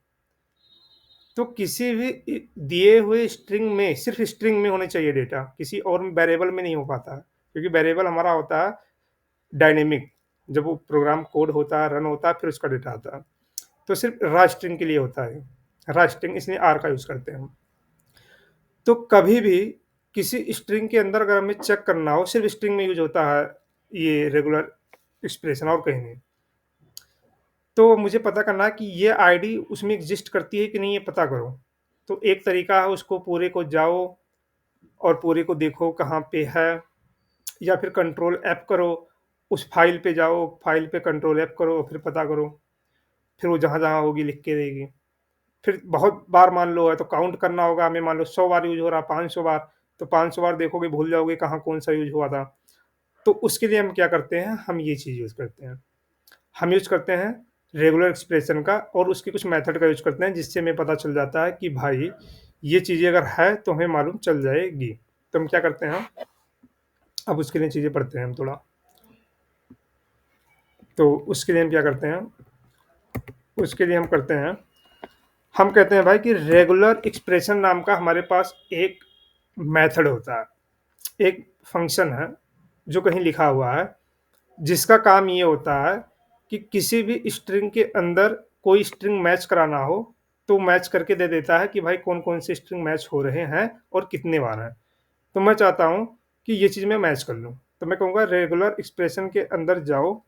तो किसी भी दिए हुए स्ट्रिंग में, सिर्फ़ स्ट्रिंग में होना चाहिए डेटा, किसी और वेरिएबल में नहीं हो पाता है। क्योंकि वेरिएबल हमारा होता है डायनेमिक, जब वो प्रोग्राम कोड होता है, रन होता है, फिर उसका डेटा आता है। तो सिर्फ़ राव स्ट्रिंग के लिए होता है। राव स्ट्रिंग इसलिए आर का यूज़ करते हैं हम। तो कभी भी किसी स्ट्रिंग के अंदर अगर हमें चेक करना हो, सिर्फ़ स्ट्रिंग में यूज़ होता है ये रेगुलर एक्सप्रेशन, और कहीं नहीं। तो मुझे पता करना है कि ये आईडी उसमें एग्ज़िस्ट करती है कि नहीं, ये पता करो। तो एक तरीका है, उसको पूरे को जाओ और पूरे को देखो कहाँ पे है, या फिर कंट्रोल एफ करो, उस फ़ाइल पे जाओ, फ़ाइल पे कंट्रोल एफ करो, फिर पता करो। फिर वो जहाँ-जहाँ होगी लिख के देगी। फिर बहुत बार मान लो है तो काउंट करना होगा हमें, मान लो 100 बार यूज़ हो रहा है, 500 बार, तो 500 बार देखोगे भूल जाओगे कहाँ कौन-सा यूज़ हुआ था। तो उसके लिए हम क्या करते हैं, हम ये चीज़ यूज़ करते हैं। हम यूज़ करते हैं रेगुलर एक्सप्रेशन का, और उसके कुछ मेथड का यूज़ करते हैं, जिससे हमें पता चल जाता है कि भाई ये चीज़ें अगर है तो हमें मालूम चल जाएगी। तो हम क्या करते हैं, अब उसके लिए चीज़ें पढ़ते हैं हम थोड़ा। तो उसके लिए हम क्या करते हैं, उसके लिए हम करते हैं, हम कहते हैं भाई कि रेगुलर एक्सप्रेशन नाम का हमारे पास एक मेथड होता है, एक फंक्शन है जो कहीं लिखा हुआ है, जिसका काम ये होता है कि किसी भी स्ट्रिंग के अंदर कोई स्ट्रिंग मैच कराना हो, तो मैच करके दे देता है कि भाई कौन-कौन से स्ट्रिंग मैच हो रहे हैं और कितने बार हैं। तो मैं चाहता हूँ कि ये चीज़ मैं मैच कर लूँ, तो मैं कहूँगा रेगुलर एक्सप्रेशन के अंदर जाओ।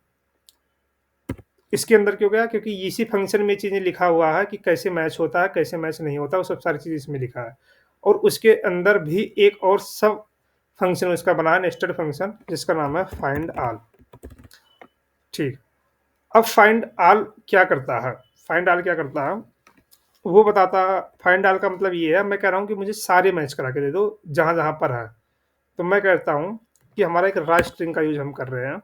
इसके अंदर क्यों गया? क्योंकि इसी फंक्शन में चीज़ें लिखा हुआ है कि कैसे मैच होता है, कैसे मैच नहीं होता, वो सब सारी चीज़ इसमें लिखा है। और उसके अंदर भी एक और सब फंक्शन उसका बना है, नेस्टेड फंक्शन, जिसका नाम है फाइंड ऑल। ठीक। अब फाइंड ऑल क्या करता है? फाइंड ऑल क्या करता है? वो बताता है, फाइंड ऑल का मतलब ये है, मैं कह रहा हूँ कि मुझे सारे मैच करा के दे दो, जहाँ-जहाँ पर है। तो मैं कहता हूँ कि हमारा एक राव स्ट्रिंग का यूज़ हम कर रहे हैं।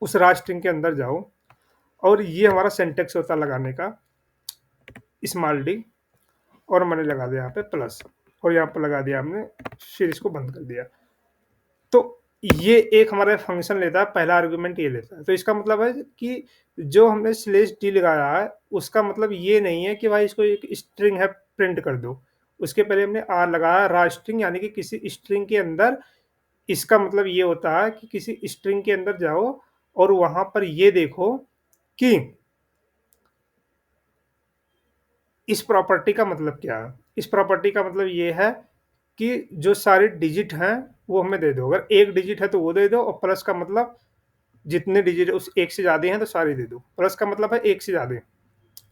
उस राव स्ट्रिंग के अंदर जाओ, और ये हमारा सिंटैक्स होता है लगाने का, स्मॉल डी, और मैंने लगा दिया यहाँ पे प्लस, और यहाँ पर लगा दिया हमने, फिर इसको बंद कर दिया। तो ये एक हमारा फंक्शन लेता है, पहला आर्गुमेंट ये लेता है। तो इसका मतलब है कि जो हमने स्लैश डी लगाया है, उसका मतलब ये नहीं है कि भाई इसको एक स्ट्रिंग है प्रिंट कर दो। उसके पहले हमने आर लगाया, राव स्ट्रिंग, यानी कि किसी स्ट्रिंग के अंदर। इसका मतलब ये होता है कि किसी स्ट्रिंग के अंदर जाओ और वहाँ पर ये देखो कि इस प्रॉपर्टी का मतलब क्या है? इस प्रॉपर्टी का मतलब ये है कि जो सारे डिजिट हैं, वो हमें दे दो। अगर 1 डिजिट है तो वो दे दो, और प्लस का मतलब जितने डिजिट उस 1 से ज़्यादा हैं तो सारे दे दो। प्लस का मतलब है 1 से ज़्यादा।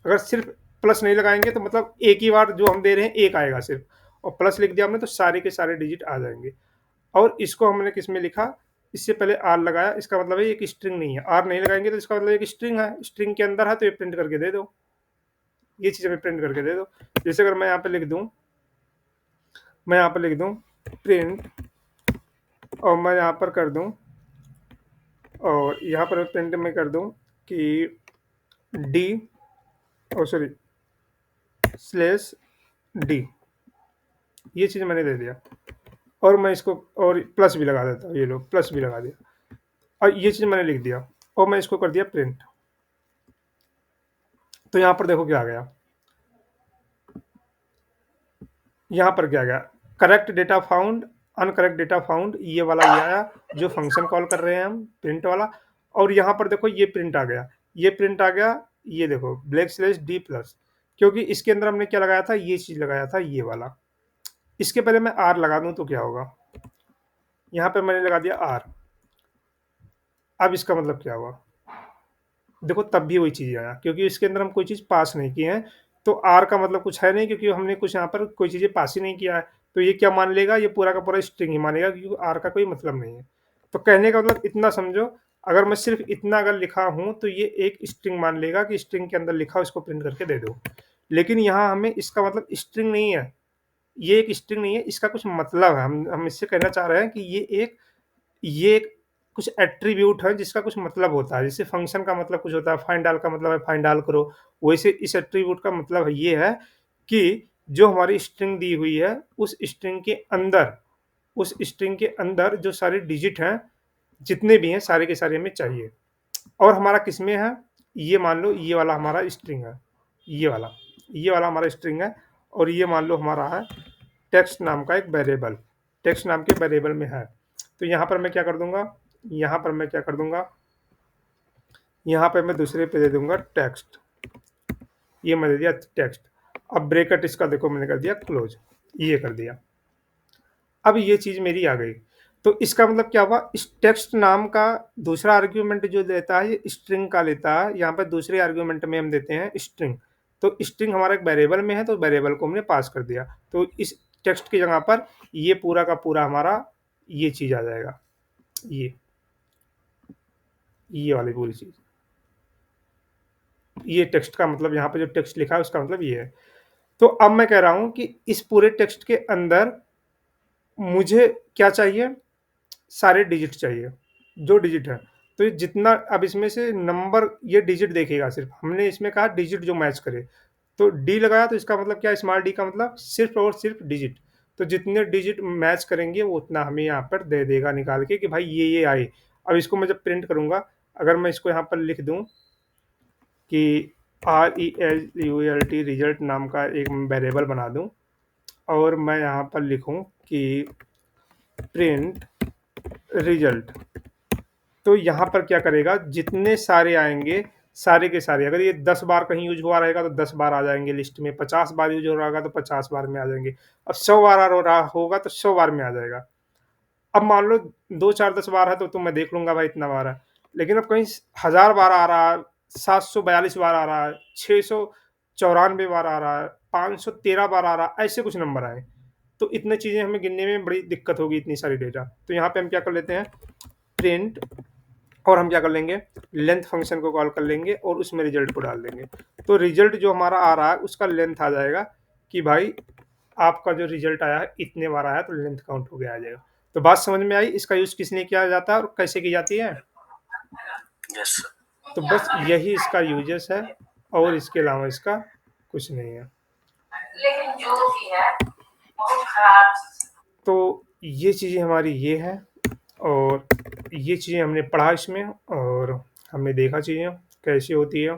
अगर सिर्फ़ प्लस नहीं लगाएँगे तो मतलब एक ही बार जो हम दे रहे हैं 1 आएगा सिर्फ़, और प्लस लिख दिया हमने तो सारे के सारे डिजिट आ जाएँगे। और इसको हमने किसमें लिखा? इससे पहले आर लगाया, इसका मतलब है ये एक स्ट्रिंग नहीं है। आर नहीं लगाएँगे तो इसका मतलब एक स्ट्रिंग है। स्ट्रिंग के अंदर है तो ये प्रिंट करके दे दो। ये चीज़ हमें प्रिंट करके दे दो। जैसे अगर मैं यहाँ पे लिख दूँ, मैं यहाँ पर लिख दूँ प्रिंट, और मैं यहाँ पर कर दूँ, और यहाँ पर प्रिंट में कर दूँ कि डी, सॉरी, स्लैश डी, ये चीज़ मैंने दे दिया। और मैं इसको और प्लस भी लगा देता हूँ, ये लो प्लस भी लगा दिया, और ये चीज़ मैंने लिख दिया, और मैं इसको कर दिया प्रिंट। तो यहाँ पर देखो क्या आ गया, यहाँ पर क्या आ गया, correct data found, incorrect data found, ये वाला ये आया जो फंक्शन कॉल कर रहे हैं हम, प्रिंट वाला। और यहाँ पर देखो ये प्रिंट आ गया, ये प्रिंट आ गया, ये देखो ब्लैक स्लैश डी प्लस, क्योंकि इसके अंदर हमने क्या लगाया था, ये चीज़ लगाया था, ये वाला। इसके पहले मैं आर लगा दूँ तो क्या होगा, यहाँ पे मैंने लगा दिया आर। अब इसका मतलब क्या हुआ, देखो तब भी वही चीज़ आया, क्योंकि इसके अंदर हम कोई चीज़ पास नहीं किए हैं। तो आर का मतलब कुछ है नहीं, क्योंकि हमने कुछ यहाँ पर कोई चीज़ें पास ही नहीं किया है। तो ये क्या मान लेगा, ये पूरा का पूरा स्ट्रिंग ही मानेगा क्योंकि आर का कोई मतलब नहीं है। तो कहने का मतलब इतना समझो, अगर मैं सिर्फ इतना अगर लिखा हूँ तो ये एक स्ट्रिंग मान लेगा कि स्ट्रिंग के अंदर लिखा उसको प्रिंट करके दे दो। लेकिन यहाँ हमें इसका मतलब स्ट्रिंग नहीं है, ये एक स्ट्रिंग नहीं है, इसका कुछ मतलब है। हम इससे कहना चाह रहे हैं कि ये एक कुछ एट्रीब्यूट है जिसका कुछ मतलब होता है। जैसे फंक्शन का मतलब कुछ होता है, फाइंड ऑल का मतलब है फाइंड ऑल करो, वैसे इस एट्रीब्यूट का मतलब ये है कि जो हमारी स्ट्रिंग दी हुई है उस स्ट्रिंग के अंदर जो सारे डिजिट हैं, जितने भी हैं सारे के सारे हमें चाहिए। और हमारा किसमें है, ये मान लो ये वाला हमारा स्ट्रिंग है, ये वाला हमारा स्ट्रिंग है। और ये मान लो हमारा है टेक्स्ट नाम का एक वेरिएबल, टेक्स्ट नाम के वेरिएबल में है। तो यहाँ पर मैं क्या कर दूंगा, यहाँ पर मैं क्या कर दूंगा, यहाँ पे मैं दूसरे पे दे दूंगा टेक्स्ट, ये मैं दे दिया टेक्स्ट। अब ब्रैकेट इसका देखो मैंने कर दिया क्लोज, ये कर दिया। अब ये चीज मेरी आ गई। तो इसका मतलब क्या हुआ, इस टेक्स्ट नाम का दूसरा आर्ग्यूमेंट जो देता है ये स्ट्रिंग का लेता है। यहाँ पे दूसरे आर्ग्यूमेंट में हम देते हैं स्ट्रिंग। तो स्ट्रिंग हमारा एक वेरिएबल में है, तो वेरिएबल को हमने पास कर दिया। तो इस टेक्स्ट की जगह पर ये पूरा का पूरा हमारा ये चीज आ जाएगा, ये वाली पूरी चीज। ये टेक्स्ट का मतलब, यहाँ पे जो टेक्स्ट लिखा है उसका मतलब ये है। तो अब मैं कह रहा हूं कि इस पूरे टेक्स्ट के अंदर मुझे क्या चाहिए, सारे डिजिट चाहिए, जो डिजिट है। तो ये जितना, अब इसमें से नंबर ये डिजिट देखेगा, सिर्फ हमने इसमें कहा डिजिट जो मैच करे। तो डी लगाया तो इसका मतलब क्या, स्मॉल डी का मतलब सिर्फ और सिर्फ डिजिट। तो जितने डिजिट मैच करेंगे वो उतना हमें यहाँ पर दे देगा निकाल के कि भाई ये आए। अब इसको मैं जब प्रिंट करूंगा, अगर मैं इसको यहाँ पर लिख दूं कि RESULT रिजल्ट नाम का एक वेरिएबल बना दूं, और मैं यहाँ पर लिखूं कि प्रिंट रिजल्ट, तो यहाँ पर क्या करेगा, जितने सारे आएंगे सारे के सारे, अगर ये 10 बार कहीं यूज हुआ रहेगा तो 10 बार आ जाएंगे लिस्ट में, 50 बार यूज हो रहा होगा तो 50 बार में आ जाएंगे, अब 100 बार हो रहा होगा तो 100 बार में आ जाएगा। अब मान लो 2 4 10 बार है तो मैं देख लूंगा भाई इतना बार है। लेकिन अब कहीं 1000 बार आ रहा है, 742 बार आ रहा है, 694 बार आ रहा है, 513 बार आ रहा है, ऐसे कुछ नंबर आए, तो इतनी चीजें हमें गिनने में बड़ी दिक्कत होगी, इतनी सारी डेटा। तो यहाँ पे हम क्या कर लेते हैं, प्रिंट, और हम क्या कर लेंगे, लेंथ फंक्शन को कॉल कर लेंगे और उसमें रिजल्ट को डाल देंगे। तो रिजल्ट जो हमारा आ रहा है उसका लेंथ आ जाएगा कि भाई आपका जो रिजल्ट आया है इतने बार आया, तो लेंथ काउंट हो गया आ जाएगा। तो बात समझ में आई, इसका यूज किसने किया जाता है और कैसे की जाती है। यस तो बस यही इसका यूजेस है, और इसके अलावा इसका कुछ नहीं है। लेकिन जो भी है बहुत खराब। तो ये चीज़ें हमारी ये है, और ये चीज़ें हमने पढ़ा इसमें, और हमने देखा चीज़ें कैसी होती है।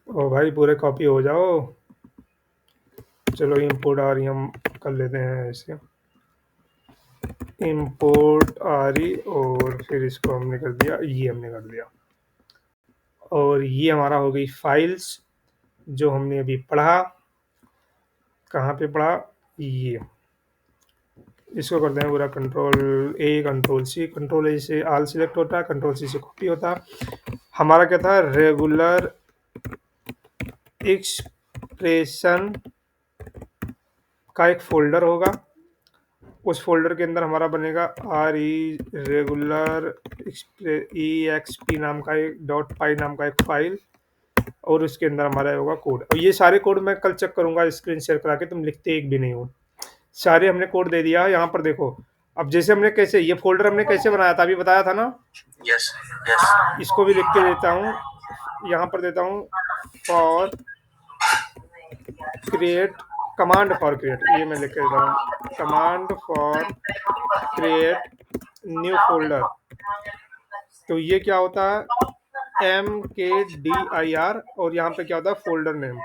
और भाई पूरे कॉपी हो जाओ। चलो इंपोर्ट आ रही हम कर लेते हैं ऐसे, इंपोर्ट आ रही, और फिर इसको हमने कर दिया, ये हमने कर दिया। और ये हमारा हो गई फाइल्स, जो हमने अभी पढ़ा, कहाँ पे पढ़ा, ये इसको करते हैं पूरा कंट्रोल A कंट्रोल A से ऑल सिलेक्ट होता है, कंट्रोल C से कॉपी होता है। हमारा क्या था, रेगुलर एक्सप्रेशन का एक फोल्डर होगा, उस फोल्डर के अंदर हमारा बनेगा RE रेगुलर EXP नाम का एक .py नाम का एक फाइल, और उसके अंदर हमारा होगा कोड। और ये सारे कोड मैं कल चेक करूंगा स्क्रीन शेयर करा के, तुम लिखते एक भी नहीं हो। सारे हमने कोड दे दिया, यहाँ पर देखो। अब जैसे हमने कैसे ये फोल्डर हमने कैसे बनाया था, अभी बताया था ना। यस यस इसको भी लिख के देता हूँ, यहाँ पर देता हूँ for create, command for create, ये मैं लिख के देता हूँ, command for create new folder. तो ये क्या होता है, MKDIR, और यहाँ पे क्या होता है, फोल्डर नेम,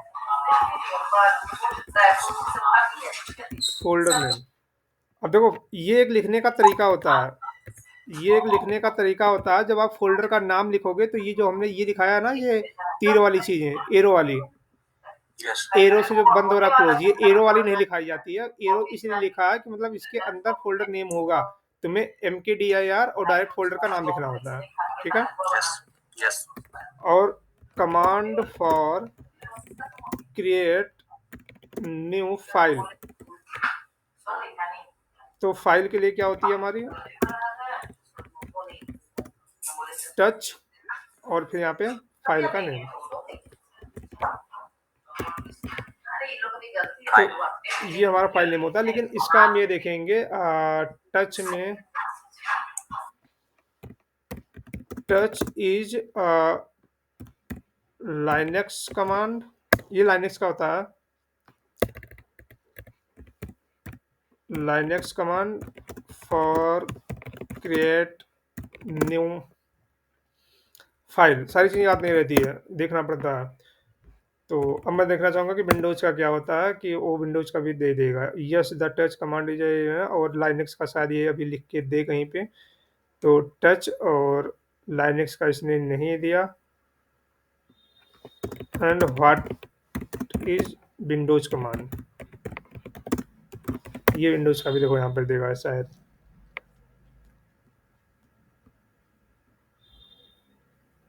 फोल्डर नेम। अब देखो ये एक लिखने का तरीका होता है, ये एक लिखने का तरीका होता है। जब आप फोल्डर का नाम लिखोगे तो ये जो हमने ये दिखाया ना, ये तीर वाली चीजें, एरो वाली, यस एरो से जो बंद हो रहा क्लोज, ये एरो वाली नहीं लिखाई जाती है। एरो इसलिए लिखा है कि मतलब इसके अंदर फोल्डर नेम होगा, तुम्हें MKDIR और डायरेक्ट फोल्डर का नाम लिखना होता है, ठीक है। यस यस और command for create new file. sorry, honey. तो फाइल के लिए क्या होती है हमारी टच और फिर यहाँ पे फाइल का नेम। अरे इन लोगों की गलती तो है। ये हमारा फाइल नेम होता है, लेकिन इसका हम ये देखेंगे टच में टच इज लाइनेक्स कमांड। ये लाइनेक्स का होता है, Linux command for create new file. सारी चीज़ें याद नहीं रहती है, देखना पड़ता है। तो अब मैं देखना चाहूँगा कि विंडोज़ का क्या होता है, कि वो विंडोज़ का भी दे देगा। Yes the touch command is और लाइनेक्स का शायद ये अभी लिख के दे कहीं पे। तो टच और लाइनेक्स का इसने नहीं दिया। And what is Windows command, ये विंडोज़ का भी देखो यहाँ पर देगा शायद।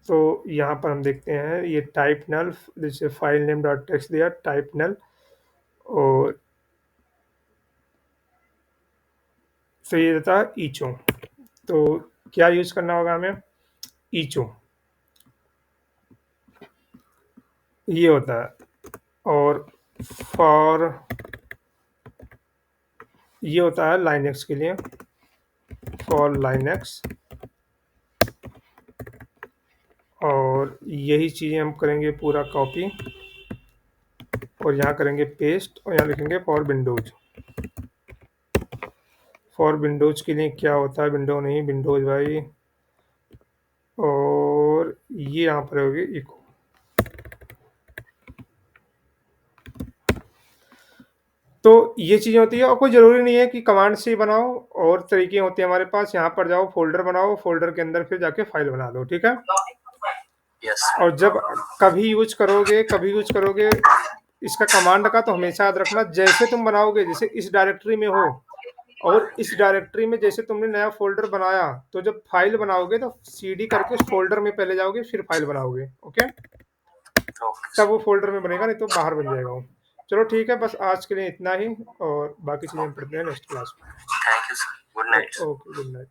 तो यहाँ पर हम देखते हैं ये टाइप नल, जैसे फाइल नेम डॉट टेक्स्ट दिया टाइप नल, और तो ये देता है ईचो। तो क्या यूज़ करना होगा हमें, ईचो ये होता है। और फॉर ये होता है लाइनेक्स के लिए, फॉर लाइनेक्स। और यही चीज़ें हम करेंगे पूरा कॉपी और यहाँ करेंगे पेस्ट और यहाँ लिखेंगे फॉर विंडोज़। फॉर विंडोज़ के लिए क्या होता है, विंडो नहीं विंडोज़ भाई, और ये यहाँ पर होगी इको। तो ये चीज़ें होती है, और कोई ज़रूरी नहीं है कि कमांड से ही बनाओ, और तरीके होते हैं हमारे पास। यहाँ पर जाओ, फ़ोल्डर बनाओ, फ़ोल्डर के अंदर फिर जाके फाइल बना दो, ठीक है। और जब कभी यूज करोगे इसका कमांड का, तो हमेशा याद रखना जैसे तुम बनाओगे, जैसे इस डायरेक्टरी में हो और इस डायरेक्टरी में जैसे तुमने नया फ़ोल्डर बनाया, तो जब फाइल बनाओगे तो सीडी करके उस फ़ोल्डर में पहले जाओगे, फिर फाइल बनाओगे, ओके। तब वो फ़ोल्डर में बनेगा, नहीं तो बाहर बन जाएगा वो। चलो ठीक है, बस आज के लिए इतना ही, और बाकी चीज़ें हम पढ़ते हैं नेक्स्ट क्लास में। Thank you sir, good night. Okay, good night.